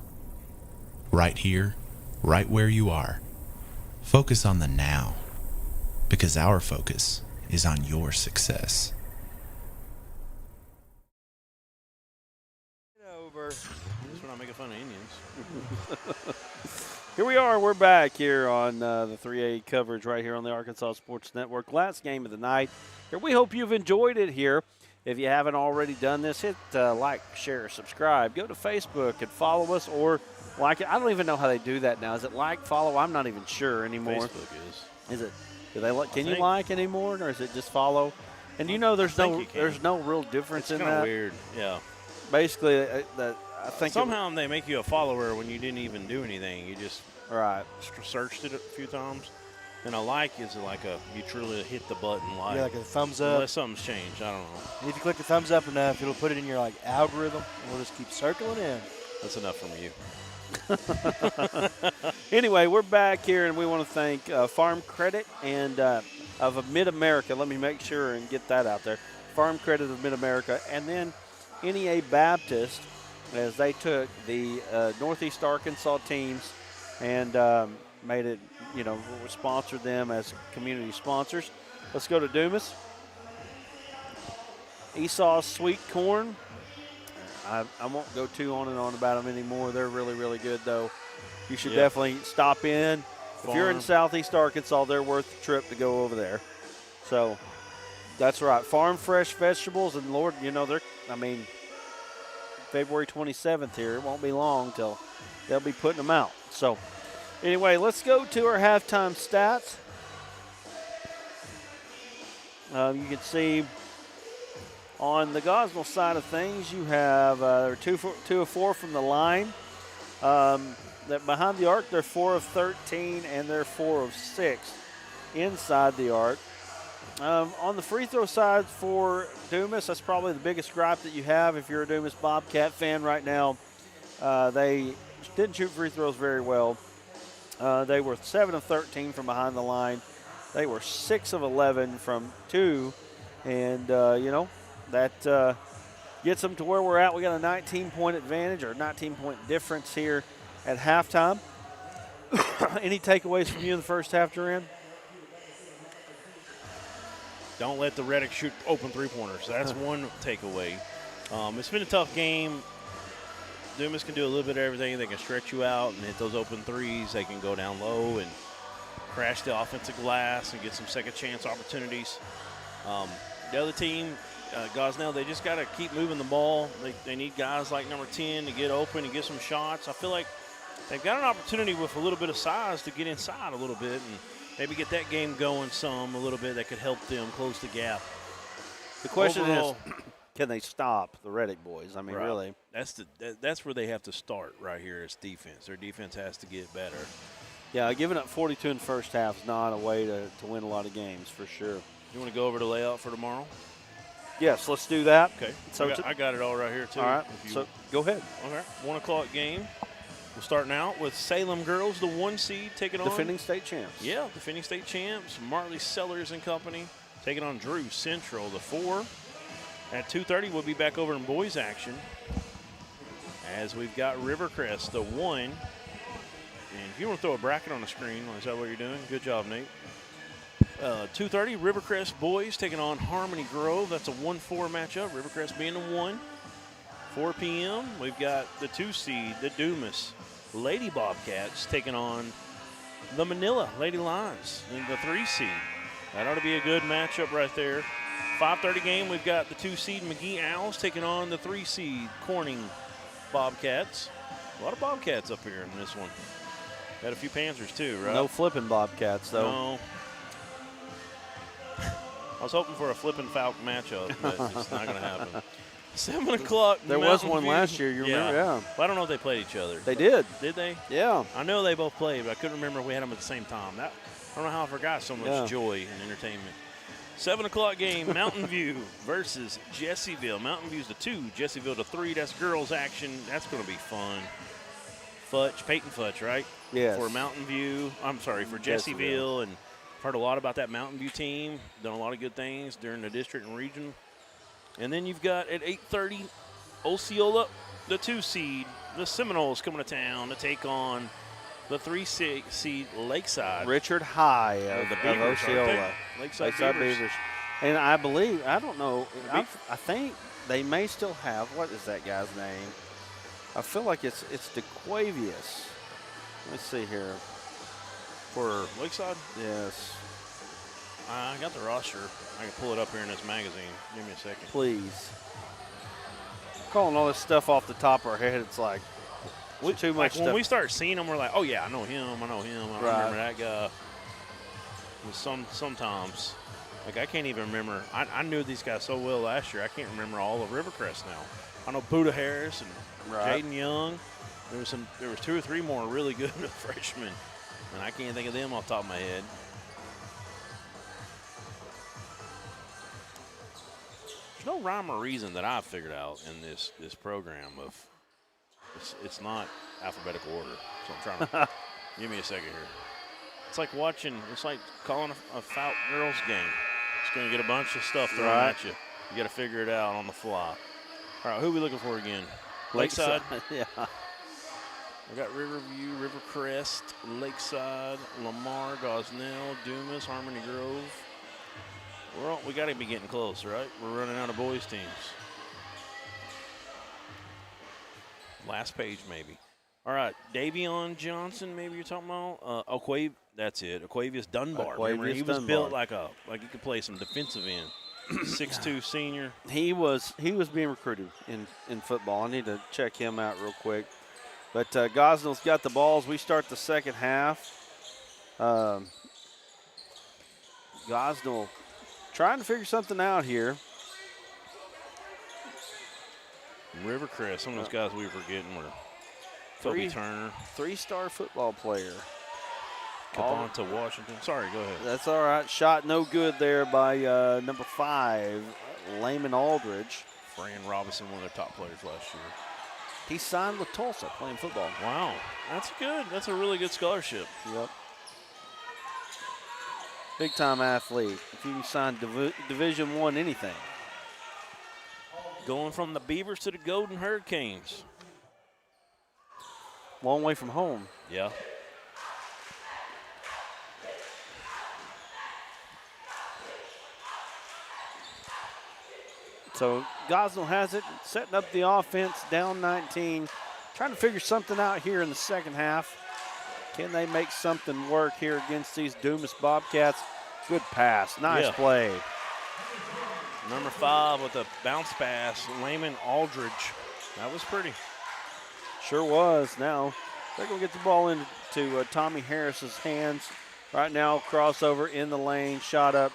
Speaker 8: Right here, right where you are. Focus on the now, because our focus is on your success.
Speaker 3: Just when I make fun of Indians.
Speaker 2: Here we are. We're back here on the 3A coverage right here on the Arkansas Sports Network. Last game of the night. We hope you've enjoyed it here. If you haven't already done this, hit like, share, subscribe. Go to Facebook and follow us or like it. I don't even know how they do that now. Is it like, follow? I'm not even sure anymore.
Speaker 3: Facebook is.
Speaker 2: Is it? Do they? Can you like anymore, or is it just follow? And there's no real difference in that.
Speaker 3: It's kind of weird. Yeah.
Speaker 2: Basically, I think
Speaker 3: somehow they make you a follower when you didn't even do anything. You just searched it a few times. And a like is like you truly hit the button like.
Speaker 19: Yeah, like a thumbs up.
Speaker 3: Unless something's changed, I don't know.
Speaker 19: And if you click the thumbs up enough, it'll put it in your algorithm. And we'll just keep circling in.
Speaker 3: That's enough from you.
Speaker 2: Anyway, we're back here, and we want to thank Farm Credit and of Mid-America. Let me make sure and get that out there. Farm Credit of Mid-America, and then NEA Baptist, as they took the Northeast Arkansas teams and made it, sponsored them as community sponsors. Let's go to Dumas. Esau's Sweet Corn. I won't go too on and on about them anymore. They're really, really good, though. You should definitely stop in. If you're in Southeast Arkansas, they're worth the trip to go over there. So that's right. Farm fresh vegetables, and Lord, February 27th here. It won't be long till they'll be putting them out. So anyway, let's go to our halftime stats. You can see on the Gosnell side of things, you have 2 of 4 from the line. That behind the arc, they're 4 of 13, and they're 4 of 6 inside the arc. On the free throw side for Dumas, that's probably the biggest gripe that you have if you're a Dumas Bobcat fan right now. They didn't shoot free throws very well. They were 7 of 13 from behind the line. They were 6 of 11 from 2, and that gets them to where we're at. We got a 19-point advantage or 19-point difference here at halftime. Any takeaways from you in the first half, Duran?
Speaker 3: Don't let the Reddick shoot open three-pointers. That's one takeaway. It's been a tough game. Dumas can do a little bit of everything. They can stretch you out and hit those open threes. They can go down low and crash the offensive glass and get some second-chance opportunities. The other team, Gosnell, they just got to keep moving the ball. They need guys like number 10 to get open and get some shots. I feel like they've got an opportunity with a little bit of size to get inside a little bit and maybe get that game going a little bit that could help them close the gap.
Speaker 2: The question is, can they stop the Reddick boys? I mean, really.
Speaker 3: That's where they have to start right here is defense. Their defense has to get better.
Speaker 2: Yeah, giving up 42 in the first half is not a way to win a lot of games for sure.
Speaker 3: You want to go over the layout for tomorrow?
Speaker 2: Yes, let's do that.
Speaker 3: Okay. So I got it all right here, too.
Speaker 2: All right. So go ahead.
Speaker 3: All right. 1 o'clock game. We're starting out with Salem Girls, the 1 seed, taking on
Speaker 2: defending state champs.
Speaker 3: Yeah, defending state champs. Marley Sellers and company taking on Drew Central, the 4. At 2:30, we'll be back over in boys action as we've got Rivercrest, the 1. And if you want to throw a bracket on the screen, is that what you're doing? Good job, Nate. 2:30, Rivercrest boys taking on Harmony Grove. That's a 1-4 matchup, Rivercrest being the 1. 4 p.m., we've got the 2 seed, the Dumas Lady Bobcats, taking on the Manila Lady Lions in the 3 seed. That ought to be a good matchup right there. 5:30 game, we've got the 2 seed McGee Owls taking on the 3 seed Corning Bobcats. A lot of Bobcats up here in this one. Got a few Panthers too, right?
Speaker 7: No flipping Bobcats, though.
Speaker 3: No. I was hoping for a flipping Fouke matchup, but it's not going to happen. 7 o'clock.
Speaker 7: There was one last year, you remember? Yeah.
Speaker 3: Well, I don't know if they played each other.
Speaker 7: They did.
Speaker 3: Did they?
Speaker 7: Yeah.
Speaker 3: I know they both played, but I couldn't remember if we had them at the same time. I don't know how I forgot so much joy and entertainment. 7 o'clock game, Mountain View versus Jessieville. Mountain View's the 2, Jessieville the 3. That's girls action. That's going to be fun. Peyton Futch, right?
Speaker 7: Yes.
Speaker 3: For Mountain View. I'm sorry, for Jessieville. And I've heard a lot about that Mountain View team. Done a lot of good things during the district and region. And then you've got at 8:30, Osceola, the 2 seed. The Seminoles coming to town to take on the 3 seed Lakeside.
Speaker 7: Richard High of
Speaker 3: the Beavers,
Speaker 7: Osceola.
Speaker 3: Lakeside Beavers.
Speaker 7: And I believe, I don't know, I think they may still have, what is that guy's name? I feel like it's DeQuavius. Let's see here.
Speaker 3: For Lakeside?
Speaker 7: Yes.
Speaker 3: I got the roster. I can pull it up here in this magazine. Give me a second.
Speaker 7: Please. Calling all this stuff off the top of our head, it's like too much stuff.
Speaker 3: When we start seeing them, we're like, oh, yeah, I know him. I remember that guy. Sometimes, like, I can't even remember. I knew these guys so well last year, I can't remember all of Rivercrest now. I know Buddha Harris and Jaden Young. There was 2 or 3 more really good freshmen, and I can't think of them off the top of my head. There's no rhyme or reason that I've figured out in this program of it's not alphabetical order. So I'm trying to give me a second here. It's like calling a Fouke girls game. It's going to get a bunch of stuff thrown at you. You got to figure it out on the fly. All right, who are we looking for again? Lakeside?
Speaker 7: Yeah.
Speaker 3: I got Riverview, Rivercrest, Lakeside, Lamar, Gosnell, Dumas, Harmony Grove. We got to be getting close, right? We're running out of boys' teams. Last page, maybe. All right, Davion Johnson, maybe you're talking about. That's it. Aquavius Dunbar. He was built like he could play some defensive end. 6'2" senior.
Speaker 7: He was being recruited in football. I need to check him out real quick. But Gosnell's got the balls. We start the second half. Gosnell trying to figure something out here.
Speaker 3: Rivercrest, some of those guys we were forgetting were Toby Turner.
Speaker 7: 3-star football player.
Speaker 3: Capanta Washington. Sorry, go ahead.
Speaker 7: That's all right. Shot no good there by number 5, Layman Aldridge.
Speaker 3: Fran Robinson, one of their top players last year.
Speaker 7: He signed with Tulsa playing football.
Speaker 3: Wow. That's good. That's a really good scholarship.
Speaker 7: Yep. Big-time athlete. If you can sign Division I anything.
Speaker 3: Going from the Beavers to the Golden Hurricanes.
Speaker 7: Long way from home.
Speaker 3: Yeah.
Speaker 7: So Gosnell has it, setting up the offense, down 19, trying to figure something out here in the second half. Can they make something work here against these Dumas Bobcats? Good pass, nice play.
Speaker 3: Number 5 with a bounce pass, Layman Aldridge. That was pretty.
Speaker 7: Sure was. Now they're going to get the ball into Tommy Harris's hands. Right now, crossover in the lane, shot up.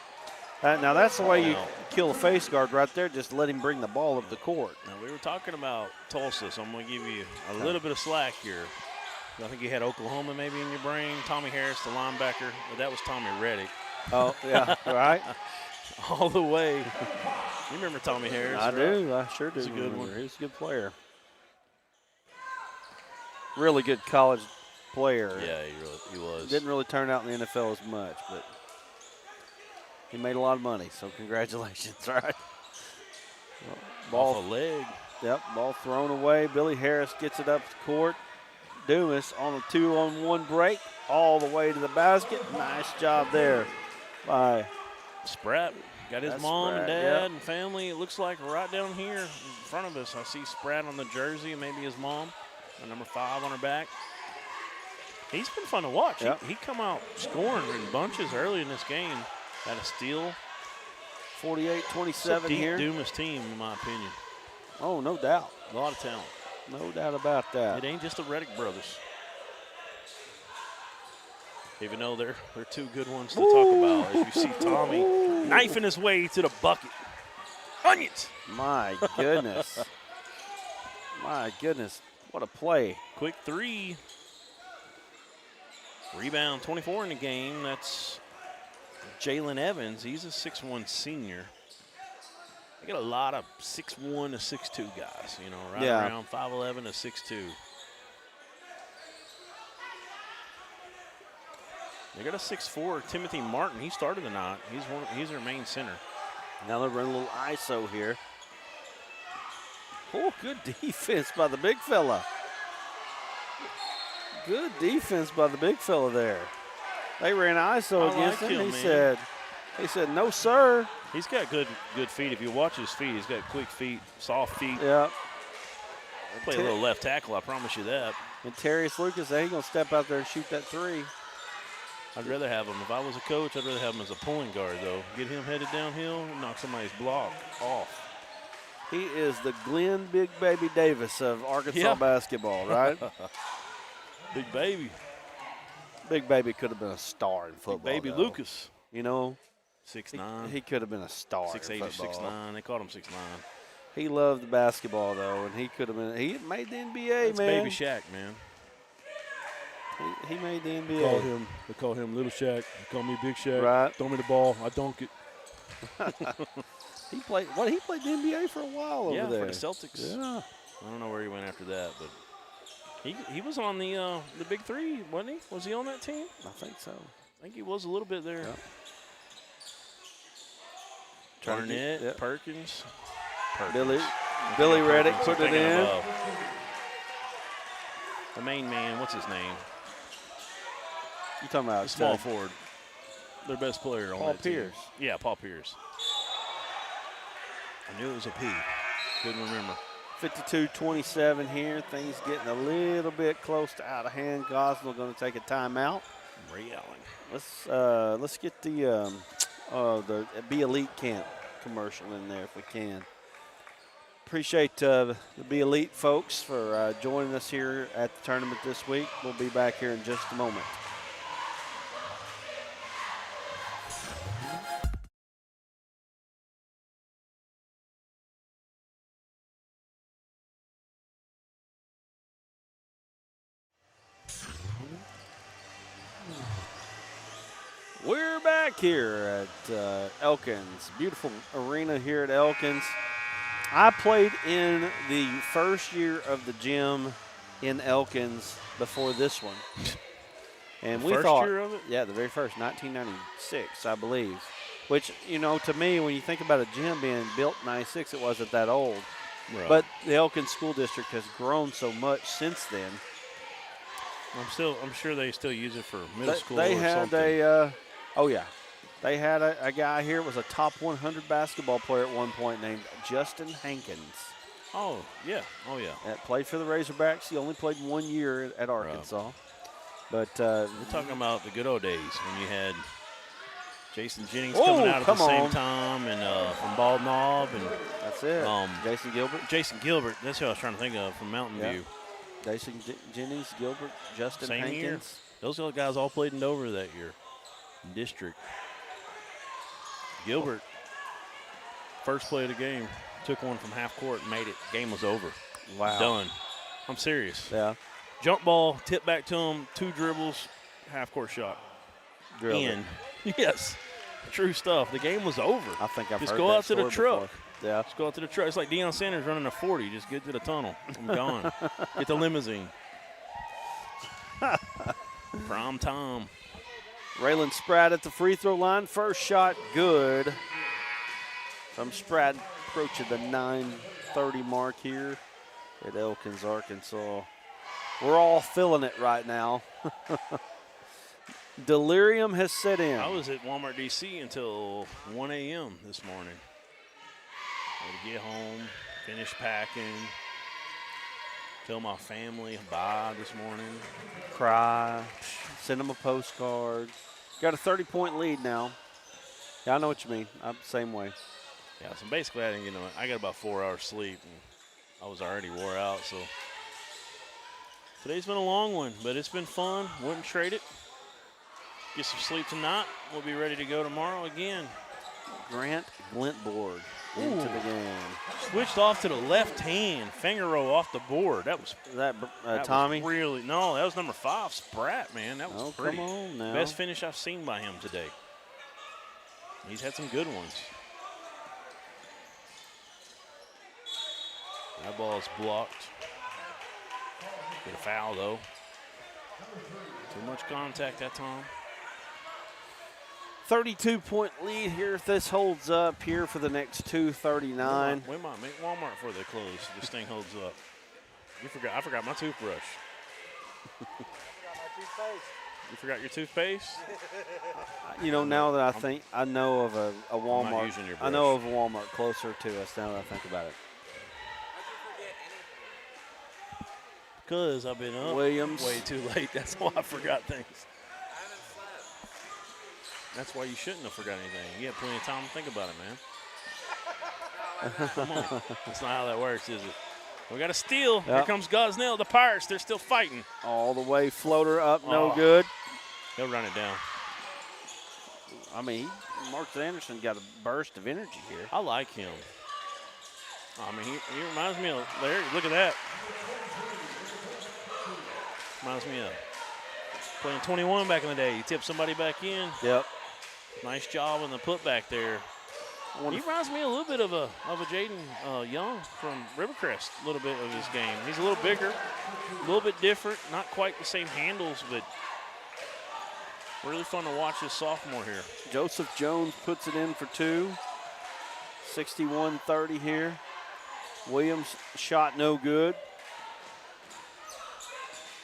Speaker 7: Now that's the way you kill a face guard right there. Just let him bring the ball up the court.
Speaker 3: Now we were talking about Tulsa, so I'm going to give you a little bit of slack here. I think you had Oklahoma maybe in your brain. Tommy Harris, the linebacker. But that was Tommy Reddick.
Speaker 7: Oh, yeah, right.
Speaker 3: All the way. You remember Tommy Harris?
Speaker 7: I do. I sure do.
Speaker 3: He's a good one.
Speaker 7: He's a good player. Really good college player.
Speaker 3: Yeah, he was.
Speaker 7: Didn't really turn out in the NFL as much, but he made a lot of money, so congratulations, all right?
Speaker 3: Ball off a leg.
Speaker 7: Yep, ball thrown away. Billy Harris gets it up the court. Dumas on a 2-on-1 break all the way to the basket. Nice job there by
Speaker 3: Spratt. Got his
Speaker 7: That's
Speaker 3: mom
Speaker 7: Spratt,
Speaker 3: and dad
Speaker 7: yep.
Speaker 3: and family. It looks like right down here in front of us. I see Spratt on the jersey and maybe his mom. And number 5 on her back. He's been fun to watch.
Speaker 7: Yep.
Speaker 3: He come out scoring in bunches early in this game. Got a steal.
Speaker 7: 48-27 here.
Speaker 3: Dumas team, in my opinion.
Speaker 7: Oh, no doubt.
Speaker 3: A lot of talent.
Speaker 7: No doubt about that.
Speaker 3: It ain't just the Reddick brothers. Even though they're two good ones to talk about. As you see Tommy knifing his way to the bucket. Onions!
Speaker 7: My goodness. My goodness. What a play.
Speaker 3: Quick 3. Rebound 24 in the game. That's Jalen Evans. He's a 6'1 senior. They got a lot of 6'1 to 6'2 guys, you know, right around 5'11 to 6'2. They got a 6'4 Timothy Martin. He started the night. He's their main center.
Speaker 7: Now they're running a little ISO here. Oh, good defense by the big fella. Good defense by the big fella there. They ran ISO against him. He said, no, sir.
Speaker 3: He's got good feet. If you watch his feet, he's got quick feet, soft feet.
Speaker 7: Yep.
Speaker 3: Play a little left tackle, I promise you that.
Speaker 7: And Terrius Lucas, he's going to step out there and shoot that 3.
Speaker 3: I'd rather have him. If I was a coach, I'd rather have him as a pulling guard, though. Get him headed downhill and knock somebody's block off.
Speaker 7: He is the Glenn Big Baby Davis of Arkansas basketball, right?
Speaker 3: Big Baby.
Speaker 7: Big Baby could have been a star in football.
Speaker 3: Big Baby
Speaker 7: though.
Speaker 3: Lucas.
Speaker 7: You know?
Speaker 3: 6'9".
Speaker 7: He could have been a star
Speaker 3: 6'8"
Speaker 7: in
Speaker 3: or
Speaker 7: football.
Speaker 3: 6'9". They called him 6'9".
Speaker 7: He loved the basketball, though, and he could have been. He made the NBA,
Speaker 3: That's
Speaker 7: man.
Speaker 3: Baby Shaq, man.
Speaker 7: He made the NBA.
Speaker 3: They call him Little Shaq. They call me Big Shaq.
Speaker 7: Right.
Speaker 3: Throw me the ball. I dunk it.
Speaker 7: He played the NBA for a while over there.
Speaker 3: For the Celtics.
Speaker 7: Yeah.
Speaker 3: I don't know where he went after that, but he was on the Big Three, wasn't he? Was he on that team?
Speaker 7: I think so.
Speaker 3: I think he was a little bit there.
Speaker 7: Yep.
Speaker 3: Barnett, Perkins.
Speaker 7: Billy Reddick put it in.
Speaker 3: The main man, what's his name?
Speaker 7: You talking about
Speaker 3: the small forward? Their best player on that team.
Speaker 7: Pierce.
Speaker 3: Yeah, Paul Pierce. I knew it was a P. Couldn't remember.
Speaker 7: 52-27 here. Things getting a little bit close to out of hand. Gosnell going to take a timeout.
Speaker 3: Ray Allen.
Speaker 7: Let's get the Be Elite Camp commercial in there if we can. Appreciate the Be Elite folks for joining us here at the tournament this week. We'll be back here in just a moment. We're back here at Elkins. Beautiful arena here at Elkins. I played in the first year of the gym in Elkins before this one. And we thought,
Speaker 3: year of it?
Speaker 7: Yeah, the very first, 1996, I believe. Which, you know, to me, when you think about a gym being built in 96, it wasn't that old.
Speaker 3: Right.
Speaker 7: But the Elkins School District has grown so much since then.
Speaker 3: I'm sure they still use it for middle school
Speaker 7: They
Speaker 3: or
Speaker 7: had
Speaker 3: something.
Speaker 7: They had a guy here was a top 100 basketball player at one point named Justin Hankins.
Speaker 3: Oh, yeah.
Speaker 7: That played for the Razorbacks. He only played 1 year at Arkansas.
Speaker 3: Right.
Speaker 7: But
Speaker 3: we're talking about the good old days when you had Jason Jennings coming out at the same time and from Bald Knob. And
Speaker 7: that's it. Jason Gilbert.
Speaker 3: That's who I was trying to think of from Mountain View.
Speaker 7: Jason Jennings, Gilbert, Justin
Speaker 3: Same
Speaker 7: Hankins.
Speaker 3: year. Those guys all played in Dover that year. District. Gilbert, first play of the game, took one from half court and made it. Game was over.
Speaker 7: Wow.
Speaker 3: Done. I'm serious.
Speaker 7: Yeah.
Speaker 3: Jump ball, tip back to him, 2 dribbles, half court shot.
Speaker 7: Drilled
Speaker 3: in. Yes. True stuff. The game was over.
Speaker 7: I think I've
Speaker 3: Just
Speaker 7: heard
Speaker 3: go
Speaker 7: that
Speaker 3: out to the
Speaker 7: story
Speaker 3: truck.
Speaker 7: before. Yeah.
Speaker 3: Just go out to the truck. It's like Deion Sanders running a 40. Just get to the tunnel. I'm gone. Get the limousine. Prime time.
Speaker 7: Raylan Spratt at the free throw line. First shot good from Spratt, approaching the 9:30 mark here at Elkins, Arkansas. We're all feeling it right now. Delirium has set in.
Speaker 3: I was at Walmart DC until 1 a.m. this morning. Had to get home, finish packing, tell my family bye this morning.
Speaker 7: Cry, send them a postcard. Got a 30-point lead now. Yeah, I know what you mean. I'm the same way.
Speaker 3: Yeah, so basically I got about 4 hours sleep, and I was already wore out. So today's been a long one, but it's been fun. Wouldn't trade it. Get some sleep tonight. We'll be ready to go tomorrow again.
Speaker 7: Grant Glintborg into the game.
Speaker 3: Switched off to the left hand, finger roll off the board. That was
Speaker 7: that
Speaker 3: Was
Speaker 7: Tommy.
Speaker 3: no, that was number 5, Spratt. Man, that was pretty.
Speaker 7: Come on now.
Speaker 3: Best finish I've seen by him today. He's had some good ones. That ball is blocked. Get a foul though. Too much contact that time.
Speaker 7: 32-point lead here if this holds up here for the next 2:39.
Speaker 3: We might make Walmart before they close. This thing holds up. I forgot my toothbrush. You forgot your toothpaste?
Speaker 7: You know, now that I know of a
Speaker 3: I'm not
Speaker 7: Walmart.
Speaker 3: using your
Speaker 7: I know of a Walmart closer to us now that I think about it.
Speaker 3: Because I've been up
Speaker 7: Williams.
Speaker 3: way too late. That's why I forgot things. That's why you shouldn't have forgot anything. You had plenty of time to think about it, man. Come on. That's not how that works, is it? We got a steal.
Speaker 7: Yep.
Speaker 3: Here comes Gosnell. The Pirates, they're still fighting.
Speaker 7: All the way, floater up, no good.
Speaker 3: He'll run it down.
Speaker 7: I mean, Marcus Anderson got a burst of energy here.
Speaker 3: I like him. I mean, he reminds me of Larry. Look at that. Reminds me of playing 21 back in the day. He tipped somebody back in.
Speaker 7: Yep.
Speaker 3: Nice job on the putback there. He reminds me a little bit of a Jaden Young from Rivercrest. A little bit of his game. He's a little bigger, a little bit different. Not quite the same handles, but really fun to watch this sophomore here.
Speaker 7: Joseph Jones puts it in for 2. 61-30 here. Williams shot no good.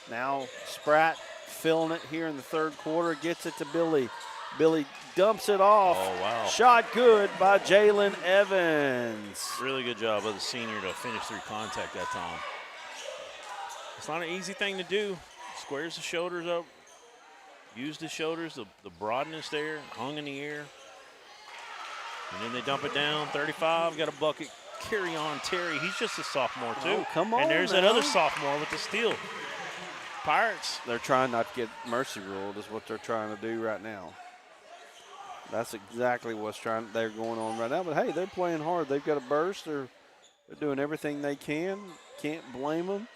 Speaker 7: Now Spratt filling it here in the third quarter. Gets it to Billy. Billy dumps it off.
Speaker 3: Oh, wow.
Speaker 7: Shot good by Jalen Evans.
Speaker 3: Really good job of the senior to finish through contact that time. It's not an easy thing to do. Squares the shoulders up. Used his shoulders, the broadness there, hung in the air. And then they dump it down. 35, got a bucket. Carry on Terry. He's just a sophomore, too.
Speaker 7: Oh, come on.
Speaker 3: And there's that other sophomore with the steal. Pirates.
Speaker 7: They're trying not to get mercy ruled is what they're trying to do right now. That's exactly what's they're going on right now. But, hey, they're playing hard. They've got a burst. They're doing everything they can. Can't blame them.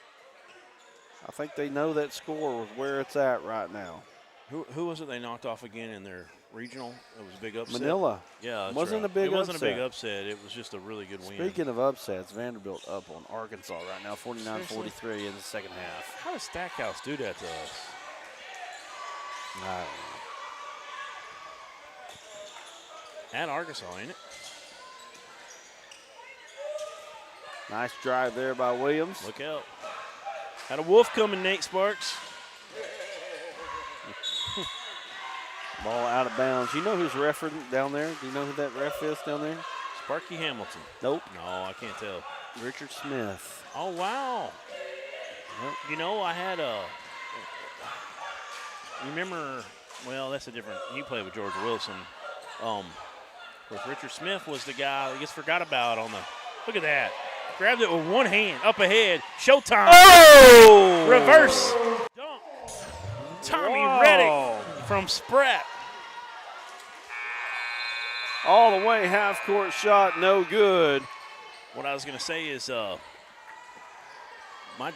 Speaker 7: I think they know that score was where it's at right now.
Speaker 3: Who was it they knocked off again in their regional? It was a big upset.
Speaker 7: Manila.
Speaker 3: Yeah, that's
Speaker 7: wasn't
Speaker 3: right.
Speaker 7: a big upset.
Speaker 3: It wasn't a big upset. It was just a really good win.
Speaker 7: Speaking of upsets, Vanderbilt up on Arkansas right now, 49-43 in the second half.
Speaker 3: How does Stackhouse do that to us?
Speaker 7: I don't know.
Speaker 3: At Arkansas, ain't it?
Speaker 7: Nice drive there by Williams.
Speaker 3: Look out. Had a wolf coming, Nate Sparks.
Speaker 7: Ball out of bounds. You know who's refereeing down there? Do you know who that ref is down there?
Speaker 3: Sparky Hamilton.
Speaker 7: Nope.
Speaker 3: No, I can't tell.
Speaker 7: Richard Smith.
Speaker 3: Oh, wow.
Speaker 7: Yep.
Speaker 3: You know, I had a remember, well, that's a different, he played with George Wilson. With Richard Smith was the guy that gets forgot about on the, look at that. Grabbed it with one hand, up ahead, showtime.
Speaker 7: Oh!
Speaker 3: Reverse dunk. Tommy
Speaker 7: Whoa.
Speaker 3: Reddick from Spratt.
Speaker 7: All the way, half-court shot, no good.
Speaker 3: What I was going to say is at my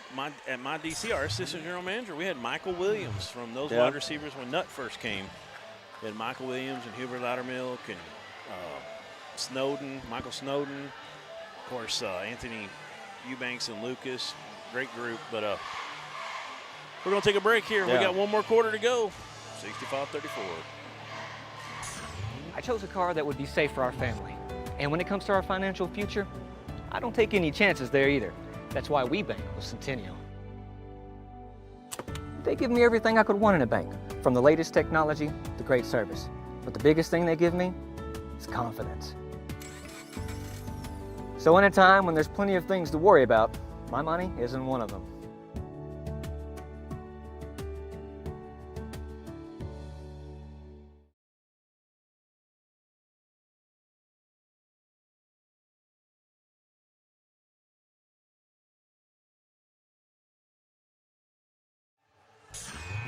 Speaker 3: DC, our assistant general manager, we had Michael Williams from those wide receivers when Nutt first came. We had Michael Williams and Hubert Loudermilk and Michael Snowden. Of course, Anthony Eubanks and Lucas. Great group, but we're going to take a break here.
Speaker 7: Yeah.
Speaker 3: We got one more quarter to go. 65-34.
Speaker 6: I chose a car that would be safe for our family. And when it comes to our financial future, I don't take any chances there either. That's why we bank with Centennial. They give me everything I could want in a bank, from the latest technology to great service. But the biggest thing they give me is confidence. So in a time when there's plenty of things to worry about, my money isn't one of them.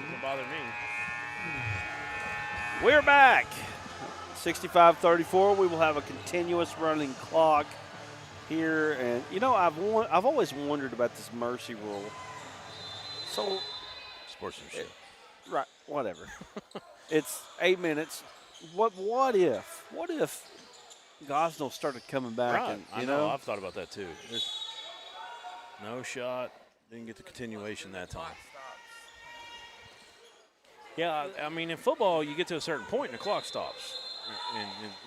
Speaker 3: Doesn't bother me.
Speaker 7: We're back. 65-34. We will have a continuous running clock here, and you know I've always wondered about this mercy rule. So,
Speaker 3: Sportsmanship.
Speaker 7: Right? Whatever. It's 8 minutes. What if Gosnell started coming back?
Speaker 3: Right.
Speaker 7: And,
Speaker 3: I know. I've thought about that too. There's no shot. Didn't get the continuation that time. Yeah, I mean, in football, you get to a certain point and the clock stops,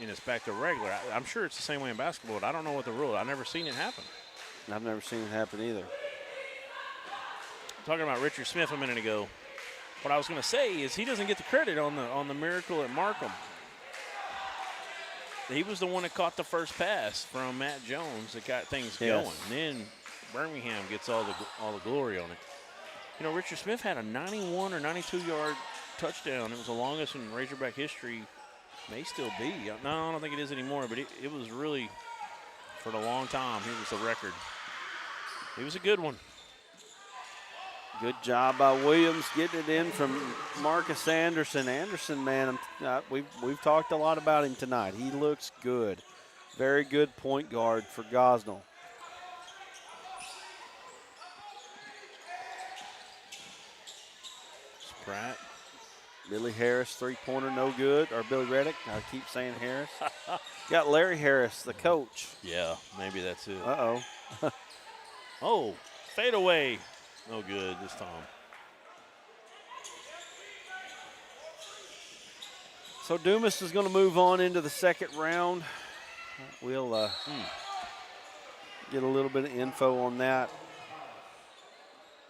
Speaker 3: and it's back to regular. I'm sure it's the same way in basketball, but I don't know what the rule is. I've never seen it happen.
Speaker 7: I've never seen it happen either.
Speaker 3: Talking about Richard Smith a minute ago, what I was going to say is he doesn't get the credit on the miracle at Markham. He was the one that caught the first pass from Matt Jones that got things going. And then Birmingham gets all the glory on it. You know, Richard Smith had a 91 or 92-yard touchdown. It was the longest in Razorback history. May still be. No, I don't think it is anymore, but it was really, for a long time, he was the record. He was a good one.
Speaker 7: Good job by Williams getting it in from Marcus Anderson. Anderson, man, we've talked a lot about him tonight. He looks good. Very good point guard for Gosnell.
Speaker 3: Pratt.
Speaker 7: Billy Harris, three-pointer, no good. Or Billy Reddick. I keep saying Harris. Got Larry Harris, the coach.
Speaker 3: Yeah, maybe that's it.
Speaker 7: Uh-oh.
Speaker 3: Oh, fade away. No good this time.
Speaker 7: So Dumas is going to move on into the second round. We'll get a little bit of info on that.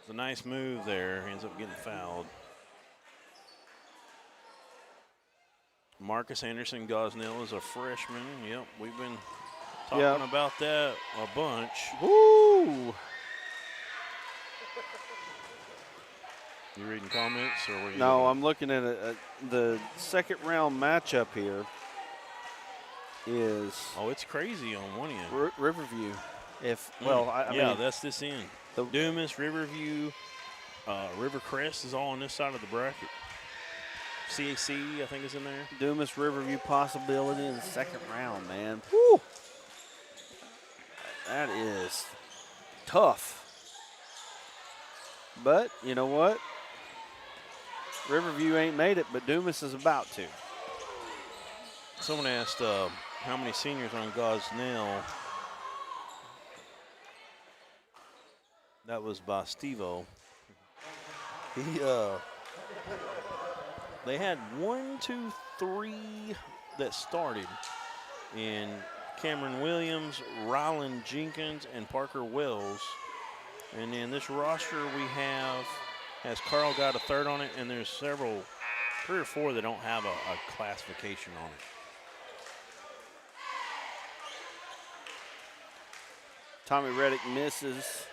Speaker 3: It's a nice move there. Ends up getting fouled. Marcus Anderson, Gosnell is a freshman. Yep, we've been talking about that a bunch.
Speaker 7: Woo!
Speaker 3: You reading comments or what?
Speaker 7: No, I'm looking at the second round matchup here. Is
Speaker 3: it's crazy on one end.
Speaker 7: Riverview.
Speaker 3: That's this end. Dumas, Riverview, Rivercrest is all on this side of the bracket. CAC, I think, is in there.
Speaker 7: Dumas, Riverview possibility in the second round, man. Woo! That is tough. But you know what? Riverview ain't made it, but Dumas is about to.
Speaker 3: Someone asked how many seniors on Gosnell. That was by Steve-O. They had 1, 2, 3 that started in Cameron Williams, Ryland Jenkins, and Parker Wells. And then this roster we have has Carl got a third on it, and there's 3 or 4 that don't have a classification on it.
Speaker 7: Tommy Reddick misses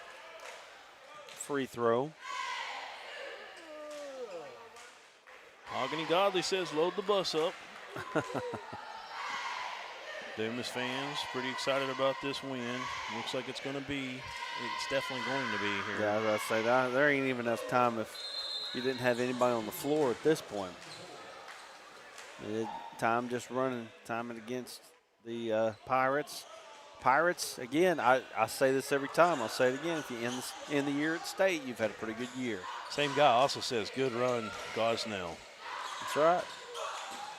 Speaker 7: free throw.
Speaker 3: Hoggany Godley says load the bus up. Dumas fans pretty excited about this win. Looks like it's definitely going to be here.
Speaker 7: Yeah, I was about to say that there ain't even enough time if you didn't have anybody on the floor at this point. Time just running, timing against the Pirates. Pirates, again, I say this every time. I'll say it again. If you end the year at state, you've had a pretty good year.
Speaker 3: Same guy also says good run, Gosnell.
Speaker 7: That's right.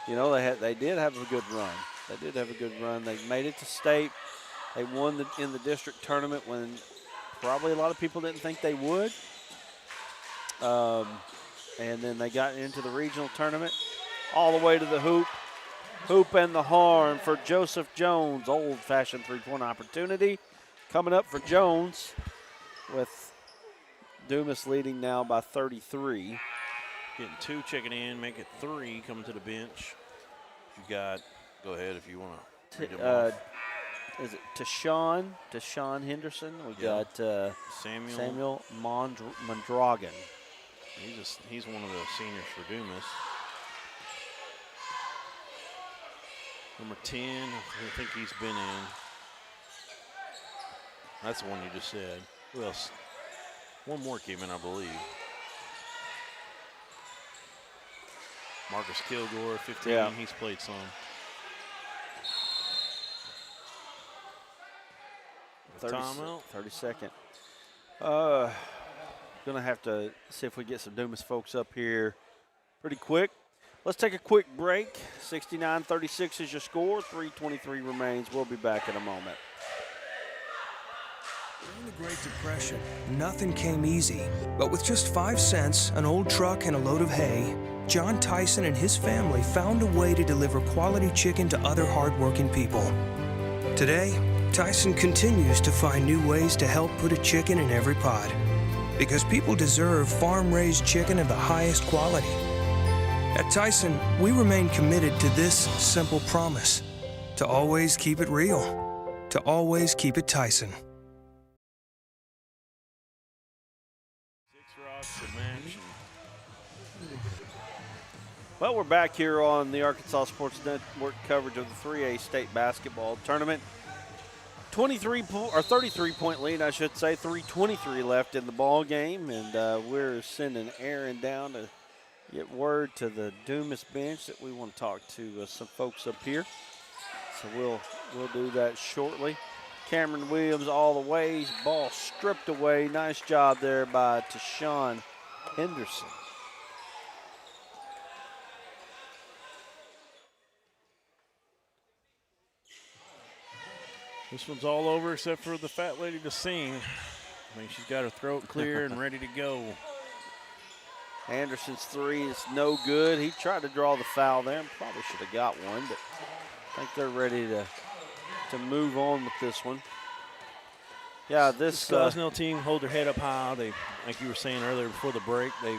Speaker 7: You know, they did have a good run. They did have a good run. They made it to state. They won in the district tournament when probably a lot of people didn't think they would. And then they got into the regional tournament all the way to the hoop. Hoop and the horn for Joseph Jones. Old-fashioned three-point opportunity coming up for Jones with Dumas leading now by 33.
Speaker 3: Getting 2 checking in, make it 3 coming to the bench. You got, go ahead if you want to read them off.
Speaker 7: Is it Tashawn Henderson? We got Samuel Mondragon.
Speaker 3: He's one of the seniors for Dumas. Number 10, I think he's been in. That's the one you just said. Who else? One more came in, I believe. Marcus Kilgore, 15.
Speaker 7: Yeah.
Speaker 3: He's played some. Timeout.
Speaker 7: 32nd. Gonna have to see if we get some Dumas folks up here pretty quick. Let's take a quick break. 69-36 is your score. 3:23 remains. We'll be back in a moment.
Speaker 10: During the Great Depression, nothing came easy. But with just 5 cents, an old truck, and a load of hay, John Tyson and his family found a way to deliver quality chicken to other hardworking people. Today, Tyson continues to find new ways to help put a chicken in every pot. Because people deserve farm-raised chicken of the highest quality. At Tyson, we remain committed to this simple promise: to always keep it real, to always keep it Tyson.
Speaker 3: 6 rocks to match.
Speaker 7: Well, we're back here on the Arkansas Sports Network coverage of the 3A state basketball tournament. 33-point lead, I should say. 3:23 left in the ball game, and we're sending Aaron down to get word to the Dumas bench that we want to talk to some folks up here. So we'll do that shortly. Cameron Williams all the way. Ball stripped away. Nice job there by Tashawn Henderson.
Speaker 3: This one's all over except for the fat lady to sing. I mean, she's got her throat clear and ready to go.
Speaker 7: Anderson's 3 is no good. He tried to draw the foul there and probably should have got one, but I think they're ready to move on with this one. Yeah, this
Speaker 3: Gosnell team hold their head up high. They, like you were saying earlier before the break, they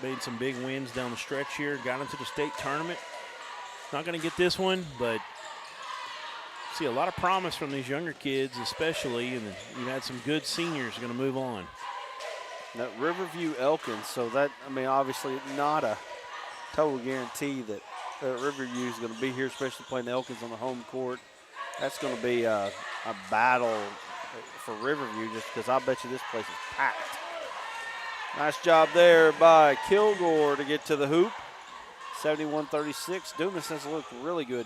Speaker 3: made some big wins down the stretch here, got into the state tournament. Not going to get this one, but see a lot of promise from these younger kids, especially, and you had some good seniors going to move on.
Speaker 7: That Riverview Elkins, so that, I mean, obviously not a total guarantee that Riverview is going to be here, especially playing the Elkins on the home court. That's going to be a battle for Riverview just because I bet you this place is packed. Nice job there by Kilgore to get to the hoop. 71-36. Dumas has looked really good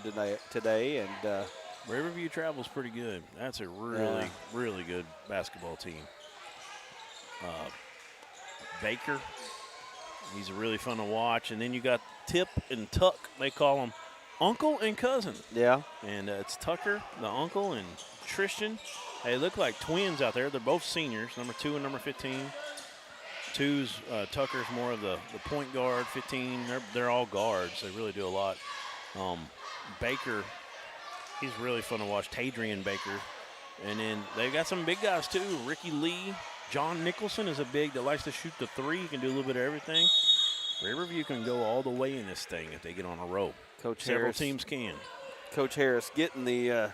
Speaker 7: today, and
Speaker 3: Riverview travels pretty good. That's a really good basketball team. Baker, he's really fun to watch. And then you got Tip and Tuck. They call them uncle and cousin.
Speaker 7: Yeah.
Speaker 3: And it's Tucker, the uncle, and Tristan. They look like twins out there. They're both seniors, number 2 and number 15. Tucker's more of the point guard, 15. They're all guards. They really do a lot. Baker, he's really fun to watch. Tadrian Baker. And then they've got some big guys, too. Ricky Lee. John Nicholson is a big that likes to shoot the 3. He can do a little bit of everything. Riverview can go all the way in this thing if they get on a roll. Several teams can.
Speaker 7: Coach Harris getting the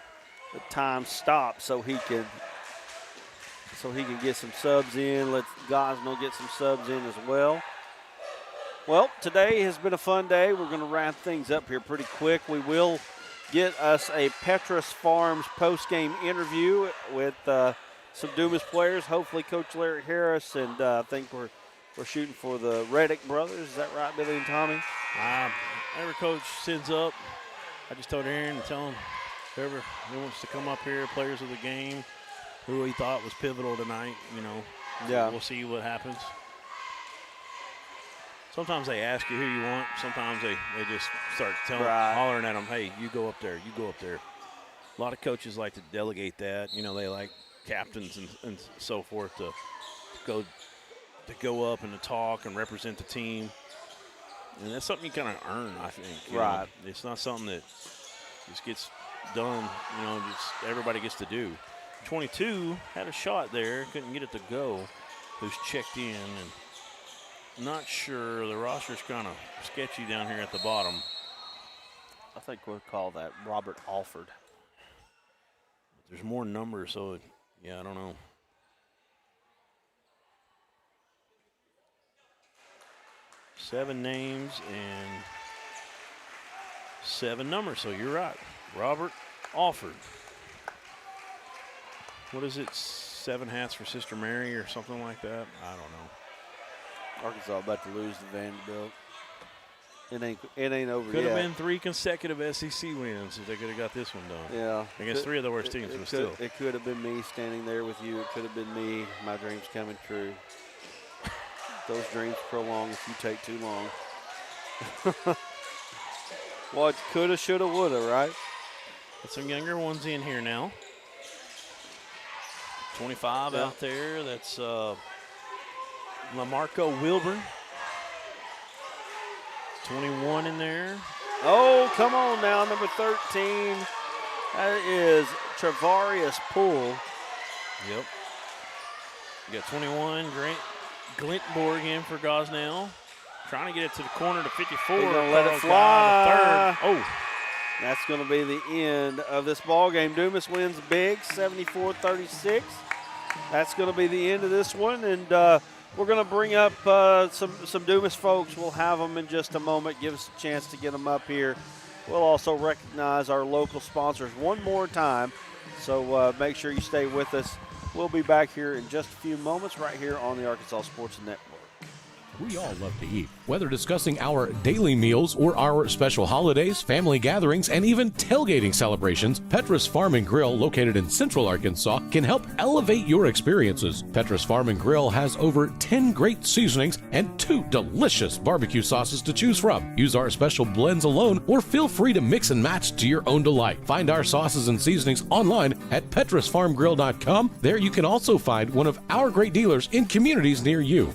Speaker 7: time stopped so he can get some subs in. Let Gosnell get some subs in as well. Well, today has been a fun day. We're going to wrap things up here pretty quick. We will get us a Petrus Farms post-game interview with some Dumas players, hopefully Coach Larry Harris, and I think we're shooting for the Reddick brothers. Is that right, Billy and Tommy?
Speaker 3: Whenever Coach sends up, I just told Aaron to tell him whoever who wants to come up here, players of the game, who he thought was pivotal tonight,
Speaker 7: Yeah.
Speaker 3: We'll see what happens. Sometimes they ask you who you want. Sometimes they just start hollering at them, hey, you go up there, you go up there. A lot of coaches like to delegate that. They like captains and so forth to go up and to talk and represent the team. And that's something you kind of earn, I think.
Speaker 7: Right.
Speaker 3: It's not something that just gets done, just everybody gets to do. 22 had a shot there, couldn't get it to go. who's checked in. And not sure. The roster's kind of sketchy down here at the bottom.
Speaker 7: I think we'll call that Robert Alford.
Speaker 3: There's more numbers, so yeah, I don't know. Seven names and 7 numbers, so you're right. Robert Alford. What is it, 7 hats for Sister Mary or something like that? I don't know.
Speaker 7: Arkansas about to lose to Vanderbilt. It ain't over
Speaker 3: Could
Speaker 7: yet.
Speaker 3: have been 3 consecutive SEC wins if they could have got this one done.
Speaker 7: Yeah.
Speaker 3: Against 3 of the worst teams, but still.
Speaker 7: It could have been me standing there with you. It could have been me. My dreams coming true. Those dreams prolong if you take too long. Well, it's coulda, shoulda, woulda, right?
Speaker 3: Got some younger ones in here now. 25 out there. That's Lamarco Wilburn. 21 in there.
Speaker 7: Oh, come on now, number 13. That is Travarius Poole.
Speaker 3: Yep. You got 21, Grant Glintborg in for Gosnell. Trying to get it to the corner to 54.
Speaker 7: He's going to let it fly. Third. That's going to be the end of this ball game. Dumas wins big, 74-36. That's going to be the end of this one, and we're going to bring up some Dumas folks. We'll have them in just a moment. Give us a chance to get them up here. We'll also recognize our local sponsors one more time, so make sure you stay with us. We'll be back here in just a few moments right here on the Arkansas Sports Network.
Speaker 1: We all love to eat. Whether discussing our daily meals or our special holidays, family gatherings, and even tailgating celebrations, Petrus Farm and Grill, located in Central Arkansas, can help elevate your experiences. Petrus Farm and Grill has over 10 great seasonings and 2 delicious barbecue sauces to choose from. Use our special blends alone or feel free to mix and match to your own delight. Find our sauces and seasonings online at petrusfarmgrill.com. There you can also find one of our great dealers in communities near you.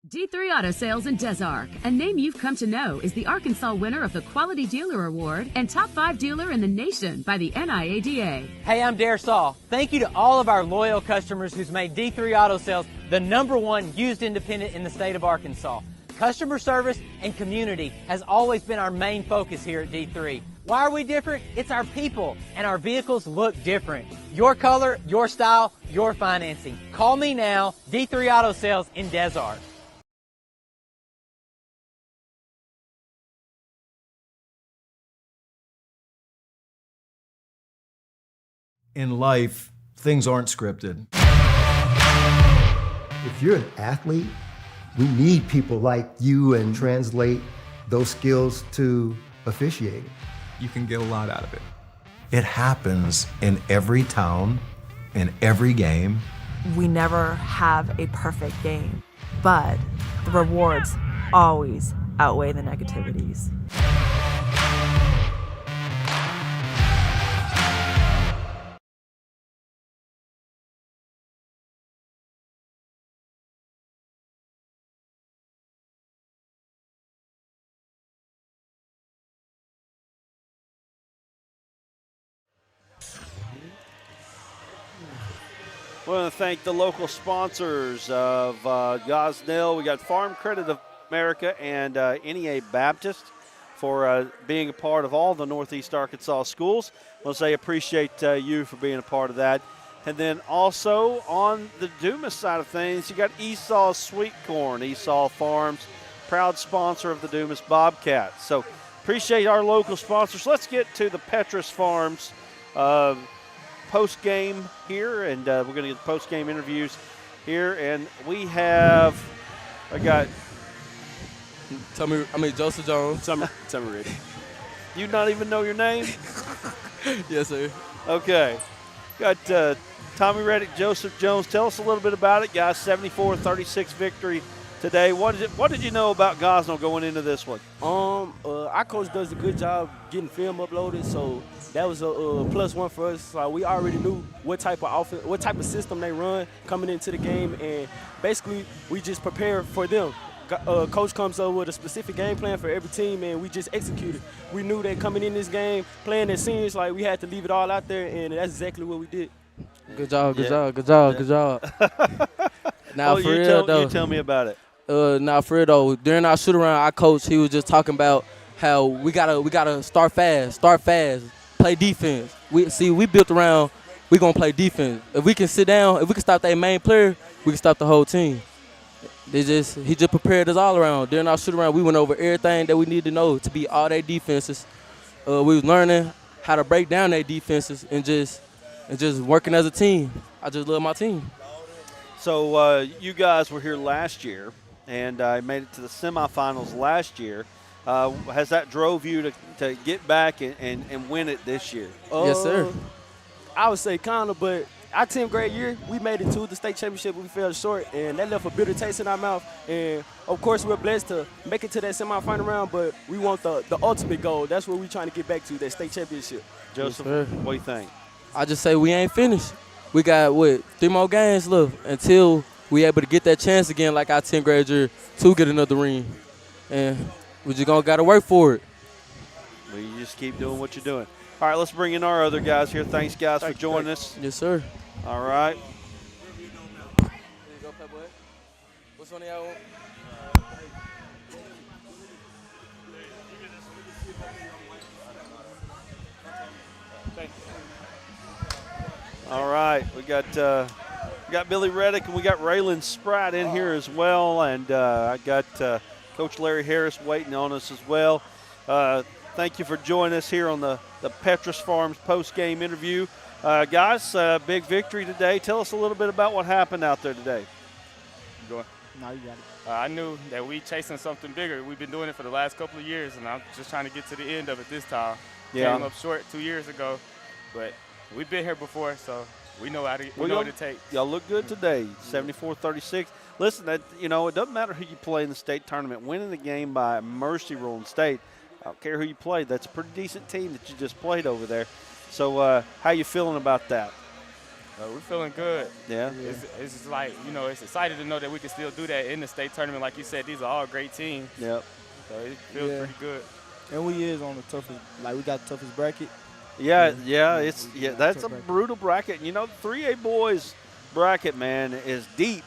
Speaker 4: D3 Auto Sales in Des Arc, a name you've come to know, is the Arkansas winner of the Quality Dealer Award and Top 5 Dealer in the Nation by the NIADA.
Speaker 5: Hey, I'm Dare Saul. Thank you to all of our loyal customers who's made D3 Auto Sales the #1 used independent in the state of Arkansas. Customer service and community has always been our main focus here at D3. Why are we different? It's our people, and our vehicles look different. Your color, your style, your financing. Call me now, D3 Auto Sales in Des Arc.
Speaker 11: In life, things aren't scripted.
Speaker 12: If you're an athlete, we need people like you and translate those skills to officiating.
Speaker 21: You can get a lot out of it.
Speaker 11: It happens in every town, in every game.
Speaker 13: We never have a perfect game, but the rewards always outweigh the negativities.
Speaker 7: I want to thank the local sponsors of Gosnell. We got Farm Credit of America and NEA Baptist for being a part of all the Northeast Arkansas schools. I want to say appreciate you for being a part of that. And then also on the Dumas side of things, you got Esau Sweet Corn, Esau Farms, proud sponsor of the Dumas Bobcats. So appreciate our local sponsors. Let's get to the Petrus Farms post-game here, and we're going to get post-game interviews here. And we have,
Speaker 9: Joseph Jones.
Speaker 7: Tommy Reddick. You not even know your name?
Speaker 9: Yes, sir.
Speaker 7: Okay. Got Tommy Reddick, Joseph Jones. Tell us a little bit about it, guys. 74-36 victory
Speaker 2: today. What did you know about Gosnell going into this one?
Speaker 16: Our coach does a good job getting film uploaded, so that was a +1 for us. So we already knew what type of offense, what type of system they run coming into the game, and basically we just prepare for them. Coach comes up with a specific game plan for every team, and we just execute it. We knew that coming in this game, playing as seniors, like we had to leave it all out there, and that's exactly what we did.
Speaker 19: Good job, good
Speaker 16: Yeah.
Speaker 19: job, good job, good job. Now,
Speaker 2: Well,
Speaker 19: for
Speaker 2: you
Speaker 19: real, though.
Speaker 2: you tell me about it.
Speaker 19: Now, for real, though, during our shoot-around, our coach, he was just talking about how we gotta start fast, play defense. We built around, we going to play defense. If we can sit down, if we can stop that main player, we can stop the whole team. He just prepared us all around. During our shoot-around, we went over everything that we need to know to beat all their defenses. We was learning how to break down their defenses and just working as a team. I just love my team.
Speaker 2: So you guys were here last year and made it to the semifinals last year. Has that drove you to get back and win it this year?
Speaker 19: Yes, sir.
Speaker 16: I would say kind of, but our 10th grade year, we made it to the state championship, but we fell short, and that left a bitter taste in our mouth. And, of course, we're blessed to make it to that semifinal round, but we want the ultimate goal. That's what we're trying to get back to, that state championship.
Speaker 2: Joseph, what do you think?
Speaker 19: I just say we ain't finished. We got, 3 more games left until we able to get that chance again like our 10th grade year to get another ring. And we just got to work for it.
Speaker 2: Well, you just keep doing what you're doing. All right, let's bring in our other guys here. Thanks, guys, for joining us.
Speaker 19: Yes, sir.
Speaker 2: All right.
Speaker 19: What's on the album?
Speaker 2: All right, we got Billy Reddick and we got Raylan Spratt in here as well, and I got Coach Larry Harris waiting on us as well. Thank you for joining us here on the Petrus Farms post-game interview. Guys, big victory today. Tell us a little bit about what happened out there today.
Speaker 22: Go ahead.
Speaker 23: No, you got it.
Speaker 22: I knew that we chasing something bigger. We've been doing it for the last couple of years, and I'm just trying to get to the end of it this time.
Speaker 2: Yeah.
Speaker 22: Came up short 2 years ago, but we've been here before, so we know what it takes.
Speaker 2: Y'all look good today, 74-36. Listen, it doesn't matter who you play in the state tournament. Winning the game by mercy rule in state, I don't care who you play. That's a pretty decent team that you just played over there. So how you feeling about that?
Speaker 22: We're feeling good.
Speaker 2: Yeah.
Speaker 22: It's just like, it's exciting to know that we can still do that in the state tournament. Like you said, these are all great teams.
Speaker 2: Yep.
Speaker 22: So it feels pretty good.
Speaker 23: And we is on the toughest, we got the toughest bracket.
Speaker 2: Yeah, that's a brutal bracket. The 3A boys bracket, man, is deep.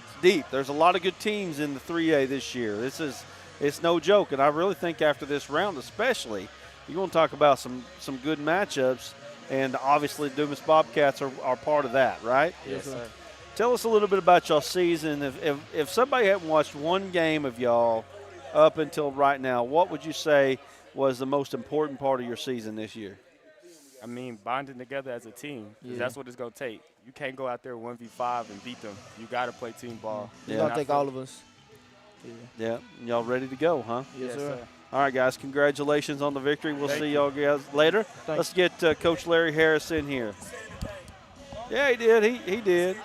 Speaker 2: It's deep. There's a lot of good teams in the 3A this year. It's no joke, and I really think after this round especially, you're going to talk about some good matchups, and obviously Dumas Bobcats are part of that, right?
Speaker 22: Yes, sir.
Speaker 2: Tell us a little bit about y'all season. If somebody hadn't watched one game of y'all up until right now, what would you say was the most important part of your season this year?
Speaker 22: I mean, bonding together as a team. That's what it's going to take. You can't go out there 1v5 and beat them. You got to play team ball.
Speaker 23: It's going to take all of us.
Speaker 2: Yeah. Y'all ready to go, huh?
Speaker 23: Yes, sir.
Speaker 2: All right, guys, congratulations on the victory. We'll see y'all guys later. Let's get Coach Larry Harris in here. Yeah, he did. He did.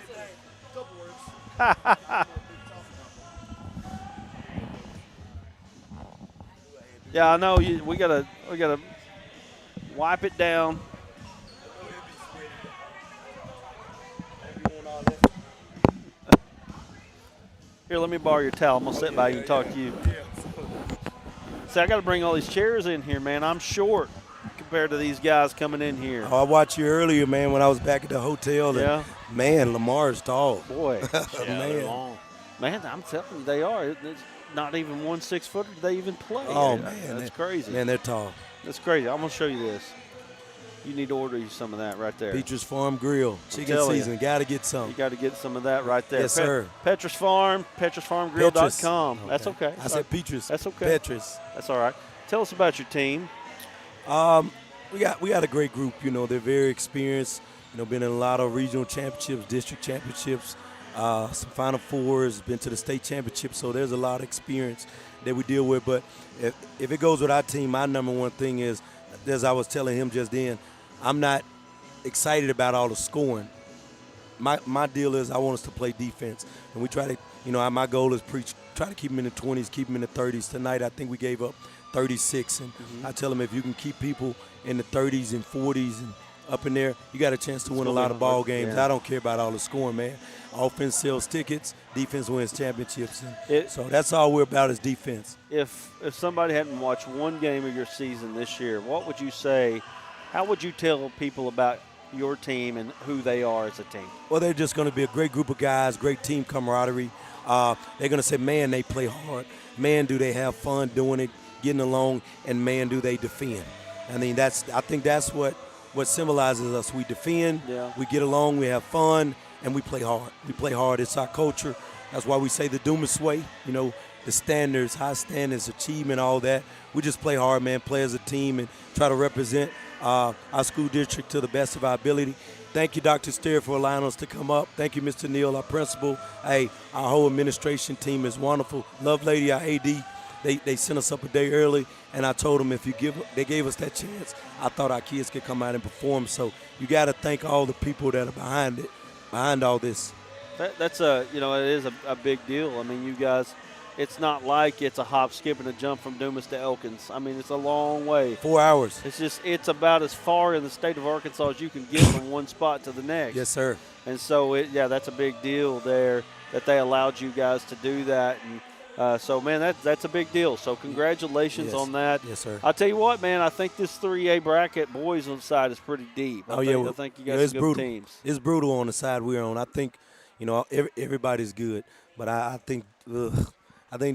Speaker 2: Yeah, I know. We gotta wipe it down. Here, let me borrow your towel. I'm gonna sit by you and talk to you. See, I got to bring all these chairs in here, man. I'm short compared to these guys coming in here.
Speaker 24: Oh, I watched you earlier, man, when I was back at the hotel.
Speaker 2: Yeah.
Speaker 24: And, man, Lamar's tall.
Speaker 2: Boy.
Speaker 24: Man.
Speaker 2: Man, I'm telling you, they are. It's not even 1 6-footer. They even play.
Speaker 24: Oh, man.
Speaker 2: That's crazy.
Speaker 24: Man, they're tall.
Speaker 2: That's crazy. I'm going to show you this. You need to order you some of that right there.
Speaker 24: Petrus Farm Grill. Chicken season. Got to get some.
Speaker 2: You got to get some of that right there.
Speaker 24: Yes, sir.
Speaker 2: Petrus Farm, petrusfarmgrill.com.
Speaker 24: Okay.
Speaker 2: That's okay.
Speaker 24: I said Petrus.
Speaker 2: That's okay.
Speaker 24: Petrus.
Speaker 2: That's all right. Tell us about your team.
Speaker 24: We got a great group. They're very experienced. Been in a lot of regional championships, district championships, some Final Fours, been to the state championship. So there's a lot of experience that we deal with. But if it goes with our team, my number one thing is, as I was telling him just then, I'm not excited about all the scoring. My deal is I want us to play defense, and we try to my goal is try to keep them in the 20s, keep them in the 30s. Tonight, I think we gave up 36, and I tell them if you can keep people in the 30s and 40s and up in there, you got a chance to win a lot of ball games.
Speaker 2: Yeah.
Speaker 24: I don't care about all the scoring, man. Offense sells tickets, defense wins championships. And so that's all we're about is defense.
Speaker 2: If somebody hadn't watched one game of your season this year, what would you say? How would you tell people about your team and who they are as a team?
Speaker 24: Well, they're just going to be a great group of guys, great team camaraderie. They're going to say, man, they play hard. Man, do they have fun doing it, getting along, and man, do they defend. I mean, I think that's what symbolizes us. We defend, we get along, we have fun, and we play hard. We play hard. It's our culture. That's why we say the Dumas way, the standards, high standards, achievement, all that. We just play hard, man, play as a team and try to represent our school district to the best of our ability. Thank you, Dr. Steer, for allowing us to come up. Thank you, Mr. Neal, our principal. Hey, our whole administration team is wonderful. Love Lady, our AD. They sent us up a day early, and I told them they gave us that chance, I thought our kids could come out and perform. So you got to thank all the people that are behind all this.
Speaker 2: That's it is a big deal. I mean, you guys, it's not like it's a hop, skip, and a jump from Dumas to Elkins. I mean, it's a long way.
Speaker 24: 4 hours.
Speaker 2: It's about as far in the state of Arkansas as you can get from one spot to the next.
Speaker 24: Yes, sir.
Speaker 2: And so, that's a big deal there that they allowed you guys to do that. And so, man, that's a big deal. So, congratulations on that.
Speaker 24: Yes, sir.
Speaker 2: I'll tell you what, man, I think this 3A bracket, boys on the side, is pretty deep. I think you got some good teams.
Speaker 24: It's brutal on the side we're on. I think, everybody's good. But I think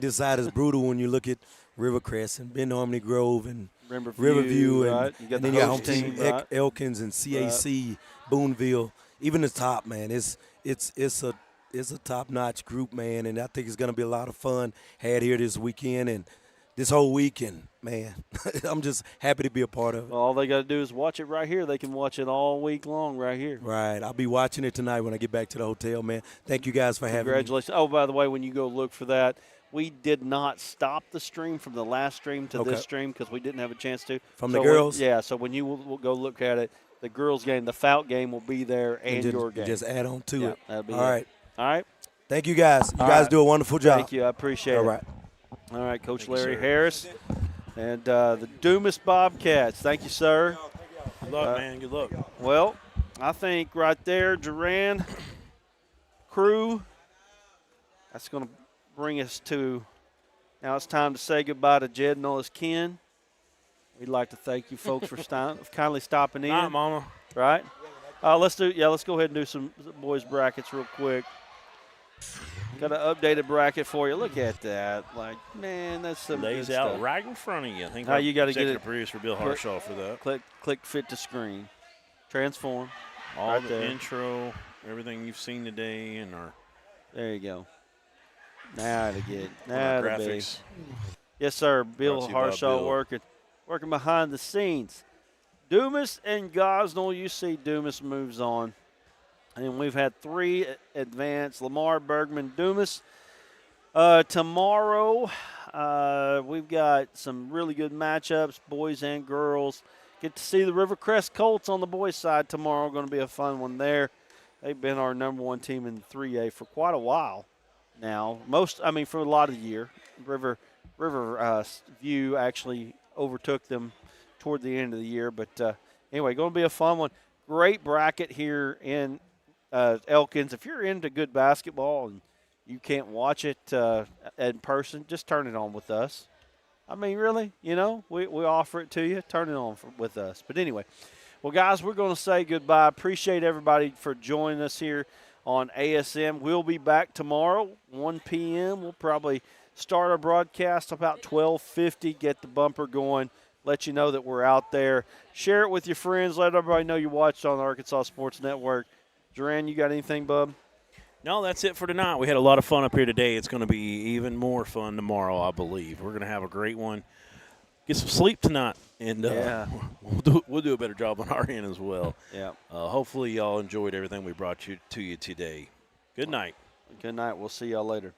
Speaker 24: this side is brutal when you look at Rivercrest and Ben Harmony Grove and Riverview.
Speaker 2: Right.
Speaker 24: And then you got home team Elkins and CAC, Boonville. Even the top, man, it's a top-notch group, man, and I think it's going to be a lot of fun had here this weekend and this whole weekend, man. I'm just happy to be a part of it.
Speaker 2: Well, all they got to do is watch it right here. They can watch it all week long right here.
Speaker 24: Right. I'll be watching it tonight when I get back to the hotel, man. Thank you guys for having me.
Speaker 2: Congratulations. Oh, by the way, when you go look for that, we did not stop the stream from the last stream to this stream because we didn't have a chance to.
Speaker 24: From the girls?
Speaker 2: So when you will go look at it, the girls' game, the Fouke game will be there and your game.
Speaker 24: Just add on to it.
Speaker 2: That'll be
Speaker 24: all right.
Speaker 2: All right.
Speaker 24: Thank you, guys. You guys do a wonderful job.
Speaker 2: Thank you. I appreciate it.
Speaker 24: All right.
Speaker 2: All right, Coach Larry Harris and the Dumas Bobcats. Thank you, sir.
Speaker 3: Good luck, man. Good luck.
Speaker 2: Well, I think right there, Duran crew, that's going to bring us to now it's time to say goodbye to Jed and all his kin. We'd like to thank you folks for kindly stopping in.
Speaker 3: All right, Mama.
Speaker 2: Right? Let's go ahead and do some boys brackets real quick. Got an updated bracket for you. Look at that. Like, man, that's some
Speaker 3: Lays
Speaker 2: good
Speaker 3: out
Speaker 2: stuff.
Speaker 3: right in front of you. I think
Speaker 2: Now you got to get it.
Speaker 3: Producer Bill Harshaw for that.
Speaker 2: Click fit to screen. Transform.
Speaker 3: All
Speaker 2: right
Speaker 3: the
Speaker 2: there.
Speaker 3: intro, everything you've seen today, and our
Speaker 2: There you go. Now to get now to
Speaker 3: graphics.
Speaker 2: be. Yes, sir. Bill
Speaker 3: Brought to you by
Speaker 2: Harshaw
Speaker 3: Bill.
Speaker 2: working behind the scenes. Dumas and Gosnell. You see Dumas moves on. And we've had 3 advance. Lamar, Bergman, Dumas. Tomorrow, we've got some really good matchups, boys and girls. Get to see the Rivercrest Colts on the boys' side tomorrow. Going to be a fun one there. They've been our number 1 team in 3A for quite a while now. For a lot of the year. Riverview actually overtook them toward the end of the year. But anyway, going to be a fun one. Great bracket here in Elkins. If you're into good basketball and you can't watch it in person, just turn it on with us. I mean, really, we offer it to you. Turn it on with us. But anyway, well, guys, we're going to say goodbye. Appreciate everybody for joining us here on ASM. We'll be back tomorrow, 1 p.m. We'll probably start our broadcast about 12:50, get the bumper going, let you know that we're out there. Share it with your friends. Let everybody know you watched on the Arkansas Sports Network. Duran, you got anything, bub?
Speaker 3: No, that's it for tonight. We had a lot of fun up here today. It's going to be even more fun tomorrow, I believe. We're going to have a great one. Get some sleep tonight, and we'll do a better job on our end as well.
Speaker 2: Yeah.
Speaker 3: Hopefully y'all enjoyed everything we brought to you today. Good night.
Speaker 2: Good night. We'll see y'all later.